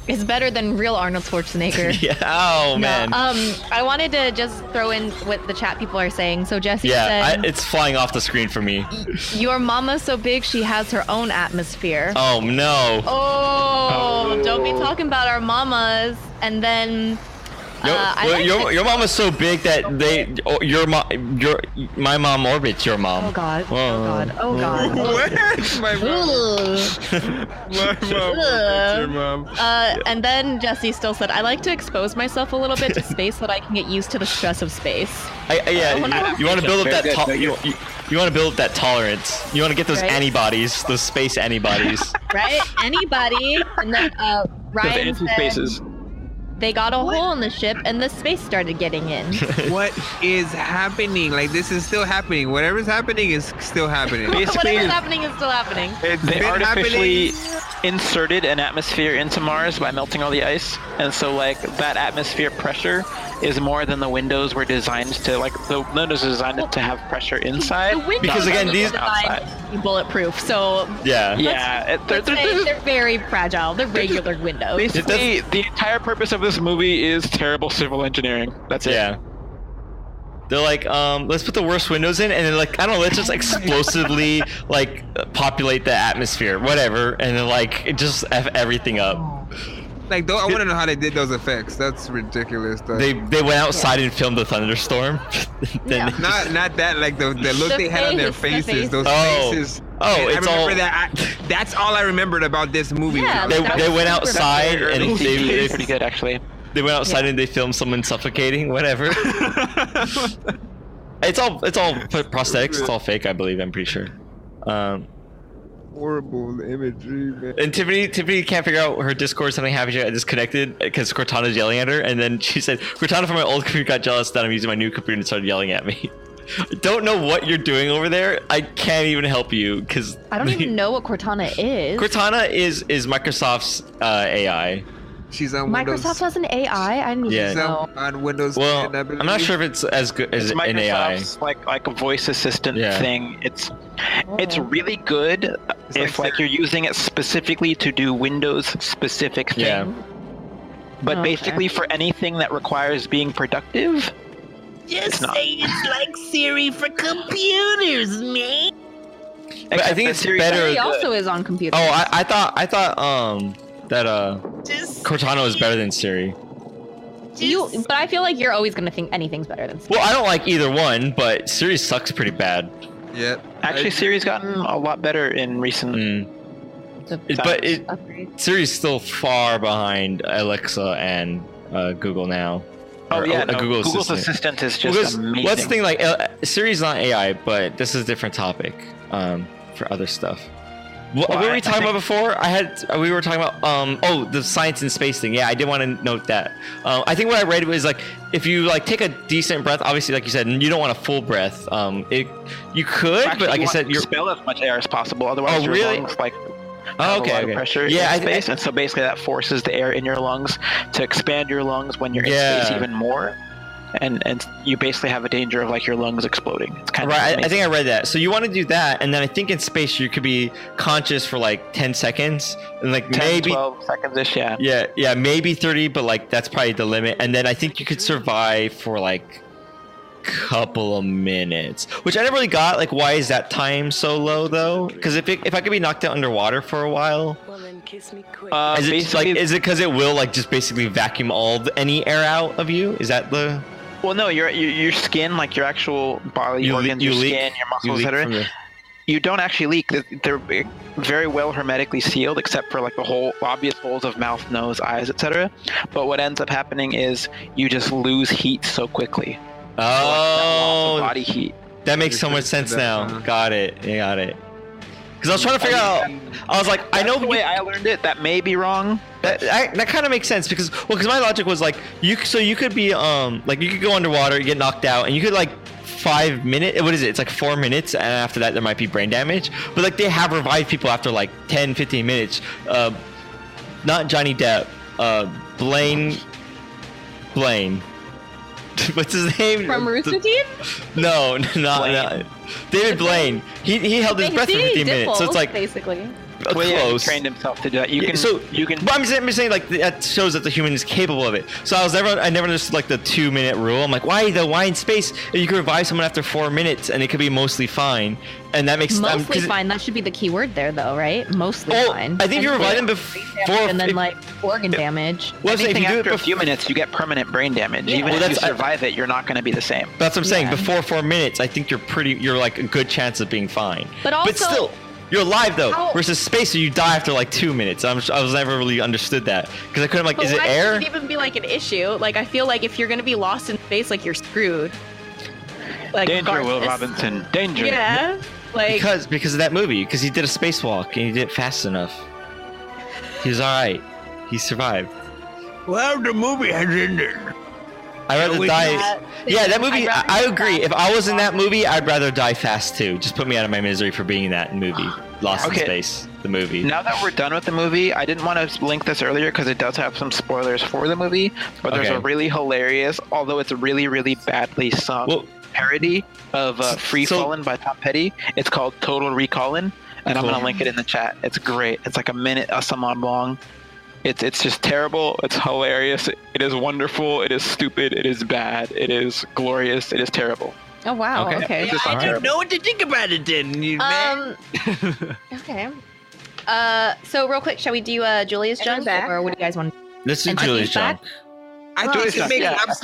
is better than real Arnold Schwarzenegger. Yeah. Oh man. I wanted to just throw in what the chat people are saying. So Jesse said, it's flying off the screen for me. Your mama's so big she has her own atmosphere. Oh no. Oh, don't be talking about our mamas. And then your mom is so big that my mom orbits your mom. Oh god. Whoa. Oh god. Oh god. What? My mom. My mom orbits your mom. And then Jesse still said, I like to expose myself a little bit to space so that I can get used to the stress of space. You want to build up that you want to build up that tolerance. You want to get those antibodies, those space antibodies. Right? Anybody. And then Ryan said, they got a hole in the ship and the space started getting in. What is happening? Like, this is still happening. Whatever's happening is still happening. Whatever's happening is still happening. They artificially inserted an atmosphere into Mars by melting all the ice. And so, like, that atmosphere pressure is more than the windows were designed to, like, the windows are designed to have pressure inside. Because again, these designed bulletproof, so they're very fragile. They're regular windows. Basically, the entire purpose of this movie is terrible civil engineering. That's it. Yeah. They're like, let's put the worst windows in, and then like, I don't know, let's just explosively like populate the atmosphere, whatever, and then like just F everything up. Like, I want to know how they did those effects. That's ridiculous. They went outside and filmed the thunderstorm. Not that, like the look they had on their faces. Those faces. Oh, it's all. That's all I remembered about this movie. Yeah, they went outside and they pretty good actually. They went outside and they filmed someone suffocating. Whatever. It's all prosthetics. It's all fake, I believe. I'm pretty sure. Horrible imagery, man. And Tiffany can't figure out her Discord something happened. She got disconnected because Cortana's yelling at her, and then she said, "Cortana from my old computer got jealous that I'm using my new computer and started yelling at me." I don't know what you're doing over there. I can't even help you because I don't even know what Cortana is. Cortana is Microsoft's AI. She's on Windows. Microsoft has an AI. I didn't even know. On Windows. Well, 10, I believe. I'm not sure if it's as good as an AI. Like a voice assistant thing. It's really good if like you're using it specifically to do Windows specific thing. Yeah. But basically for anything that requires being productive. Just say it's like Siri for computers, man. But I think it's better. Siri also is on computers. Oh, I thought that Cortana was better than Siri. But I feel like you're always gonna think anything's better than Siri. Well, I don't like either one, but Siri sucks pretty bad. Yeah. Actually, Siri's gotten a lot better in recent. But Siri's still far behind Alexa and Google now. Oh yeah, Google's assistant is just amazing. What's the thing, like Siri's not AI, but this is a different topic for other stuff. What were we talking about before? We were talking about the science and space thing. Yeah, I did want to note that. I think what I read was like if you like take a decent breath, obviously like you said, you don't want a full breath. You could, but like I said, you expel as much air as possible. Otherwise, your lungs like have a lot of pressure in space, and so basically that forces the air in your lungs to expand your lungs when you're in space even more. And you basically have a danger of like your lungs exploding. It's kind of right. I think I read that. So you want to do that, and then I think in space you could be conscious for like 10 seconds, and like 10, maybe 12 seconds-ish. Yeah, maybe 30, but like that's probably the limit. And then I think you could survive for like a couple of minutes, which I never really got. Like, why is that time so low though? Because if I could be knocked out underwater for a while. Is it because it will like just basically vacuum any air out of you? Is that the? Well, no, your skin, like your actual body organs, your skin, your muscles, etc. You don't actually leak. They're very well hermetically sealed, except for like the whole obvious holes of mouth, nose, eyes, etc. But what ends up happening is you just lose heat so quickly. Oh, body heat. That makes so much sense now. Got it. Because I was trying to figure out. I was like, I know the way I learned it. That may be wrong. That kind of makes sense because my logic was like you could be like you could go underwater, you get knocked out, and you could like 5 minutes. What is it? It's like 4 minutes, and after that there might be brain damage. But like they have revived people after like 10, 15 minutes. Not Johnny Depp. Blaine. What's his name? From Rooster Teeth? No, not David Blaine. He held his breath for 15 minutes. So it's like basically. Well, yeah, he close. trained himself to do that. You can. But I'm saying like that shows that the human is capable of it. So I never understood like the 2-minute rule. I'm like, why in space? You can revive someone after 4 minutes, and it could be mostly fine. And that makes mostly fine. That should be the key word there, though, right? Mostly fine. I think if you revive them before, and then like organ damage. Well, if you do it for a few minutes, you get permanent brain damage. Yeah. Even if you survive it, you're not going to be the same. That's what I'm saying. Before 4 minutes, I think you're like a good chance of being fine. But also, still, you're alive though. Versus space, so you die after like 2 minutes. I was never really understood that because I couldn't is it air? It even be like an issue. Like I feel like if you're gonna be lost in space, like you're screwed. Like, danger, Will Robinson. Danger. Yeah. Like because of that movie. Because he did a spacewalk and he did it fast enough. He was all right. He survived. Well, the movie has ended. I'd rather die. Yeah, that movie. I agree. If I was in that movie, I'd rather die fast too. Just put me out of my misery for being in that movie. Lost in Space, the movie. Now that we're done with the movie, I didn't want to link this earlier because it does have some spoilers for the movie. But there's a really hilarious, although it's a really, really badly sung parody of Free Fallin' by Tom Petty. It's called Total Recallin', and I'm going to link it in the chat. It's great. It's like a minute some odd long. It's just terrible. It's hilarious. It is wonderful. It is stupid. It is bad. It is glorious. It is terrible. Oh wow. Okay. Yeah, I don't know what to think about it then. Okay. So real quick, shall we do Julia's junk, or what do you guys want? Let's do Julia's junk. I think it makes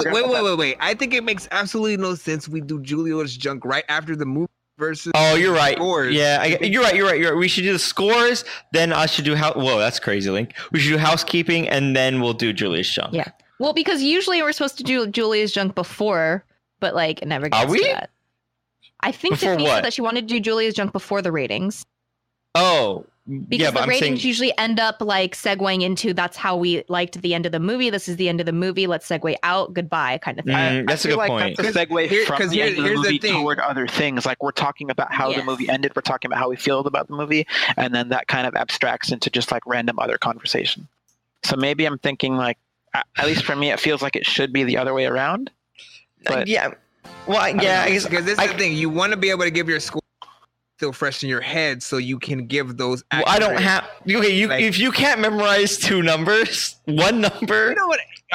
wait. I think it makes absolutely no sense. We do Julia's junk right after the movie versus. Oh, you're right. Scores. Yeah, you're right. We should do the scores. Then I should do Whoa, that's crazy, Link. We should do housekeeping, and then we'll do Julia's junk. Yeah. Well, because usually we're supposed to do Julia's junk before, but like it never gets to that. I think Tiffany said that she wanted to do Julia's junk before the ratings. Oh. Because the ratings usually end up like segueing into that's how we liked the end of the movie. This is the end of the movie. Let's segue out. Goodbye, kind of thing. That's a good point. That's a segue from the end of the movie toward other things. Like we're talking about how the movie ended. We're talking about how we feel about the movie, and then that kind of abstracts into just like random other conversation. So maybe I'm thinking like, at least for me, it feels like it should be the other way around. But yeah. Well, I guess because this is the thing. You want to be able to give your score still fresh in your head so you can give those accurate, I don't have if you can't memorize two numbers, one number. You know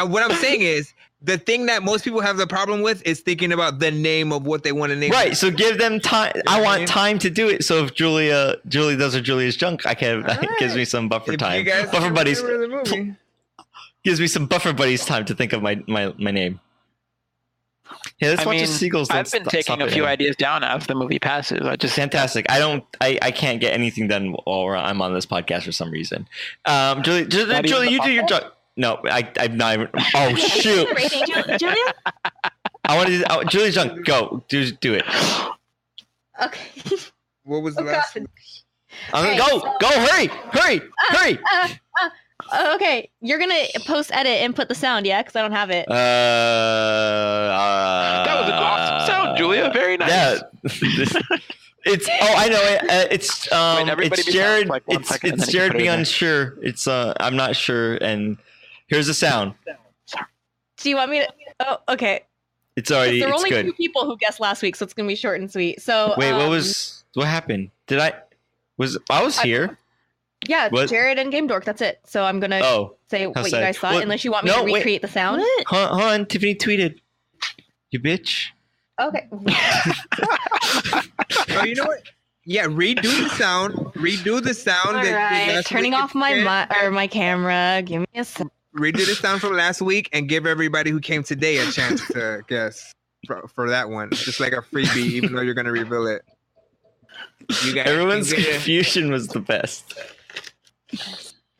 what I'm saying is the thing that most people have the problem with is thinking about the name of what they want to name. Right, so give them time. I want time to do it. So if Julie does her Julia's junk, I can gives me some buffer time. Buffer buddies gives me some buffer buddies time to think of my name. Yeah, let's watch the seagulls. I've been taking a few ideas down as the movie passes. Fantastic. I can't get anything done while I'm on this podcast for some reason. Julie, you do your junk. No, I'm not even. Oh shoot! Julia? I want to do Julie's junk. Go, do it. Okay. What was the last one? Go! Hurry! Okay, you're gonna post edit and put the sound, yeah? Because I don't have it. That was an awesome sound, Julia. Very nice. Yeah. I know it. It's Jared. It's Jared being unsure. It's I'm not sure. And here's the sound. Do you want me to? Oh, okay. It's already. There were only good. 2 people who guessed last week, so it's gonna be short and sweet. So wait, what happened? I was here. Yeah, Jared and Game Dork. That's it. So I'm gonna say what you guys thought, unless you want me to recreate the sound. Hold on, Tiffany tweeted. You bitch. Okay. Oh, you know what? Yeah, redo the sound. All right. Turning off my camera. Give me a second. Redo the sound from last week and give everybody who came today a chance to guess for that one. Just like a freebie, even though you're gonna reveal it. Everyone's confusion was the best.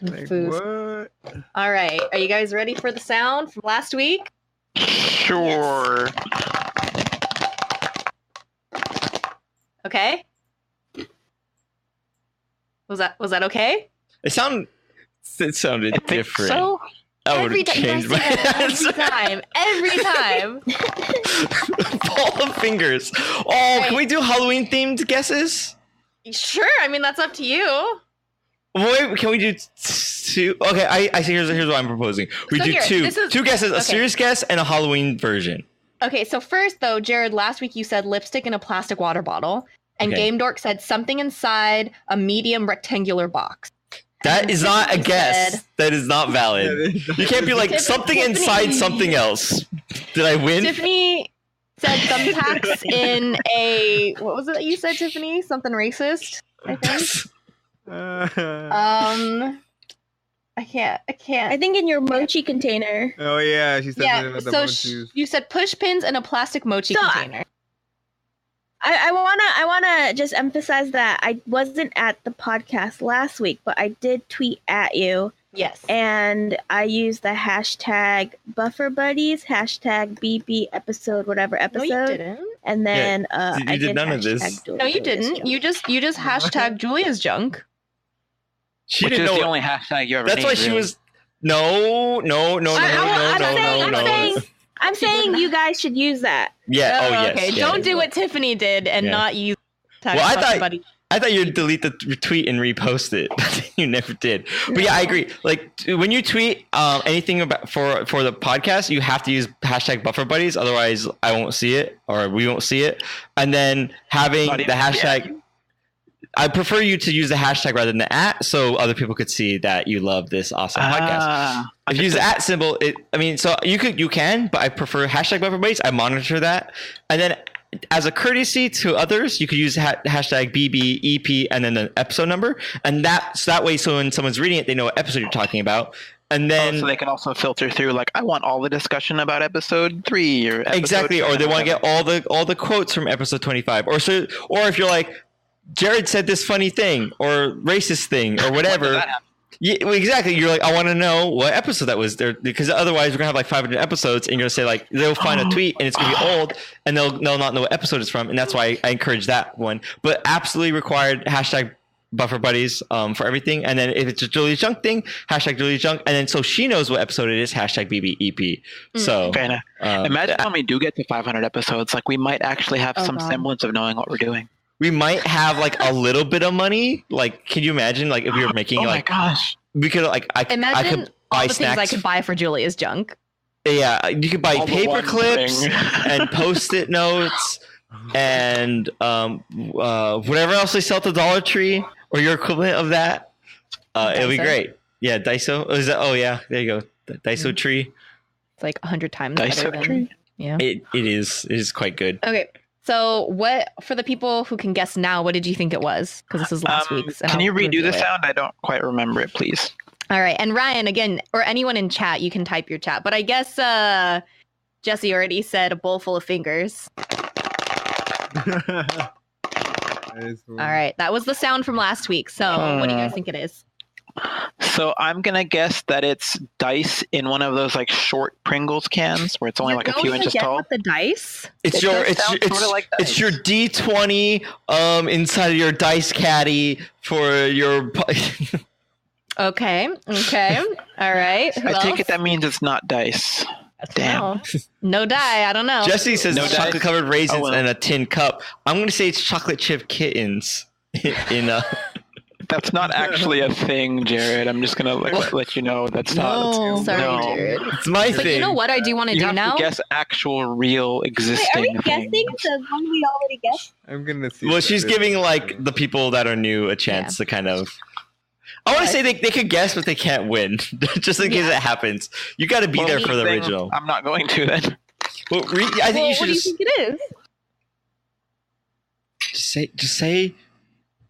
Like, what? All right. Are you guys ready for the sound from last week? Sure. Okay. Was that okay? It sounded different. So I would have changed my answer. Every time. Ball of fingers. Oh, can we do Halloween themed guesses? Sure. I mean, that's up to you. Wait, can we do two? Okay, I see. Here's what I'm proposing. We do two guesses, a serious guess and a Halloween version. Okay, so first though, Jared, last week you said lipstick in a plastic water bottle. And Okay. Game Dork said something inside a medium rectangular box. That is not a Tiffany guess. said- That is not valid. You can't be like something inside something else. Did I win? Tiffany said thumbtacks in a, what was it that you said, Tiffany? Something racist, I think. I can't. I think in your mochi container. Oh yeah, she said something Yeah, about the so mochis. you said push pins in a plastic mochi So container. I wanna just emphasize that I wasn't at the podcast last week, but I did tweet at you. Yes. And I used the hashtag Buffer Buddies, hashtag BB episode, whatever episode. No, you didn't. And then you I did did none of this. hashtag No, you Julia's didn't. junk. You just hashtag Julia's junk. She Which didn't is know. the only hashtag you ever That's why named, she really. was. No. I'm saying you guys should use that. Yeah. Oh yes. Okay, yeah. don't do what Tiffany did and Yeah. not use. Well, I thought you'd delete the tweet and repost it, but you never did. But yeah, I agree. Like when you tweet anything about for the podcast, you have to use hashtag Buffer Buddies, otherwise I won't see it or we won't see it. And then having the hashtag. I prefer you to use the hashtag rather than the @ so other people could see that you love this awesome podcast. If you use the @ symbol, so you can, but I prefer hashtag Buffer Buddies. I monitor that. And then as a courtesy to others, you could use hashtag BB, EP, and then the episode number. And that way, so when someone's reading it, they know what episode you're talking about. And then so they can also filter through, like, I want all the discussion about episode 3 or episode exactly, or they want to whatever. get all the quotes from episode 25, or if you're like, Jared said this funny thing or racist thing or whatever. Yeah, well, exactly. You're like, I want to know what episode that was there, because otherwise we're gonna have like 500 episodes, and you're gonna say like they'll find a tweet and it's gonna be old, and they'll not know what episode it's from, and that's why I encourage that one. But absolutely required hashtag Buffer Buddies for everything, and then if it's a Julia's Junk thing, hashtag Julia's Junk, and then so she knows what episode it is, hashtag BBEP. So Fair enough. Imagine when we do get to 500 episodes, like we might actually have some God. semblance of knowing what we're doing. we might have like a little bit of money. Like, can you imagine like if we were making Oh my like gosh. we could like I Imagine could all buy the things I snacks. could buy for Julia's junk. Yeah, you could buy All the paper one clips thing. and post-it notes and whatever else they sell at the Dollar Tree or your equivalent of that. It'll be Daiso? great. Yeah, Daiso. Is that? Oh yeah, there you go. The Daiso tree. It's like 100 times Daiso better than. tree? Yeah. It is quite good. Okay. So, what for the people who can guess now? What did you think it was? Because this is last week's. and Can you I'll redo reveal the it. sound? I don't quite remember it, please. All right, and Ryan again, or anyone in chat, you can type your chat. But I guess Jesse already said a bowl full of fingers. All right, that was the sound from last week. So, what do you guys think it is? So I'm gonna guess that it's dice in one of those like short Pringles cans where it's only like a few inches tall. With the dice. It's It your does it's sound it's, sorta like it's your D20 inside of your dice caddy for your. Okay. All right. Who I take else? it that means it's not dice. Damn. No. No die. I don't know. Jesse says No dice? chocolate covered raisins Oh, well. and a tin cup. I'm gonna say it's chocolate chip kittens. In That's not actually a thing, Jared. I'm just gonna let you know that's not. Sorry, No. Jared. it's my But thing. you know what I do want to You do have now? to guess actual, real, existing. Wait, are we things. guessing the one we already guessed? I'm gonna see. Well, if she's that is- giving like the people that are new a chance to kind of. I want to say they could guess, but they can't win, just in case it happens. You got to be Well, there me for the saying original. I'm not going to then. Well, I think you should what do you think it is?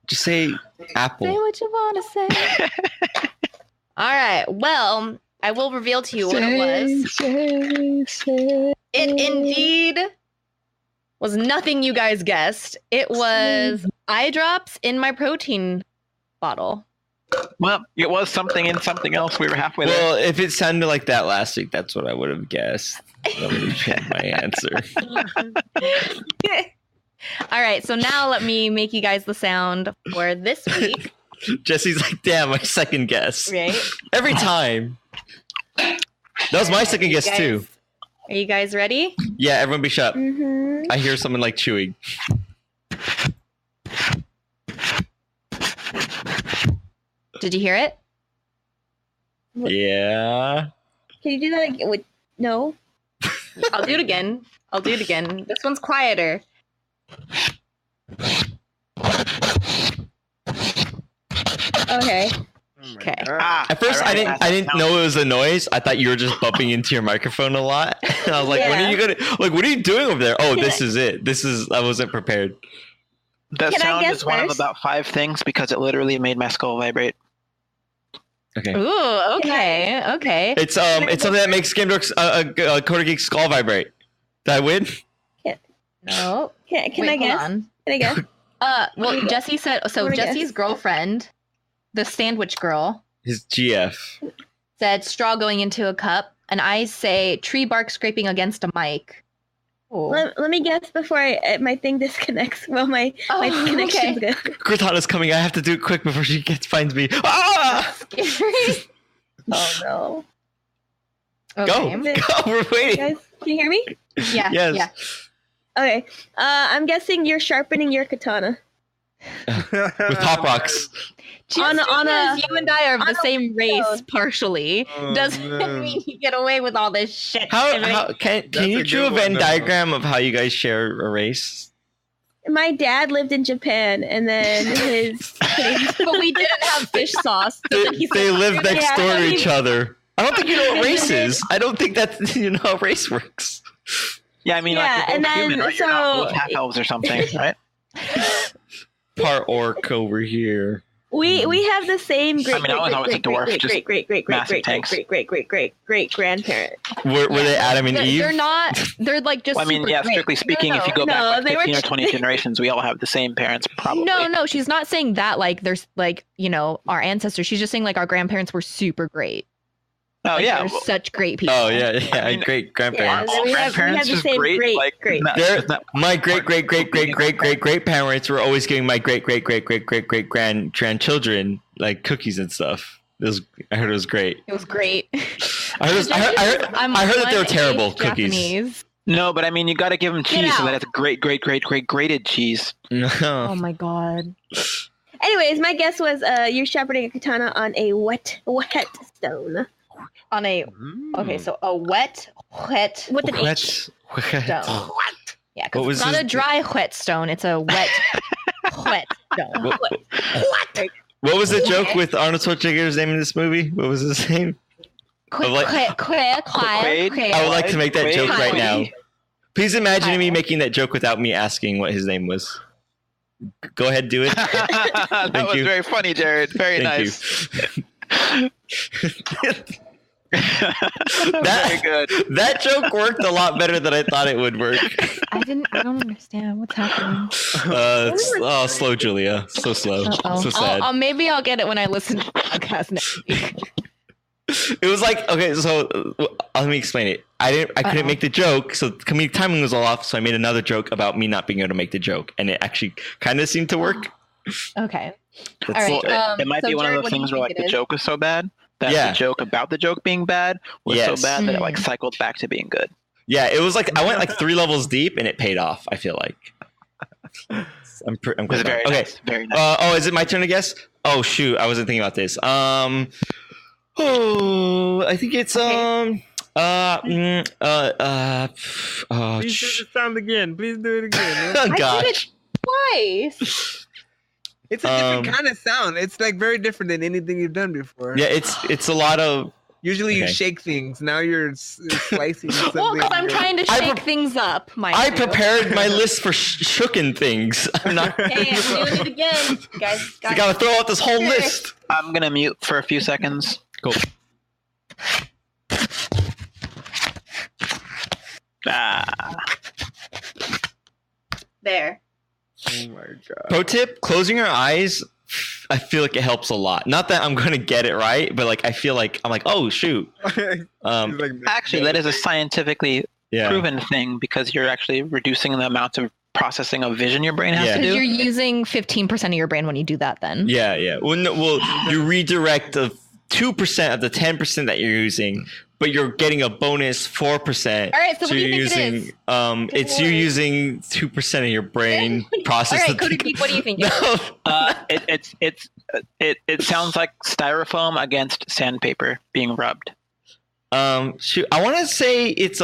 just say apple. Say what you want to say. All right. Well, I will reveal to you what it was. It indeed was nothing you guys guessed. It was eye drops in my protein bottle. Well, it was something in something else. We were halfway there. Well, if it sounded like that last week, that's what I would have guessed. That would have been my answer. All right. So now let me make you guys the sound for this week. Jesse's like, damn, my second guess. Right? Every time. That was my second guess guys- too. Are you guys ready? Yeah, everyone be shut. Mm-hmm. I hear someone like chewing. Did you hear it? Yeah. Can you do that again? Wait, no. I'll do it again. This one's quieter. Okay. Okay. At first, I didn't know it was a noise. I thought you were just bumping into your microphone a lot. And I was like, when are you gonna what are you doing over there? Oh, this is it. I wasn't prepared. That Can I sound guess is one of first? about 5 things because it literally made my skull vibrate. Okay. Ooh, okay. It's something that makes Game Dork's Coder Geek's skull vibrate. Did I win? No. Can Wait, I guess? hold on. Can I guess? Well, Jesse said so. Wanna Jesse's guess? girlfriend, the sandwich girl, His GF. said straw going into a cup, and I say tree bark scraping against a mic. Oh. Let me guess before my thing disconnects. Well, my Oh, connection's okay. good. Cortana's coming. I have to do it quick before she finds me. Ah! Oh no. Okay. Go. We're waiting. Guys, can you hear me? Yeah. Yes. Yeah. Okay. I'm guessing you're sharpening your katana. With Pop Rocks. On a- you and I are of the same race, stone. partially, doesn't mean you get away with all this shit. How can you a draw a good Venn one, though. diagram of how you guys share a race? My dad lived in Japan, and then his. But we didn't have fish sauce. So then he They said, live next Yeah, door to he- each other. I don't think you know what race is. I don't think that's you know how race works. Yeah, I mean, Yeah, like, you're and both then, human, right? You're not so- both half elves or something, right? Part orc over here. We have the same great I mean, I was always a dwarf, just massive tanks. great grandparent. Were they Adam and Eve? They're not. They're like just. Well, I mean, super yeah, great. strictly speaking, if you go No, back like they were 15 or 20 generations, we all have the same parents, probably. No, she's not saying that. Like, there's like our ancestors. She's just saying like our grandparents were super great. Oh, Like, yeah. they're well, such great people. Oh yeah, I mean, great Yeah, grandparents. we have grandparents the is same great. Like, great. no, They're- it's not- my great parents were always giving my great grandchildren like cookies and stuff. I heard it was great. It was great. I heard that they were terrible cookies. Japanese. No, but I mean, you got to give them Get cheese so out. that it's great grated cheese. Oh No. my god. Anyways, my guess was you're sharpening a katana on a wet stone. On a so a wet With an H. stone. Yeah, What because was it's not his- a dry whetstone. It's a wet stone. What was the joke with Arnold Schwarzenegger's name in this movie? What was his name? Quick. I would like to make that joke right now. Please imagine me making that joke without me asking what his name was. Go ahead, do it. That Thank was you. very funny, Jared. Very Thank nice. That- Very good. That joke worked a lot better than I thought it would work. I don't understand what's happening. Slow, Julia. So slow. Uh-oh. So sad. Maybe I'll get it when I listen to the podcast next week. It was like, okay, so let me explain it. I couldn't make the joke, so comedic timing was all off, so I made another joke about me not being able to make the joke, and it actually kind of seemed to work. Okay. That's All right. Well, it might so be one Jared, of what those do you things where think like it the is? joke was so bad that Yeah. the joke about the joke being bad was Yes. so bad that it like cycled back to being good. Yeah, it was like I went like 3 levels deep, and it paid off. I feel like. I'm It was quite very okay. nice. Very nice. Oh, is it my turn to guess? Oh shoot, I wasn't thinking about this. I think it's Please do the sound again. Please do it again. Oh I gosh. did it twice. It's a different kind of sound. It's like very different than anything you've done before. Yeah, it's a lot of. Usually you Okay. shake things. Now you're slicing something. Well, because I'm trying to I shake pre- things up. I prepared my list for shooken things. I'm not. Hey, I'm doing it again, guys. I gotta throw out this whole list. I'm gonna mute for a few seconds. Cool. There. Oh my god. Pro tip: closing your eyes. I feel like it helps a lot. Not that I'm gonna get it right, but like I feel like I'm like, oh shoot. Actually, that is a scientifically Yeah. proven thing because you're actually reducing the amount of processing of vision your brain has Yeah. to Because do. you're using 15% of your brain when you do that. Then. Yeah. Well, you redirect the 2% of the 10% that you're using, but you're getting a bonus 4%. All right, so what do you you're think it using, is? it's you using 2% of your brain process. All right, Cody Geek, what do you think? it is? It sounds like styrofoam against sandpaper being rubbed. Shoot, I want to say it's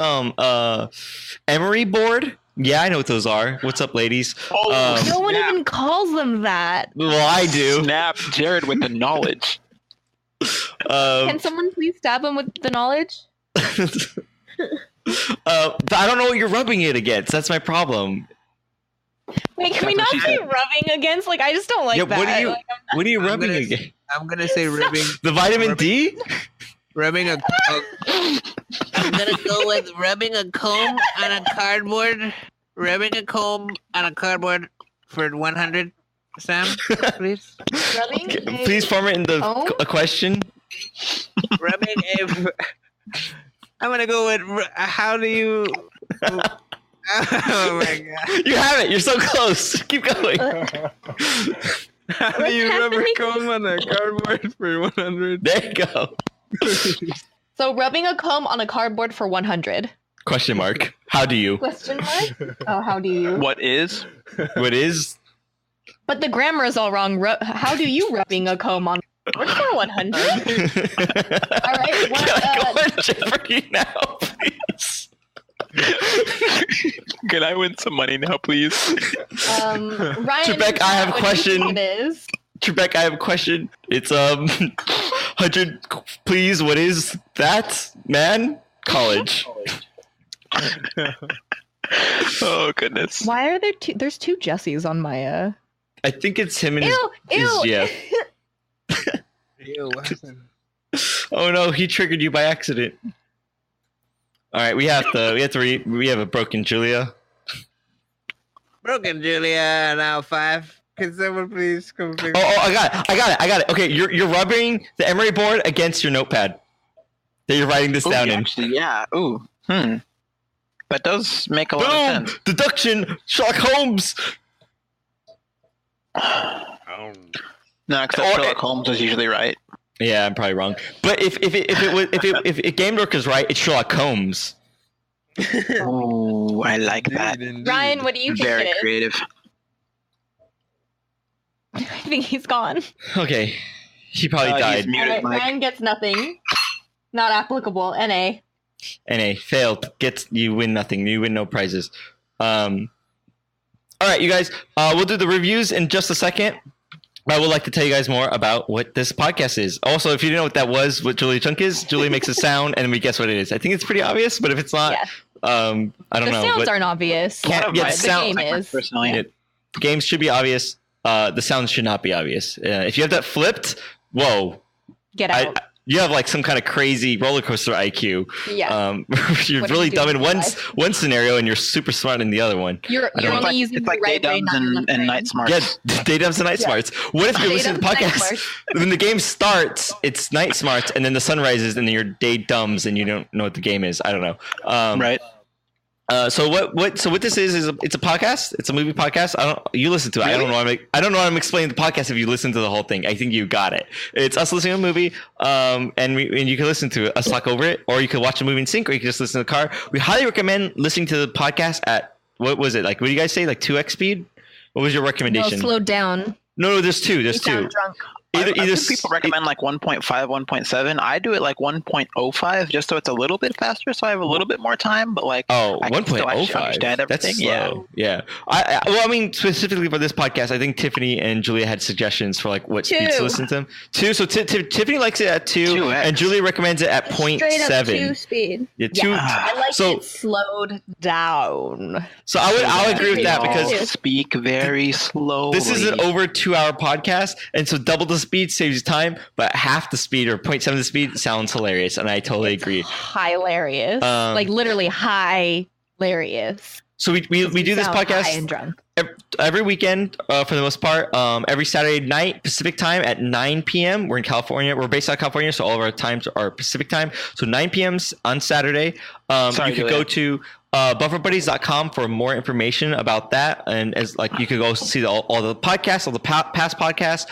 emery board Yeah, I know what those are. What's up, ladies? No one even calls them that. Well, I do. Snap, Jared with the knowledge. Can someone please stab him with the knowledge? But I don't know what you're rubbing it against. That's my problem. Wait, can we not say rubbing against? Like, I just don't like that. What are you rubbing against? I'm gonna say rubbing. The vitamin D? Rubbing a. I'm gonna go with rubbing a comb on a cardboard. Rubbing a comb on a cardboard for 100. Sam, please. Please form it into a question. Rubbing a. I'm gonna go with. How do you? Oh my god! You have it. You're so close. Keep going. How do you rub a comb on a cardboard for 100? There you go. So rubbing a comb on a cardboard for 100. Question mark. How do you? Question mark? Oh, how do you? What is? What is? But the grammar is all wrong. How do you rubbing a comb on a cardboard for 100? All right. Can I go on Jeopardy now, please? Can I win some money now, please? Ryan, Trebek, I have a question. It is. Trebek, I have a question. It's 100. Please, what is that, man? College. Oh goodness. Why are there two? There's two Jessies on my. I think it's him and his yeah. Ew, what happened? Oh no, he triggered you by accident. All right, we have a broken Julia. Broken Julia, now 5. Can someone please come fix Oh, I got it. Okay, you're rubbing the emery board against your notepad that you're writing this down in. Actually, yeah. Ooh. That does make a lot of sense. Deduction, Sherlock Holmes. No, because Sherlock Holmes is usually right. Yeah, I'm probably wrong. But if Game Dork is right, it's Sherlock Holmes. Oh, I like that. Ryan, what do you think Very it is? creative. I think he's gone. Okay, he probably died. All right, Ryan gets nothing. Not applicable. NA. NA failed. You win nothing. You win no prizes. All right, you guys. We'll do the reviews in just a second. I would like to tell you guys more about what this podcast is. Also, if you didn't know what that was, what Julia Chunk is, Julia makes a sound and we guess what it is. I think it's pretty obvious, but if it's not, I don't know. The sounds aren't obvious. The game is. Games should be obvious. The sounds should not be obvious. If you have that flipped, whoa. Get out. You have like some kind of crazy roller coaster IQ. Yeah. You're really dumb in one scenario and you're super smart in the other one. You're only using the right brain, not and night smarts. Yeah, day dubs and night smarts. What if you're listening to the podcast? When the game starts, it's night smarts, and then the sun rises, and then you're day dumbs, and you don't know what the game is. I don't know. Right. So what this is it's a podcast. It's a movie podcast. You listen to it. Really? I don't know how I'm explaining the podcast if you listen to the whole thing. I think you got it. It's us listening to a movie, and you can listen to us talk over it, or you can watch a movie in sync, or you can just listen to the car. We highly recommend listening to the podcast at what was it like? What do you guys say? Like 2x speed? What was your recommendation? No, slow down. No, there's two. There's two. Drunk. Either people recommend like 1.5, 1.7. I do it like 1.05 just so it's a little bit faster, so I have a little bit more time. But like, I can still actually understand everything. That's slow. Yeah. I mean, specifically for this podcast, I think Tiffany and Julia had suggestions for like what speeds to listen to them. 2. So Tiffany likes it at 2, 2X. And Julia recommends it at 0.7. Straight up 2 speed. Yeah, 2. I like it slowed down. So I'll agree with that because speak very slowly. This is an over 2-hour podcast, and so double the speed saves you time, but half the speed or 0.7 the speed sounds hilarious, and I totally agree. Hilarious, like literally hilarious. So we do this podcast high and drunk. Every weekend for the most part. Every Saturday night Pacific time at 9 p.m. We're in California. We're based out of California, so all of our times are Pacific time. So 9 p.m. on Saturday. You could go to bufferbuddies.com for more information about that, and as like you could go see all the podcasts, all the past podcasts.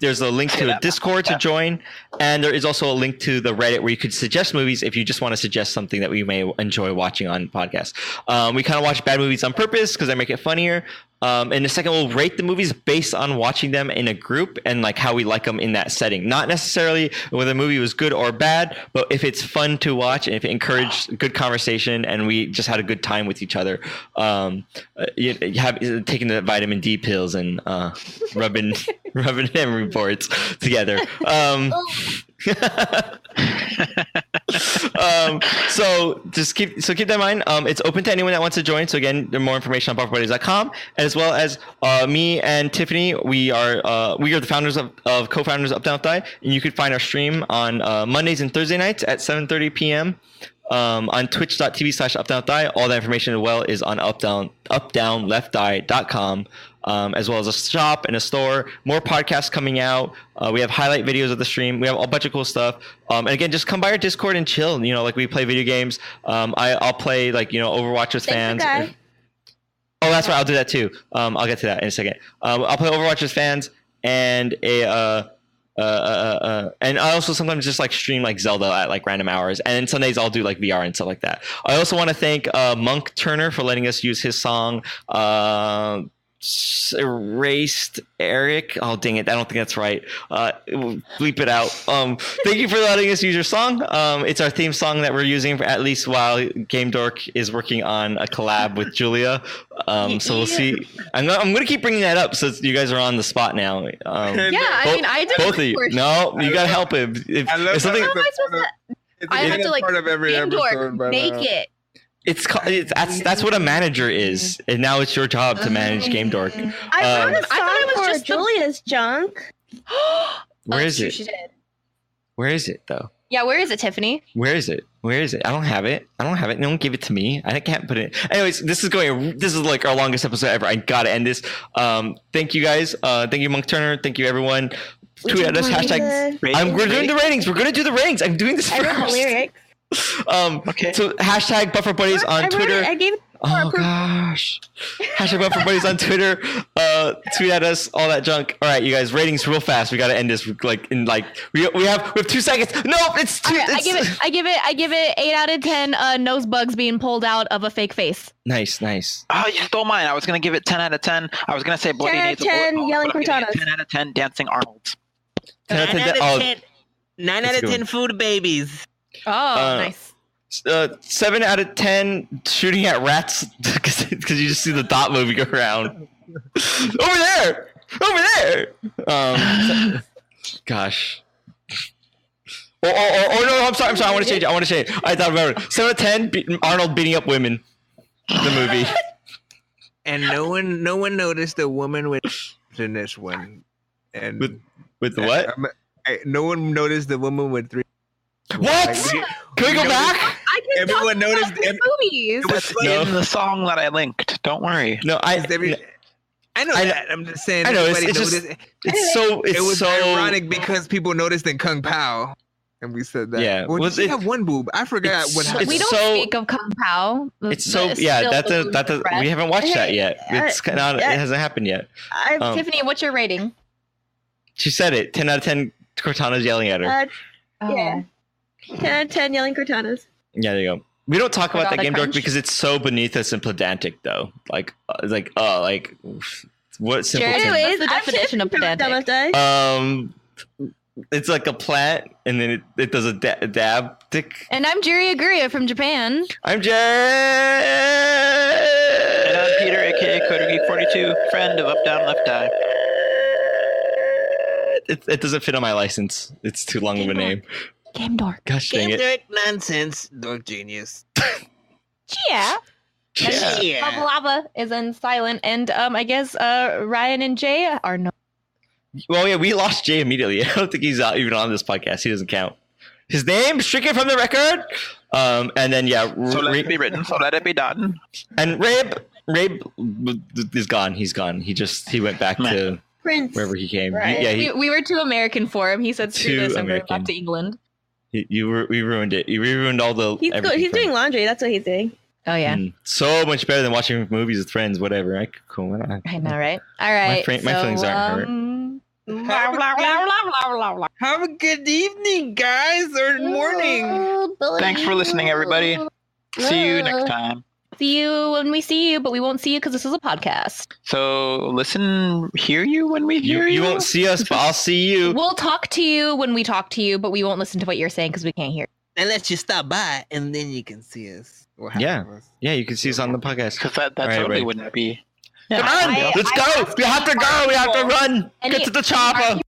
There's a link to a Discord to join, and there is also a link to the Reddit where you could suggest movies if you just want to suggest something that we may enjoy watching on podcasts. We kind of watch bad movies on purpose because they make it funnier. And the second, we'll rate the movies based on watching them in a group and like how we like them in that setting. Not necessarily whether the movie was good or bad, but if it's fun to watch and if it encouraged good conversation and we just had a good time with each other. You have taking the vitamin D pills and rubbing memory boards together. So keep that in mind. It's open to anyone that wants to join. So again, there's more information on bufferbuddies.com, as well as me and Tiffany. We are the founders of co-founders of Up Down Left Eye, and you can find our stream on Mondays and Thursday nights at 7:30 p.m. On twitch.tv/updownlefteye. All that information as well is on updownlefteye.com, as well as a shop and a store. More podcasts coming out. We have highlight videos of the stream. We have a bunch of cool stuff. And again, just come by our Discord and chill. Like we play video games. I'll play Overwatch with fans. Oh, that's right. I'll do that too. I'll get to that in a second. I'll play Overwatch with fans and and I also sometimes just like stream like Zelda at like random hours, and then Sundays I'll do like VR and stuff like that. I also want to thank Monk Turner for letting us use his song Erased Eric. Oh dang it, I don't think that's right. Bleep it out. Thank you for letting us use your song. It's our theme song that we're using for at least while Game Dork is working on a collab with Julia. So we'll see. I'm gonna keep bringing that up so you guys are on the spot now. I did both of you. No, you gotta help him. If something, I have to like part of every Game Dork, episode, make it. That's what a manager is, and now it's your job to manage Game Dork. I thought it was just Julia's junk. Where is it? She did. Where is it though? Yeah, where is it, Tiffany? Where is it? I don't have it. No one give it to me. I can't put it. Anyways, this is like our longest episode ever. I gotta end this. Thank you guys. Thank you, Monk Turner. Thank you, everyone. Tweet at us hashtag. We're doing the ratings. We're gonna do the ratings. I'm doing this first. Okay. So hashtag Buffer Buddies on Twitter. I gave it. Oh gosh. Hashtag Buffer Buddies on Twitter. Tweet at us, all that junk. All right, you guys, ratings real fast. We gotta end this we have 2 seconds. No, it's two. I give it 8 out of 10 nose bugs being pulled out of a fake face. Nice. Oh, you stole mine. I was gonna give it 10 out of 10. I was gonna say bloody 10 out of 10 yelling Cortanas. 10 out of 10 dancing Arnolds. 9 out of 10. 9 out of 10 food babies. Oh, nice. 7 out of 10 shooting at rats because you just see the dot moving around. Over there. Gosh. Oh no! I'm sorry. I want to change it. I thought about it. 7 out of 10. Arnold beating up women. The movie. And no one noticed the woman with in this one. And with the what? No one noticed the woman with 3. What? Can we go back? Everyone noticed movies. It's in the song that I linked. Don't worry. No, I know that. I'm just saying. I know it was so ironic because people noticed in Kung Pao, and we said that. Yeah, well, she have one boob. I forgot what happened. We don't speak of Kung Pao. It's so that's we haven't watched that yet. It's not. It hasn't happened yet. Tiffany, what's your rating? She said it. 10 out of 10. Cortana's yelling at her. Yeah. 10 out of 10 yelling Cortanas. Yeah, there you go. We don't talk about that Game Dork because it's so beneath us and pedantic, though. What simple? Anyways, the definition of pedantic. It's like a plant, and then it does a dab. And I'm Jerry Aguirre from Japan. I'm Jerry. And I'm Peter, aka CoderGeek42, friend of Up Down Left Eye. It doesn't fit on my license. It's too long of a name. Game Dork. Gosh dang it. Game Dork nonsense. Dork genius. Yeah. Lava is in silent, and I guess Ryan and Jay are no. Well, yeah, we lost Jay immediately. I don't think he's even on this podcast. He doesn't count. His name stricken from the record. And then so let it be written. So let it be done. And Rabe is gone. He's gone. He went back to Prince. Wherever he came. Right. We were too American for him. He said, "Screw this, I'm going back to England." We ruined it. We ruined all the. He's doing laundry. That's what he's doing. Oh yeah. So much better than watching movies with friends. Whatever. I know, right? All right. My feelings aren't hurt. Have a good evening, guys, or morning. Thanks for listening, everybody. See you next time. See you when we see you, but we won't see you because this is a podcast. So hear you when we hear you. You won't see us, but I'll see you. We'll talk to you when we talk to you, but we won't listen to what you're saying because we can't hear. Unless you stop by, and then you can see us. Yeah, you can see us on the podcast. Because that totally wouldn't be. Come on, let's go. We have to go. We have to run. Get to the chopper.